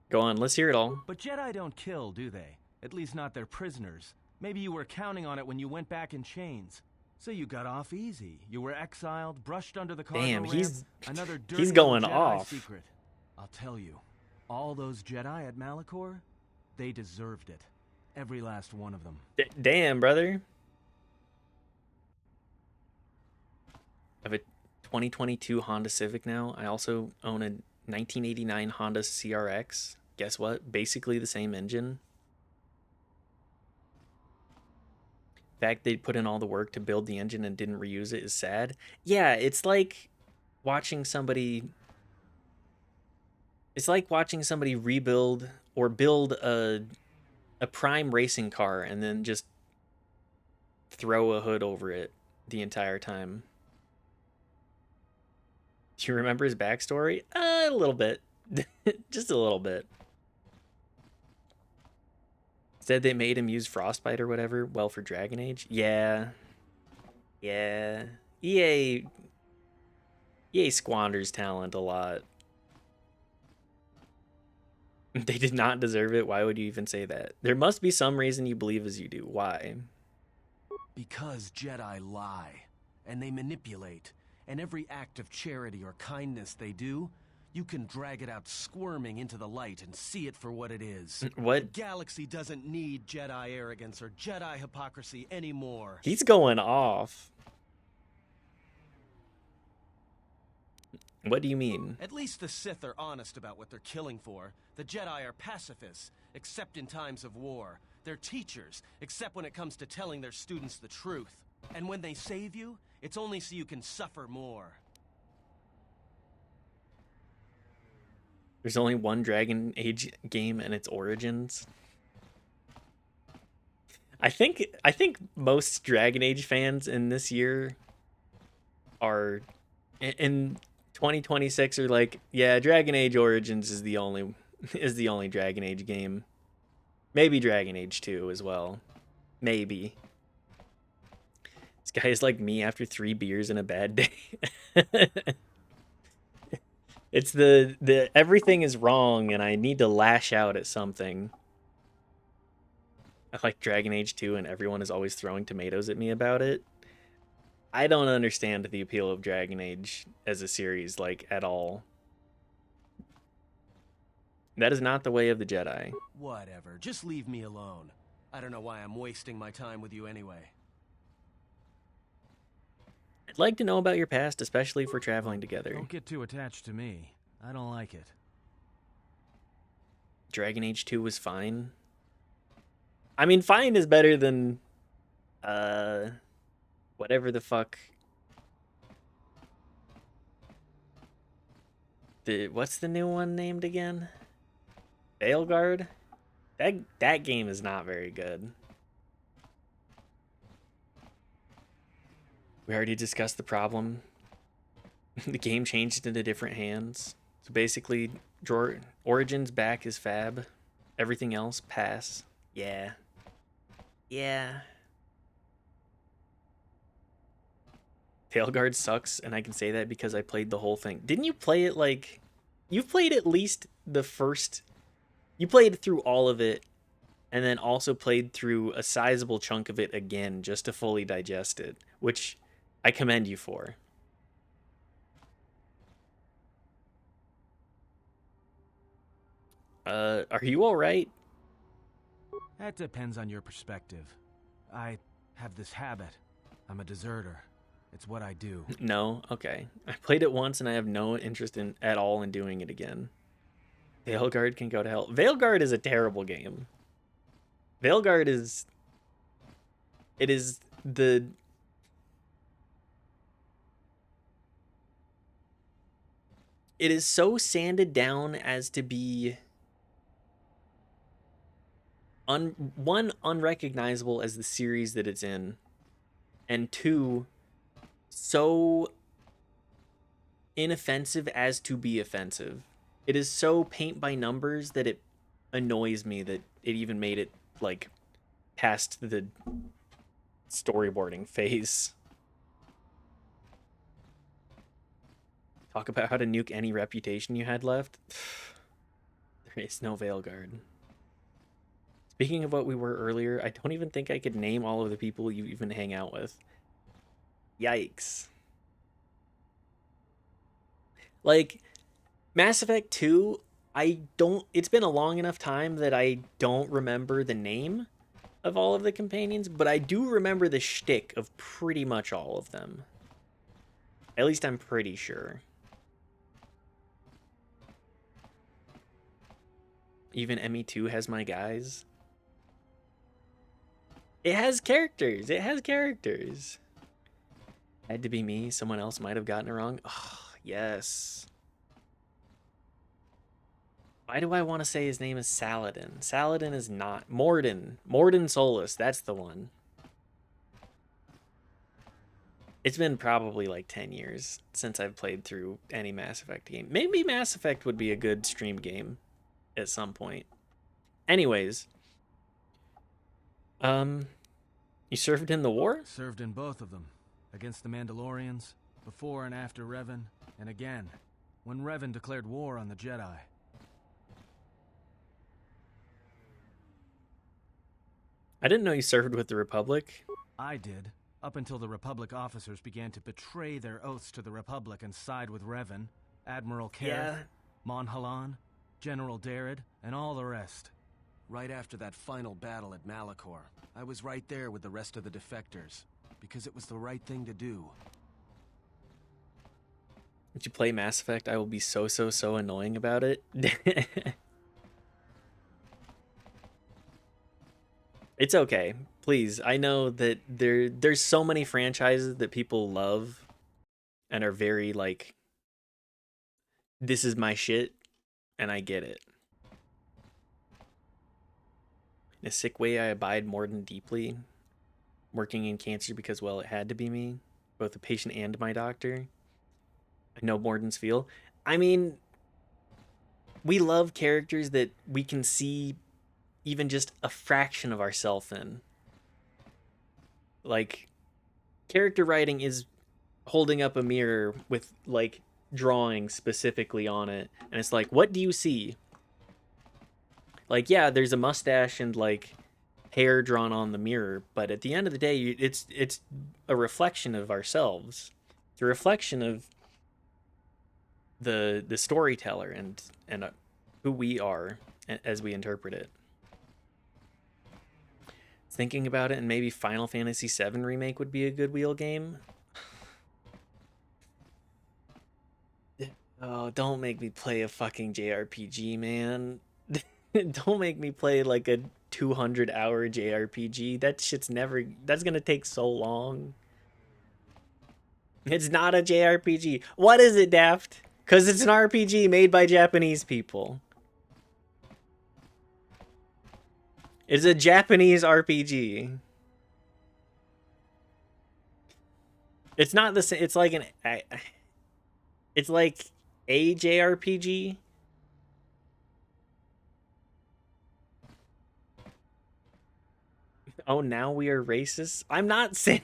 Go on, let's hear it all. But Jedi don't kill, do they? At least not their prisoners. Maybe you were counting on it when you went back in chains. So you got off easy. You were exiled, brushed under the cargo Damn, ramp, another dirty he's going Jedi off. secret. I'll tell you, all those Jedi at Malachor, they deserved it. Every last one of them. Damn, brother. I have a 2022 Honda Civic now. I also own a 1989 Honda CRX. Guess what? Basically the same engine. The fact they put in all the work to build the engine and didn't reuse it is sad. Yeah, it's like watching somebody... It's like watching somebody rebuild or build a prime racing car and then just throw a hood over it the entire time. Do you remember his backstory? A little bit. Just a little bit. Said they made him use Frostbite or whatever. Well, for Dragon Age? Yeah. Yeah. EA squanders talent a lot. They did not deserve it. Why would you even say that? There must be some reason you believe as you do. Why? Because Jedi lie, and they manipulate, and every act of charity or kindness they do, you can drag it out squirming into the light and see it for what it is. What? The galaxy doesn't need Jedi arrogance or Jedi hypocrisy anymore. He's going off. What do you mean? At least the Sith are honest about what they're killing for. The Jedi are pacifists, except in times of war. They're teachers, except when it comes to telling their students the truth. And when they save you, it's only so you can suffer more. There's only one Dragon Age game and its origins. I think most Dragon Age fans in this year are in 2026 are like, yeah, Dragon Age Origins is the only Dragon Age game. Maybe Dragon Age 2 as well. Maybe. This guy is like me after 3 beers and a bad day. It's the everything is wrong and I need to lash out at something. I like Dragon Age 2 and everyone is always throwing tomatoes at me about it. I don't understand the appeal of Dragon Age as a series, like, at all. That is not the way of the Jedi. Whatever, just leave me alone. I don't know why I'm wasting my time with you anyway. I'd like to know about your past, especially if we're traveling together. Don't get too attached to me. I don't like it. Dragon Age 2 was fine. I mean, fine is better than... whatever the fuck. What's the new one named again? Veilguard? That game is not very good. We already discussed the problem. The game changed into different hands. So basically, Origins back is fab. Everything else, pass. Yeah. Yeah. Tailguard sucks, and I can say that because I played the whole thing. Didn't you play it like... You played at least the first... You played through all of it, and then also played through a sizable chunk of it again just to fully digest it, which I commend you for. Are you alright? That depends on your perspective. I have this habit. I'm a deserter. It's what I do. No? Okay. I played it once and I have no interest in at all in doing it again. Veilguard can go to hell. Veilguard is a terrible game. Veilguard is... It is the... It is so sanded down as to be... one, unrecognizable as the series that it's in, and two, so inoffensive as to be offensive. It is so paint by numbers that it annoys me that it even made it, like, past the storyboarding phase. Talk about how to nuke any reputation you had left. There is no Veilguard. Speaking of what we were earlier, I don't even think I could name all of the people you even hang out with. Yikes. Like, Mass Effect 2, it's been a long enough time that I don't remember the name of all of the companions, but I do remember the shtick of pretty much all of them. At least I'm pretty sure. Even ME2 has my guys. It has characters. It has characters. Had to be me. Someone else might have gotten it wrong. Oh, yes. Why do I want to say his name is Saladin? Saladin is not. Mordin. Mordin Solus. That's the one. It's been probably like 10 years since I've played through any Mass Effect game. Maybe Mass Effect would be a good stream game at some point. Anyways. You served in the war? Served in both of them. Against the Mandalorians, before and after Revan, and again, when Revan declared war on the Jedi. I didn't know you served with the Republic. I did, up until the Republic officers began to betray their oaths to the Republic and side with Revan, Admiral Kareth, Yeah. Mon Halan, General Darad, and all the rest. Right after that final battle at Malachor, I was right there with the rest of the defectors, because it was the right thing to do. If you play Mass Effect, I will be so annoying about it. It's okay. Please, I know that there's so many franchises that people love and are very like, this is my shit, and I get it. In a sick way, I abide Mordin deeply. Working in cancer because, well, it had to be me. Both the patient and my doctor. I know Mordin's feel. I mean, we love characters that we can see even just a fraction of ourselves in. Like, character writing is holding up a mirror with, like, drawing specifically on it. And it's like, what do you see? Like, yeah, there's a mustache and, like, hair drawn on the mirror, but at the end of the day, it's a reflection of ourselves. It's a reflection of the storyteller and who we are as we interpret it. Thinking about it, and maybe Final Fantasy VII Remake would be a good wheel game. Oh, don't make me play a fucking JRPG, man. Don't make me play like a 200-hour JRPG. That shit's that's gonna take so long. It's not a JRPG. What is it, Daft? Because it's an RPG made by Japanese people. It's a Japanese RPG. It's not the same. It's like It's like a JRPG. Oh, now we are racist? I'm not saying...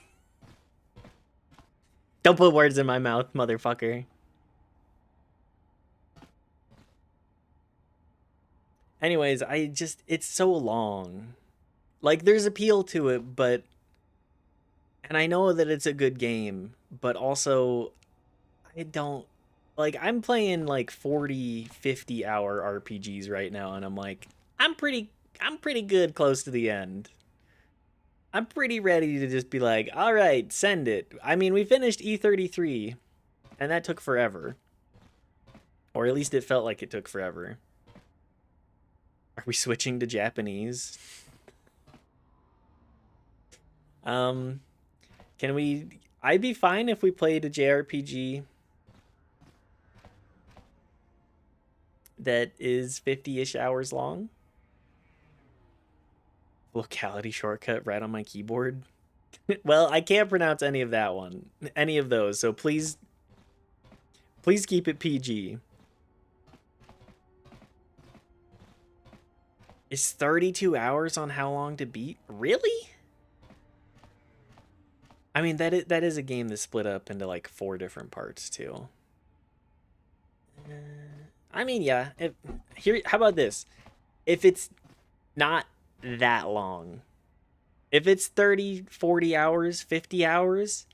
Don't put words in my mouth, motherfucker. Anyways, it's so long. Like, there's appeal to it, but... And I know that it's a good game, but also, I don't... Like, I'm playing, like, 40, 50-hour RPGs right now, and I'm like, I'm pretty good close to the end. I'm pretty ready to just be like, all right, send it. I mean, we finished E33, and that took forever. Or at least it felt like it took forever. Are we switching to Japanese? Can we... I'd be fine if we played a JRPG that is 50-ish hours long. Locality shortcut right on my keyboard. Well, I can't pronounce any of that one. Any of those. So please keep it PG. Is 32 hours on how long to beat? Really? I mean, that is a game that's split up into like 4 different parts too. I mean, yeah. How about this? If it's not that long, if it's 30, 40 hours, 50 hours,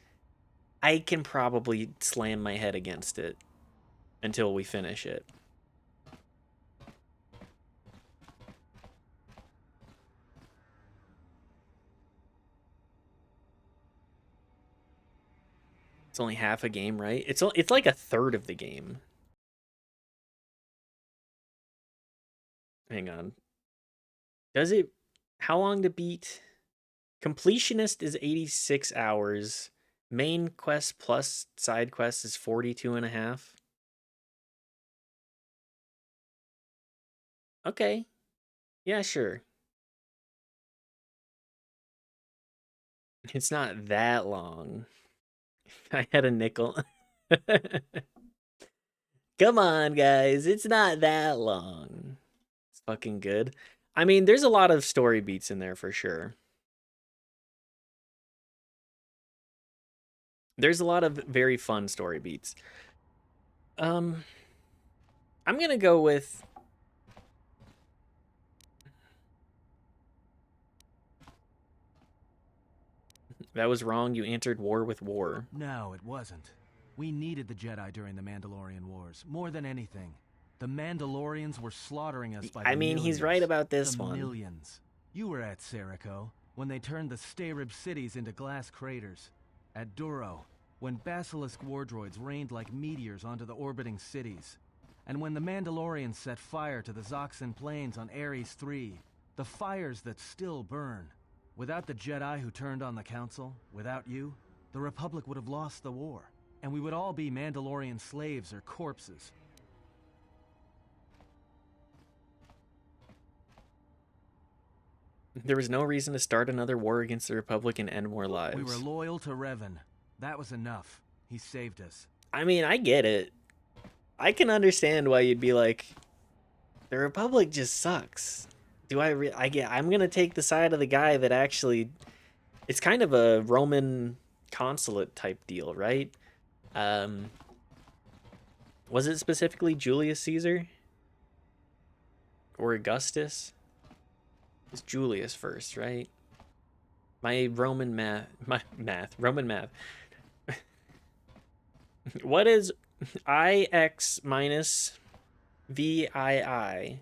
I can probably slam my head against it until we finish it. It's only half a game, right? It's like a third of the game. Hang on. Does it... How long to beat? Completionist is 86 hours. Main quest plus side quest is 42.5. Okay. Yeah, sure. It's not that long. I had a nickel. Come on, guys. It's not that long. It's fucking good. I mean, there's a lot of story beats in there for sure. There's a lot of very fun story beats. I'm gonna go with... That was wrong. You answered war with war. No, it wasn't. We needed the Jedi during the Mandalorian Wars, more than anything. The Mandalorians were slaughtering us by the millions. He's right about this one. Millions. You were at Serico, when they turned the Stayrib cities into glass craters. At Duro, when Basilisk war droids rained like meteors onto the orbiting cities. And when the Mandalorians set fire to the Zoxan plains on Ares III. The fires that still burn. Without the Jedi who turned on the Council, without you, the Republic would have lost the war. And we would all be Mandalorian slaves or corpses. There was no reason to start another war against the Republic and end more lives. We were loyal to Revan. That was enough. He saved us. I mean, I get it. I can understand why you'd be like, the Republic just sucks. I'm gonna take the side of the guy that actually... It's kind of a Roman consulate type deal, right? Was it specifically Julius Caesar? Or Augustus? It's Julius first, right? Roman math. What is IX minus VII?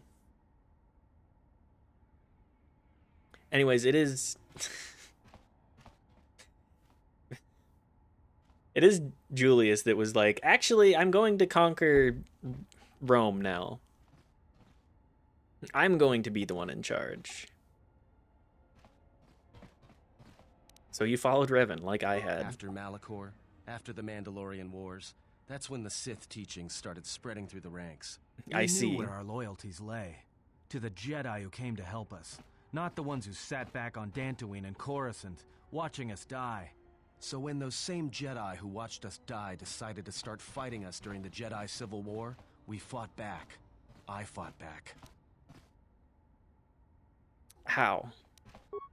Anyways, it is... It is Julius that was like, actually, I'm going to conquer Rome now. I'm going to be the one in charge. So you followed Revan, like I had. After Malachor, after the Mandalorian Wars, that's when the Sith teachings started spreading through the ranks. We knew where our loyalties lay. To the Jedi who came to help us. Not the ones who sat back on Dantooine and Coruscant, watching us die. So when those same Jedi who watched us die decided to start fighting us during the Jedi Civil War, we fought back. I fought back. How?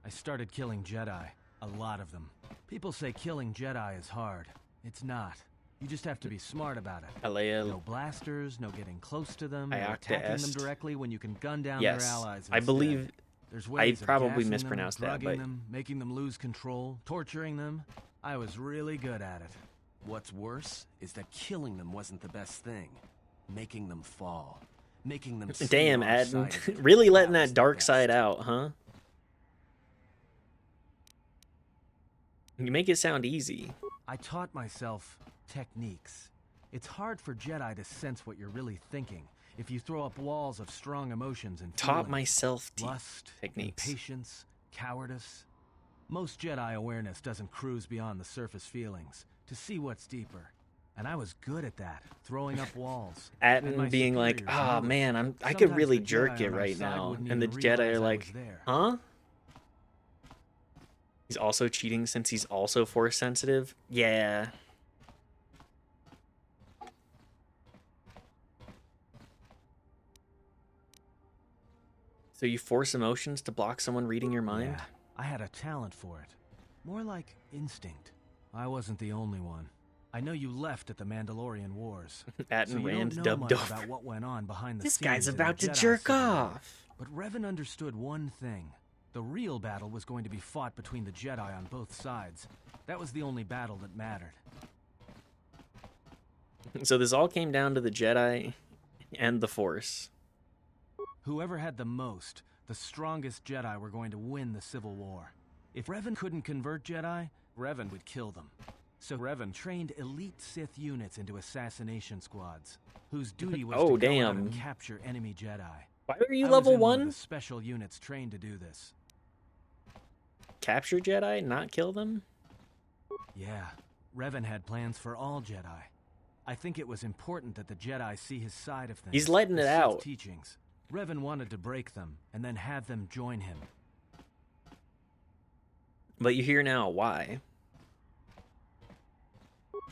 I started killing Jedi. A lot of them. People say killing Jedi is hard. It's not. You just have to be smart about it. Alea. No blasters, no getting close to them, no Iacta attacking them est. directly when you can gun down Yes, their allies I instead. believe. There's ways of probably gassing mispronounced them, that, drugging but- them, making them lose control, torturing them. I was really good at it. What's worse is that killing them wasn't the best thing. Making them fall. Making them see Damn, our Adden. side of it. Really letting was that the dark best. side out, huh? You make it sound easy. I taught myself techniques. It's hard for Jedi to sense what you're really thinking if you throw up walls of strong emotions and Taught feelings. myself Lust, techniques. impatience, cowardice. Most Jedi awareness doesn't cruise beyond the surface feelings to see what's deeper. And I was good at that, throwing up walls. And Atten my being like, superiors "Ah, knew it. man, I could Sometimes really the Jedi jerk it on our right side now," wouldn't and the even Jedi realize are I like, was there. "Huh?" He's also cheating since he's also force sensitive. Yeah. So you force emotions to block someone reading your mind? Yeah, I had a talent for it. More like instinct. I wasn't the only one. I know you left at the Mandalorian Wars. Atten so you Rand don't know dubbed much off. about what went on behind the This scenes guy's in the about to Jedi jerk Civil War. off. But Revan understood one thing. The real battle was going to be fought between the Jedi on both sides. That was the only battle that mattered. So this all came down to the Jedi and the Force. Whoever had the most, the strongest Jedi were going to win the Civil War. If Revan couldn't convert Jedi, Revan would kill them. So Revan trained elite Sith units into assassination squads, whose duty was Oh, to go out damn. and capture enemy Jedi. Why are you I was level in one of 1? the special units trained to do this. Capture Jedi, not kill them? Yeah, Revan had plans for all Jedi. I think it was important that the Jedi see his side of things. He's letting the it Sith out. teachings. Revan wanted to break them and then have them join him. But you hear now why.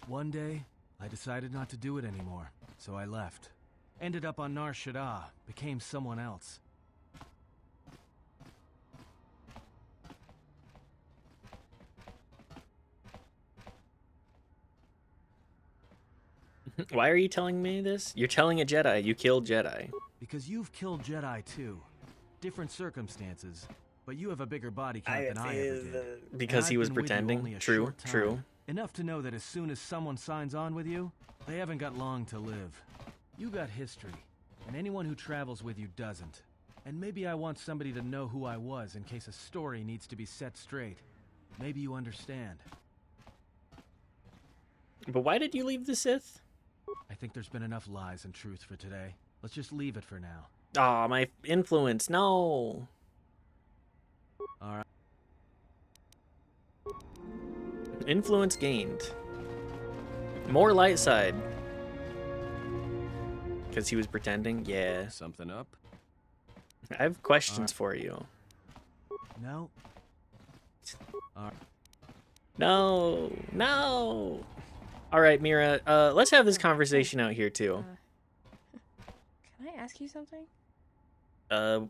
One day, I decided not to do it anymore, so I left. Ended up on Nar Shaddaa, became someone else. Why are you telling me this? You're telling a Jedi you killed Jedi. Because you've killed Jedi too. Different circumstances, but you have a bigger body count than I ever did. Because And he I've was been with you pretending? only a True, short time. true. Enough to know that as soon as someone signs on with you, they haven't got long to live. You got history, and anyone who travels with you doesn't. And maybe I want somebody to know who I was in case a story needs to be set straight. Maybe you understand. But why did you leave the Sith? I think there's been enough lies and truth for today. Let's just leave it for now. Aw, my influence, no. Alright. Influence gained. More light side. Because he was pretending? Yeah. Something up? I have questions for you. No? No, no. All right, Mira, let's have this conversation out here too. Can I ask you something? Why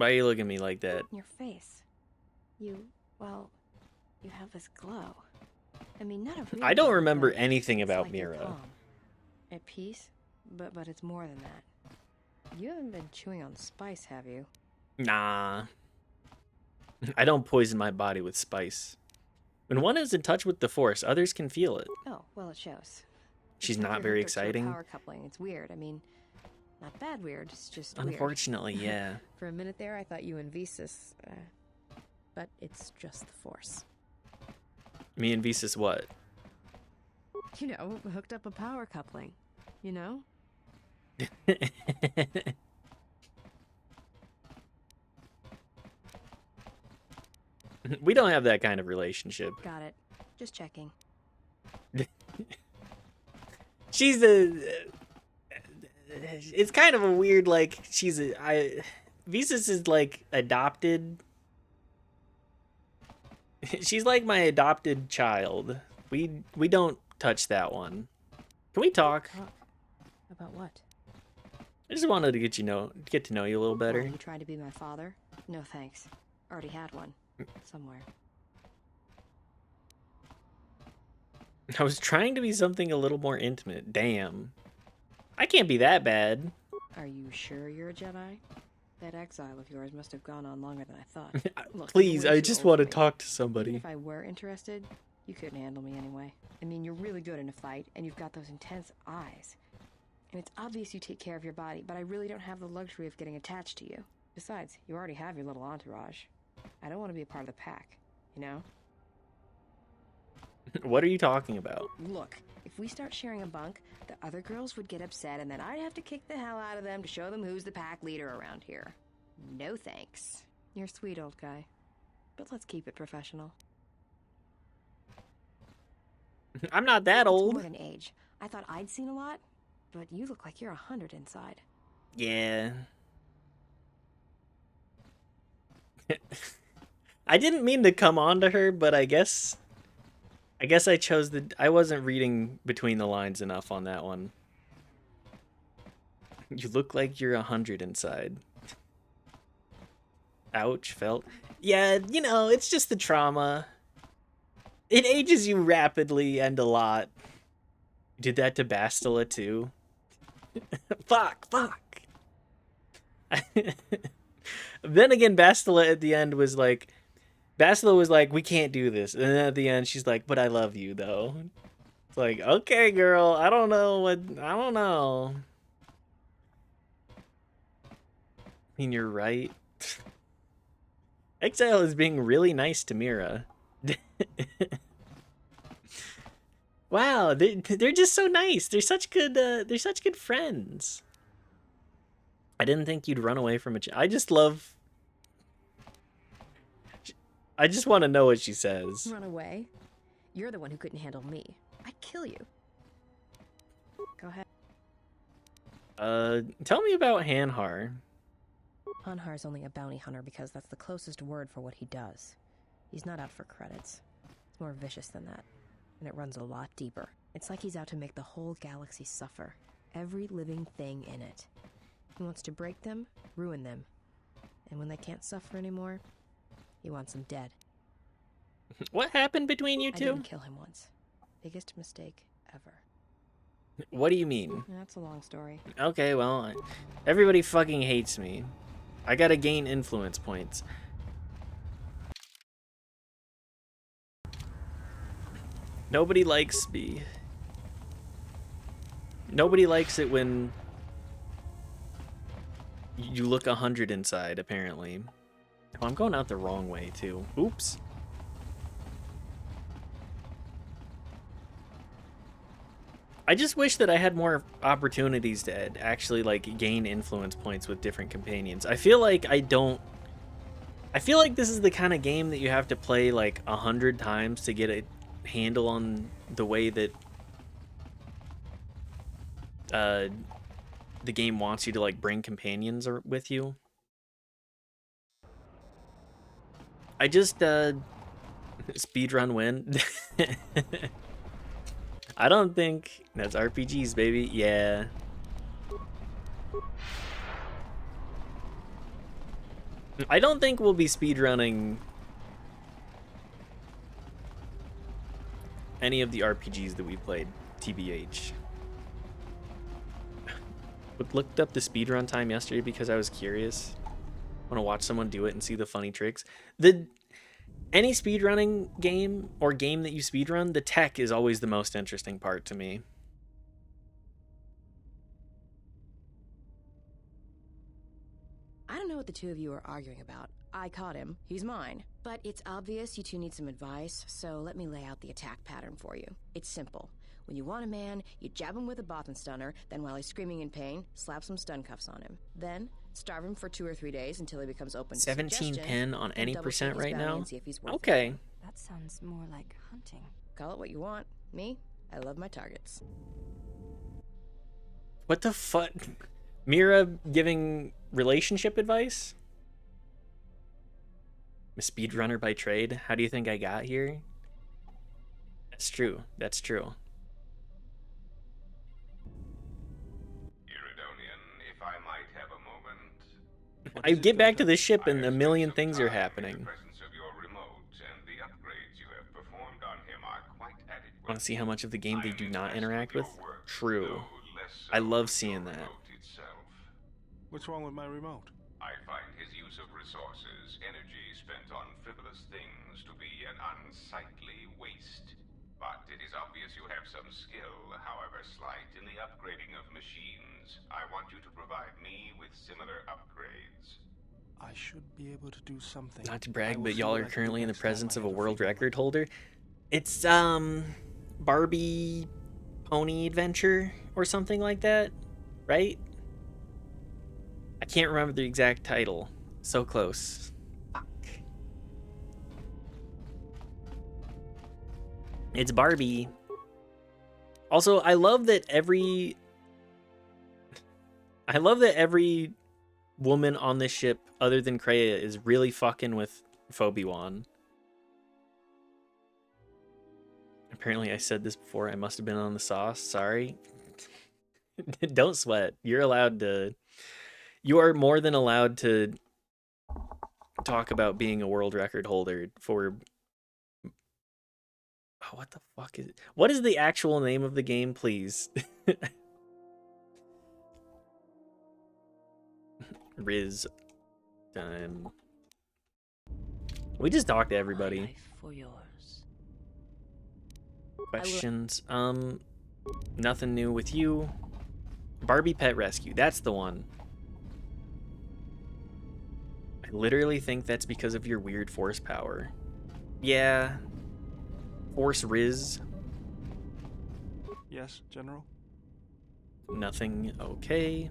are you looking at me like that? Your face. You have this glow. I mean, not a real I don't glow, remember but anything it's about like you're Mira. calm. At peace, but it's more than that. You haven't been chewing on spice, have you? Nah. I don't poison my body with spice. When one is in touch with the Force, others can feel it. Oh, well, it shows. She's It's like not you're very hooked up to a exciting. Power coupling. It's weird. I mean, not bad weird. It's just weird. Unfortunately, yeah. For a minute there, I thought you and Visas, but it's just the Force. Me and Visas what? You know, hooked up a power coupling. You know? We don't have that kind of relationship. Got it. Just checking. She's a. It's kind of a weird, like, Visas is like adopted. She's like my adopted child. We don't touch that one. Can we talk? Talk. About what? I just wanted to get to know you a little What, better. are you trying to be my father? No thanks. Already had one. Somewhere. I was trying to be something a little more intimate. Damn. I can't be that bad. Are you sure you're a Jedi? That exile of yours must have gone on longer than I thought. Look, Please, you're way I too just old want for to me. talk to Even somebody. if I were interested, you couldn't handle me anyway. I mean, you're really good in a fight, and you've got those intense eyes. And it's obvious you take care of your body, but I really don't have the luxury of getting attached to you. Besides, you already have your little entourage. I don't want to be a part of the pack, you know? What are you talking about? Look, if we start sharing a bunk, the other girls would get upset, and then I'd have to kick the hell out of them to show them who's the pack leader around here. No thanks. You're a sweet old guy, but let's keep it professional. I'm not that It's old. more than age. I thought I'd seen a lot, but you look like you're 100 inside. Yeah. I didn't mean to come on to her, but I guess I chose I wasn't reading between the lines enough on that one. You look like you're 100 inside. Ouch, felt. Yeah, you know, it's just the trauma. It ages you rapidly and a lot. You did that to Bastila too. Fuck. Then again, Bastila at the end was like, we can't do this. And then at the end, she's like, but I love you, though. It's like, okay, girl, I don't know. I mean, you're right. Exile is being really nice to Mira. Wow, they're just so nice. They're such good friends. I didn't think you'd run away from I just want to know what she says. Run away? You're the one who couldn't handle me. I'd kill you. Go ahead. Tell me about Hanhar. Hanhar's only a bounty hunter because that's the closest word for what he does. He's not out for credits. It's more vicious than that, and it runs a lot deeper. It's like he's out to make the whole galaxy suffer. Every living thing in it. He wants to break them, ruin them. And when they can't suffer anymore, he wants them dead. What happened between you I two? didn't kill him once. Biggest mistake ever. What do you mean? That's a long story. Okay, well, everybody fucking hates me. I gotta gain influence points. Nobody likes me. Nobody likes it when you look 100 inside, apparently. Oh, I'm going out the wrong way, too. Oops. I just wish that I had more opportunities to actually, like, gain influence points with different companions. I feel like this is the kind of game that you have to play, like, 100 times to get a handle on the way that the game wants you to, like, bring companions with you. I just speedrun win. I don't think that's RPGs, baby. Yeah. I don't think we'll be speedrunning any of the RPGs that we played, TBH. Looked up the speedrun time yesterday because I was curious. I want to watch someone do it and see the funny tricks. Any speedrunning game or game that you speedrun, the tech is always the most interesting part to me. I don't know what the two of you are arguing about. I caught him. He's mine. But it's obvious you two need some advice, so let me lay out the attack pattern for you. It's simple. When you want a man, you jab him with a Bothan stunner, then while he's screaming in pain, slap some stun cuffs on him. Then, starve him for 2 or 3 days until he becomes open to 17 suggestion, pen on then any double-check percent his right bounty now? and see if he's worth it. Okay. That sounds more like hunting. Call it what you want. Me, I love my targets. What the fuck? Mira giving relationship advice? a speedrunner by trade. How do you think I got here? That's true. That's true. Iridonian, if I might have a moment. I get back to the ship and a million things are happening. The presence of your remote and the upgrades you have performed on him are quite adequate. Want to see how much of the game they do not interact with? Your work, True. though less so I love with seeing your that. remote itself. What's wrong with my remote? I find his use of resources, energy spent on frivolous things, to be an unsightly waste. But it is obvious you have some skill, however slight, in the upgrading of machines. I want you to provide me with similar upgrades. I should be able to do something. Not to I brag, will but see y'all what are I can do currently in the next time presence I of a have world free record holder. It's Barbie Pony Adventure or something like that, right? I can't remember the exact title. So close. Fuck. It's Barbie. Also, I love that every woman on this ship other than Kreia is really fucking with Phoebe-Wan. Apparently I said this before. I must have been on the sauce. Sorry. Don't sweat. You're allowed to... You are more than allowed to talk about being a world record holder for... Oh, what the fuck is it? What is the actual name of the game, please? Riz time. We just talked to everybody. For yours. Questions. Nothing new with you. Barbie Pet Rescue. That's the one. I literally think that's because of your weird force power. Yeah. Force Riz. Yes, General? Nothing. Okay.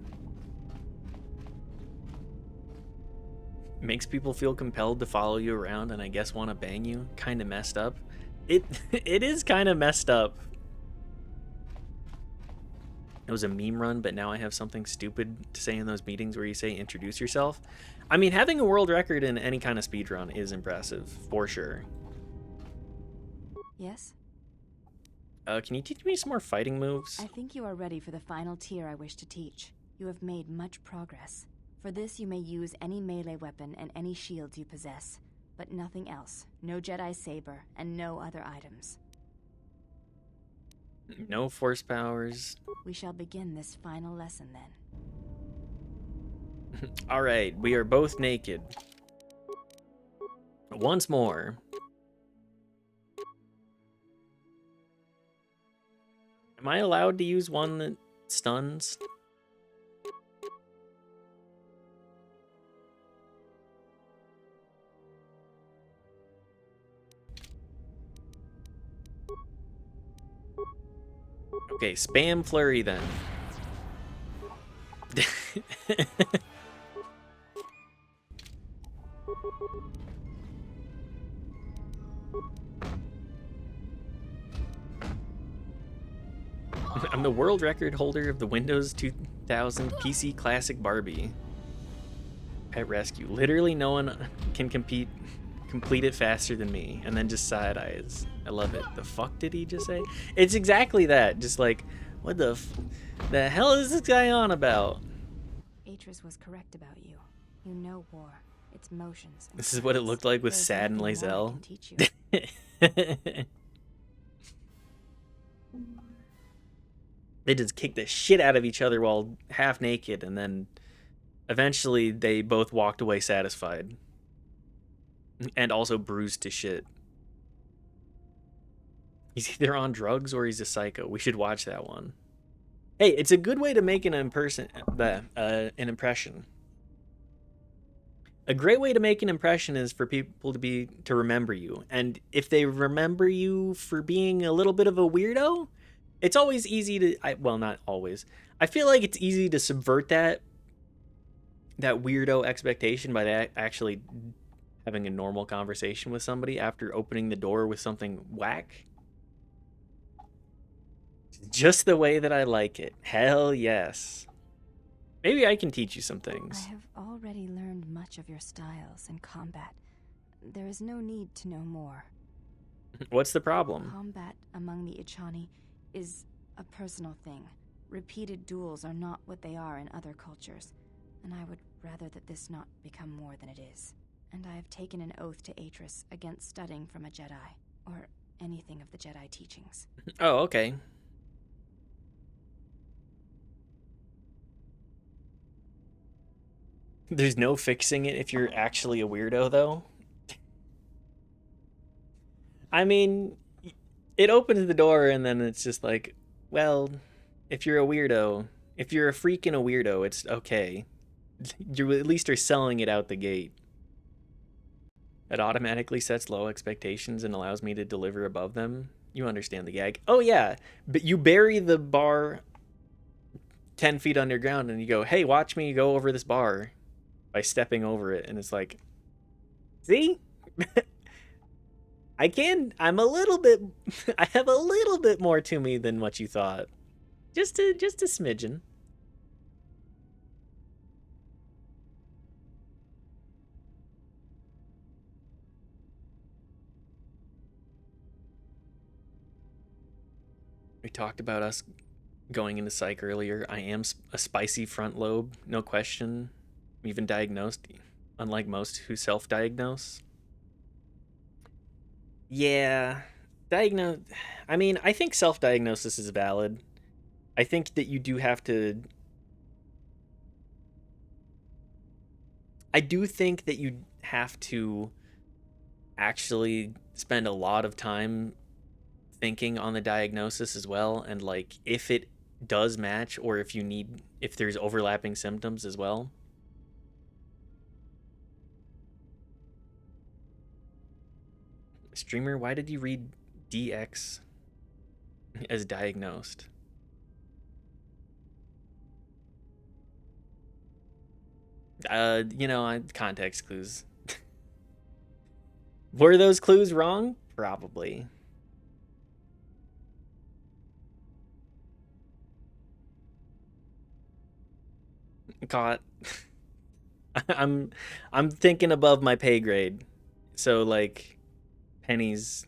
Makes people feel compelled to follow you around and I guess want to bang you. Kind of messed up. It is kind of messed up. It was a meme run, but now I have something stupid to say in those meetings where you say introduce yourself. I mean, having a world record in any kind of speedrun is impressive, for sure. Yes? Can you teach me some more fighting moves? I think you are ready for the final tier I wish to teach. You have made much progress. For this, you may use any melee weapon and any shields you possess, but nothing else. No Jedi saber, and no other items. No force powers. We shall begin this final lesson then. Alright, we are both naked. Once more. Am I allowed to use one that stuns? Okay, spam flurry then. I'm the world record holder of the Windows 2000 PC Classic Barbie Pet Rescue. Literally no one can complete it faster than me. And then just side eyes. I love it. The fuck did he just say? It's exactly that. Just like, what the hell is this guy on about? Atris was correct about you. You know war, its motions. This is what it looked like with There's Sad and nothing more I Lae'zel. can teach you. They just kicked the shit out of each other while half naked, and then eventually they both walked away satisfied. And also bruised to shit. He's either on drugs or he's a psycho. We should watch that one. Hey, it's a good way to make an impression. A great way to make an impression is for people to remember you. And if they remember you for being a little bit of a weirdo, it's always easy to, well, not always. I feel like it's easy to subvert that weirdo expectation by actually having a normal conversation with somebody after opening the door with something whack. Just the way that I like it. Hell yes. Maybe I can teach you some things. I have already learned much of your styles and combat. there is no need to know more. What's the problem? Combat among the Echani is a personal thing. Repeated duels are not what they are in other cultures, and I would rather that this not become more than it is. And I have taken an oath to Atris against studying from a Jedi, or anything of the Jedi teachings. Oh, okay. There's no fixing it if you're actually a weirdo, though. I mean, it opens the door and then it's just like, well, if you're a weirdo, if you're a freak and a weirdo, it's okay. You at least are selling it out the gate. It automatically sets low expectations and allows me to deliver above them. You understand the gag. Oh yeah, but you bury the bar 10 feet underground and you go, hey, watch me go over this bar by stepping over it. And it's like, see? I'm a little bit, I have a little bit more to me than what you thought. Just a smidgen. We talked about us going into psych earlier. I am a spicy front lobe, no question. I'm even diagnosed, unlike most who self-diagnose. Yeah, I mean, I think self-diagnosis is valid. I think that you do have to... I do think that you have to actually spend a lot of time thinking on the diagnosis as well, and like if it does match or if there's overlapping symptoms as well. Streamer, why did you read DX as diagnosed? Context clues. Were those clues wrong? Probably. Caught. I'm thinking above my pay grade. So like Penny's,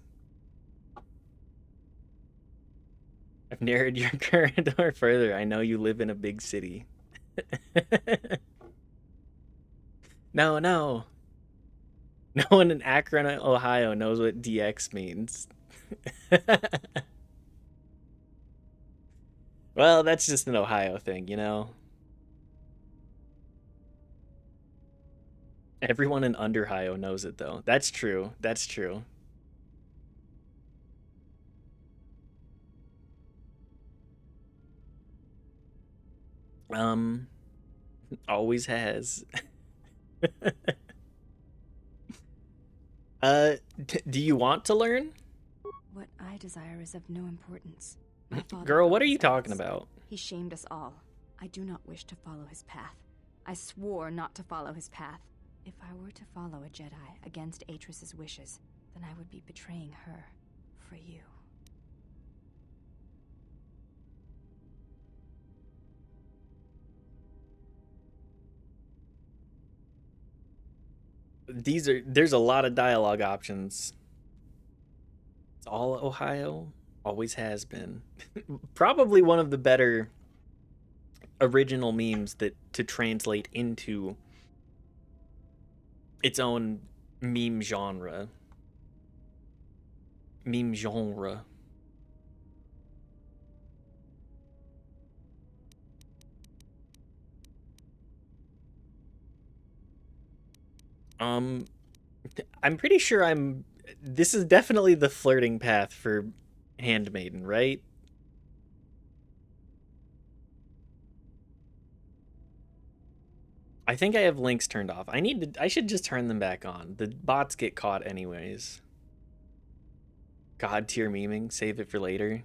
I've narrowed your corridor further. I know you live in a big city. No. No one in Akron, Ohio knows what DX means. Well, that's just an Ohio thing, you know? Everyone in Underhio knows it, though. That's true. That's true. Always has. Do you want to learn? What I desire is of no importance. My father Girl, what broke are you his talking oaths. about? He shamed us all. I do not wish to follow his path. I swore not to follow his path. If I were to follow a Jedi against Atris's wishes, then I would be betraying her for you. There's a lot of dialogue options. It's all Ohio, always has been. Probably one of the better original memes that to translate into its own meme genre. I'm pretty sure this is definitely the flirting path for Handmaiden, right? I think I have links turned off. I should just turn them back on. The bots get caught anyways. God tier memeing, save it for later.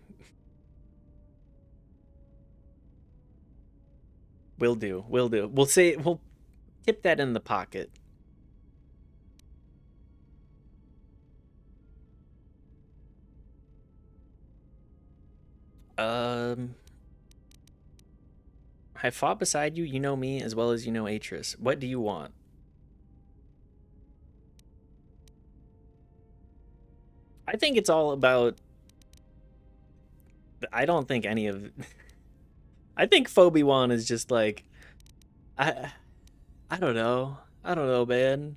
Will do. We'll tip that in the pocket. I fought beside you. You know me as well as you know Atris. What do you want? I think it's all about... I don't think any of... I think Phoebe-Wan is just like... I don't know. I don't know, man.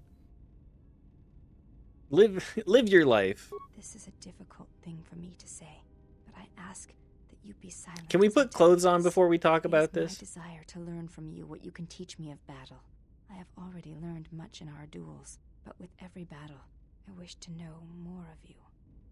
Live your life. This is a difficult thing for me to say, but I ask that you be silent. Can we as I put tell clothes you on this. before we talk It about is this? my desire to learn from you what you can teach me of battle. I have already learned much in our duels, but with every battle, I wish to know more of you.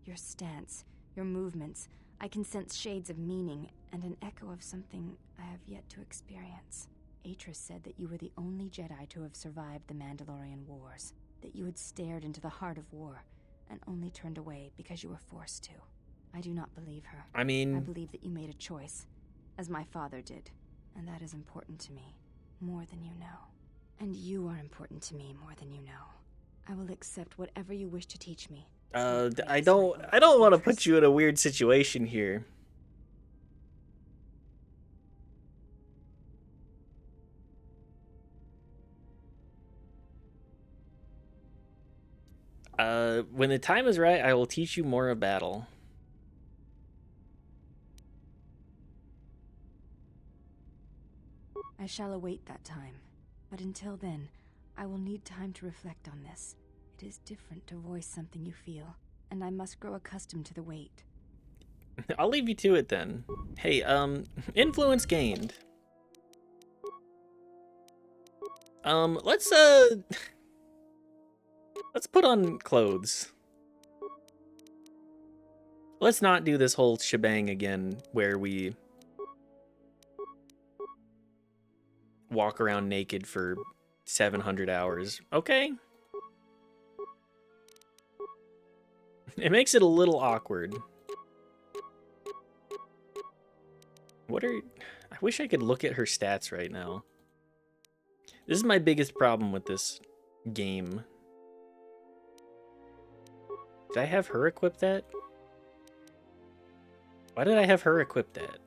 Your stance, your movements, I can sense shades of meaning and an echo of something I have yet to experience. Atris said that you were the only Jedi to have survived the Mandalorian Wars, that you had stared into the heart of war and only turned away because you were forced to. I do not believe her. I mean... I believe that you made a choice, as my father did, and that is important to me, more than you know. And you are important to me more than you know. I will accept whatever you wish to teach me. I don't want to put you in a weird situation here. When the time is right, I will teach you more of battle. I shall await that time, but until then, I will need time to reflect on this. It is different to voice something you feel, and I must grow accustomed to the wait. I'll leave you to it then. Hey, influence gained. Let's put on clothes. Let's not do this whole shebang again where we walk around naked for 700 hours. Okay? It makes it a little awkward. What are... I wish I could look at her stats right now. This is my biggest problem with this game. Did I have her equip that? Why did I have her equip that?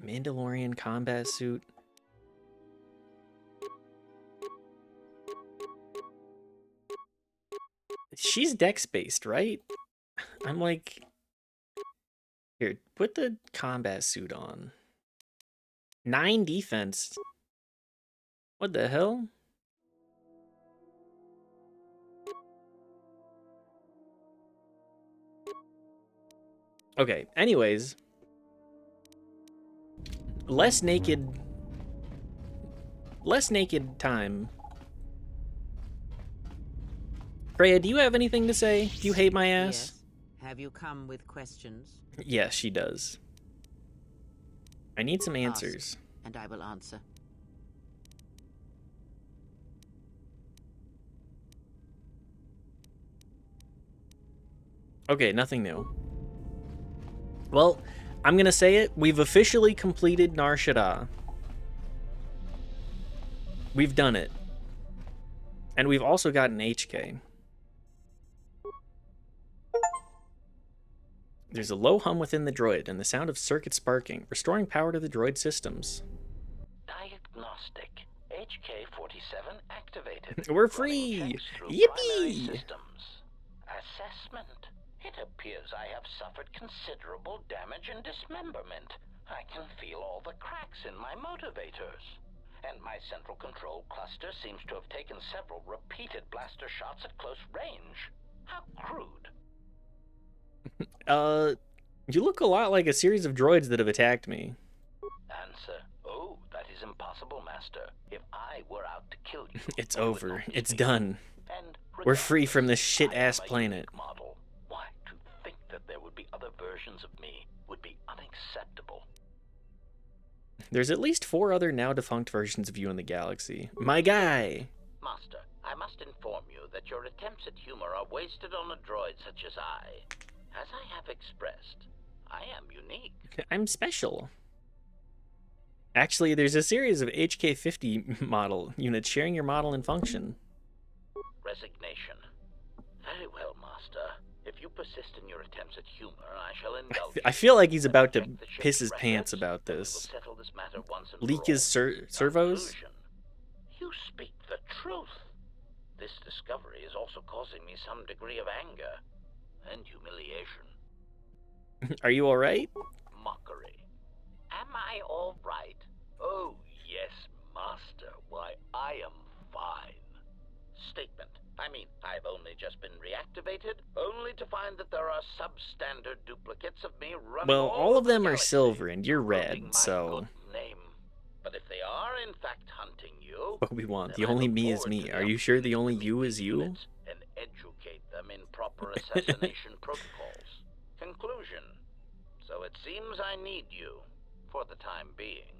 Mandalorian combat suit. She's dex-based, right? I'm like... Here, put the combat suit on. 9 defense. What the hell? Okay, anyways. Less naked time. Freya, do you have anything to say? Do you hate my ass? Yes. Have you come with questions? Yes, she does. I need some answers. Ask, and I will answer. Okay, nothing new. Well, I'm gonna say it. We've officially completed Nar Shaddaa. We've done it. And we've also gotten HK. There's a low hum within the droid and the sound of circuits sparking, restoring power to the droid systems. Diagnostic. HK-47 activated. We're free! Yippee! Systems. Assessment. It appears I have suffered considerable damage and dismemberment. I can feel all the cracks in my motivators. And my central control cluster seems to have taken several repeated blaster shots at close range. How crude. You look a lot like a series of droids that have attacked me. Answer. Oh, that is impossible, Master. If I were out to kill you... It's over. It's done. And we're free from this shit-ass planet. Model. Why, to think that there would be other versions of me would be unacceptable. There's at least 4 other now-defunct versions of you in the galaxy. My guy! Master, I must inform you that your attempts at humor are wasted on a droid such as I. As I have expressed, I am unique. I'm special. Actually, there's a series of HK-50 model units sharing your model and function. Resignation. Very well, Master. If you persist in your attempts at humor, I shall indulge. I feel like he's about to piss his pants about this. This matter once and Leak his servos? You speak the truth. This discovery is also causing me some degree of anger and humiliation. Are you alright? Mockery. Am I all right? Oh, yes, Master. Why, I am fine. Statement. I mean, I've only just been reactivated, only to find that there are substandard duplicates of me running Well, all of over the them are galaxy, silver and you're corroding red, my so... good name. But if they are in fact hunting you, Obi-Wan, then the I only look me is forward me. to Are you sure the only opportunity to you meet is these you? units and educate them in proper assassination protocols. Conclusion. So it seems I need you for the time being.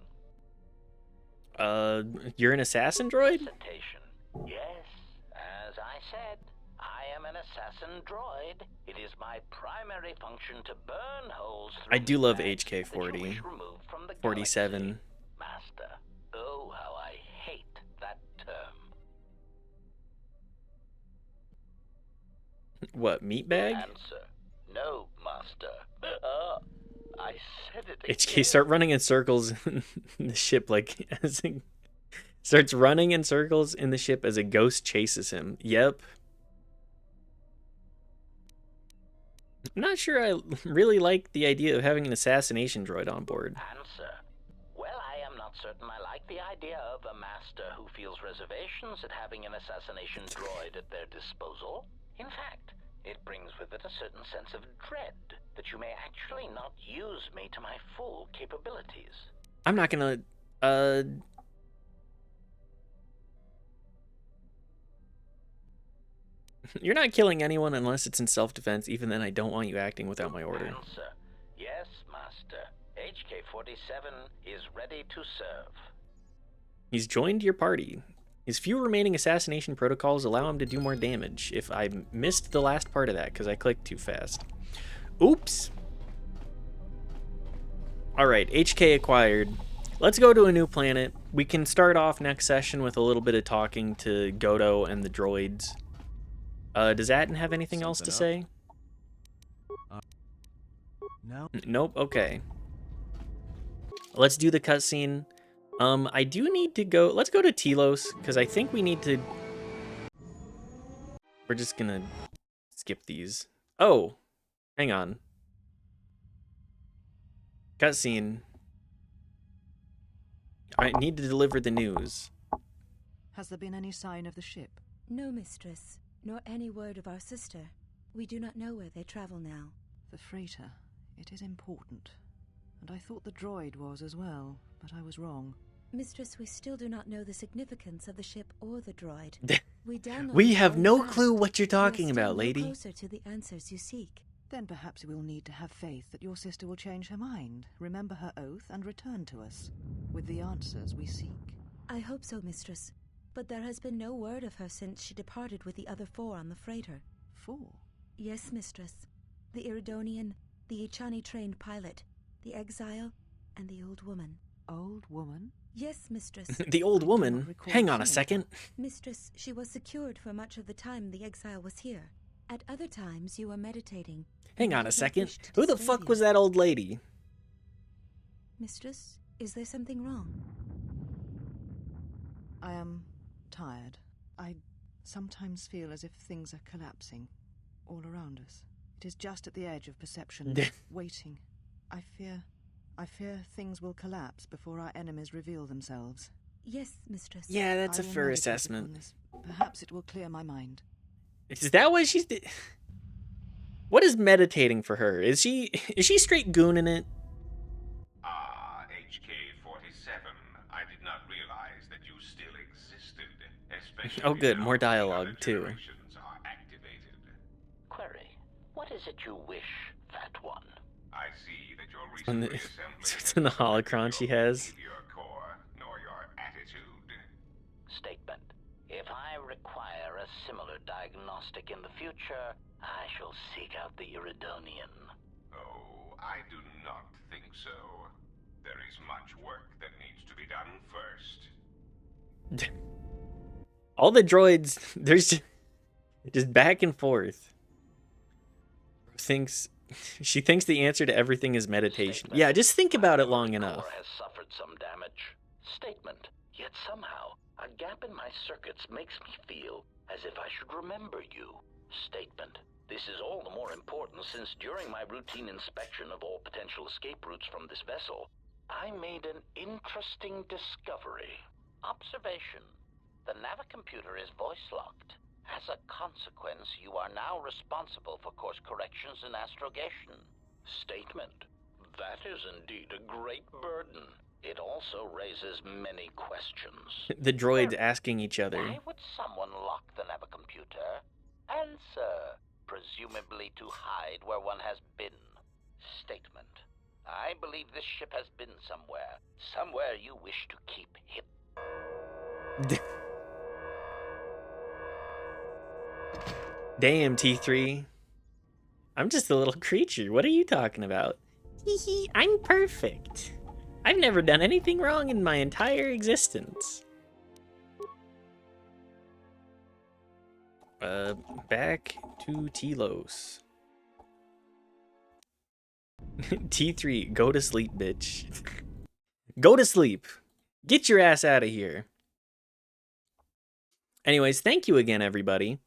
You're an assassin droid? Recitation. Yes, as I said, I am an assassin droid. It is my primary function to burn holes through I do love meat bags that you HK-40. wish removed from the 47. galaxy. Master, oh how I hate that term. What, meatbag? Answer. No, Master. I said it HK, again. start running in circles in the ship like as it starts running in circles in the ship as a ghost chases him. Yep. I'm not sure I really like the idea of having an assassination droid on board. Answer. Well, I am not certain I like the idea of a master who feels reservations at having an assassination droid at their disposal. In fact, it brings with it a certain sense of dread that you may actually not use me to my full capabilities. I'm not gonna, You're not killing anyone unless it's in self-defense. Even then, I don't want you acting without my order. Answer. Yes, Master. HK-47 is ready to serve. He's joined your party. His few remaining assassination protocols allow him to do more damage. If I missed the last part of that because I clicked too fast. Oops. Alright, HK acquired. Let's go to a new planet. We can start off next session with a little bit of talking to Godo and the droids. Does Atten have anything else to say? No. Nope, okay. Let's do the cutscene. I do need to go... Let's go to Telos, because I think we need to... We're just gonna skip these. Oh, hang on. Cutscene. I need to deliver the news. Has there been any sign of the ship? No, mistress, nor any word of our sister. We do not know where they travel now. The freighter. It is important. And I thought the droid was as well, but I was wrong. Mistress, we still do not know the significance of the ship or the droid. We have no clue what you're talking about, lady. Closer to the answers you seek. Then perhaps we'll need to have faith that your sister will change her mind, remember her oath, and return to us with the answers we seek. I hope so, mistress. But there has been no word of her since she departed with the other 4 on the freighter. 4? Yes, mistress. The Iridonian, the Ichani-trained pilot, the exile, and the old woman. Old woman? Yes, mistress. The old woman? Hang on a second. Mistress, she was secured for much of the time the exile was here. At other times, you were meditating. Hang on a second. Who the fuck was that old lady? Mistress, is there something wrong? I am tired. I sometimes feel as if things are collapsing all around us. It is just at the edge of perception, waiting. I fear things will collapse before our enemies reveal themselves. Yes, mistress. Yeah, that's a fair assessment. Perhaps it will clear my mind. Is that what she's... What is meditating for her? Is she straight gooning it? HK-47, I did not realize that you still existed, especially Oh good, now more the other dialogue too. generations are activated. Query. What is it you wish, Fat One? I see that your When recent it's in the holocron she has. your core, nor your attitude. Statement. If I require a similar diagnostic in the future, I shall seek out the Iridonian. Oh, I do not think so. There is much work that needs to be done first. All the droids, there's just back and forth. She thinks the answer to everything is meditation. Yeah, just think about it long enough. Core has suffered some damage. Statement. Yet somehow, A gap in my circuits makes me feel as if I should remember you. Statement. This is all the more important since during my routine inspection of all potential escape routes from this vessel, I made an interesting discovery. Observation. The Navicomputer is voice-locked. As a consequence, you are now responsible for course corrections and astrogation. Statement. That is indeed a great burden. It also raises many questions. The droids asking each other. Why would someone lock the Navicomputer? Answer. Presumably to hide where one has been. Statement. I believe this ship has been somewhere. Somewhere you wish to keep hidden. Damn, T3. I'm just a little creature. What are you talking about? Hee, I'm perfect. I've never done anything wrong in my entire existence. Back to Telos. T3, go to sleep, bitch. Go to sleep. Get your ass out of here. Anyways, thank you again, everybody.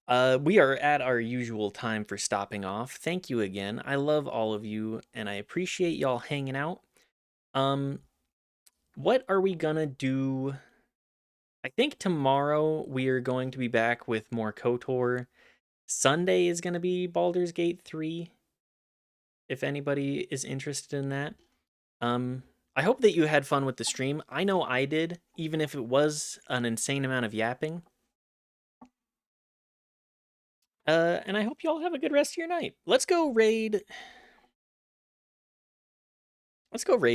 We are at our usual time for stopping off. Thank you again. I love all of you, and I appreciate y'all hanging out. What are we gonna do? I think tomorrow we are going to be back with more KOTOR. Sunday is gonna be Baldur's Gate 3. If anybody is interested in that. I hope that you had fun with the stream. I know I did, even if it was an insane amount of yapping. And I hope y'all have a good rest of your night. Let's go raid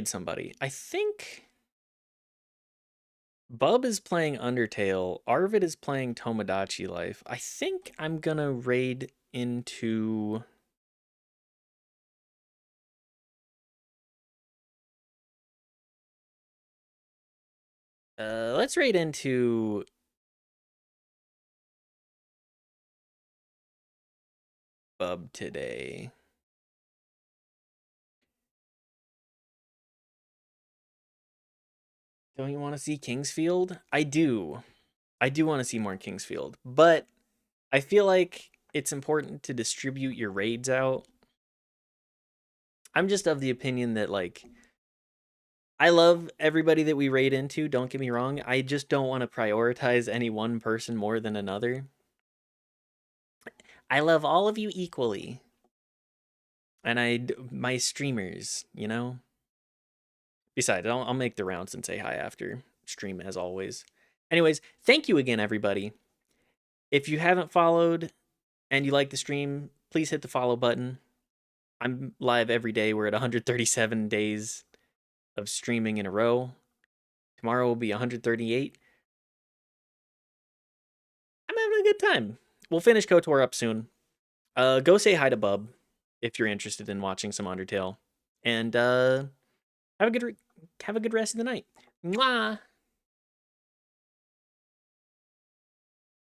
somebody. I think Bub is playing Undertale. Arvid is playing Tomodachi Life. I think I'm gonna raid into... let's raid into... Bub today. Don't you want to see Kingsfield? I do. I do want to see more Kingsfield, but I feel like it's important to distribute your raids out. I'm just of the opinion that, like, I love everybody that we raid into, don't get me wrong. I just don't want to prioritize any one person more than another. I love all of you equally. And my streamers, you know? Besides, I'll make the rounds and say hi after stream as always. Anyways, thank you again, everybody. If you haven't followed and you like the stream, please hit the follow button. I'm live every day. We're at 137 days of streaming in a row. Tomorrow will be 138. I'm having a good time. We'll finish KOTOR up soon. Go say hi to Bub if you're interested in watching some Undertale. And have a good rest of the night. Mwah!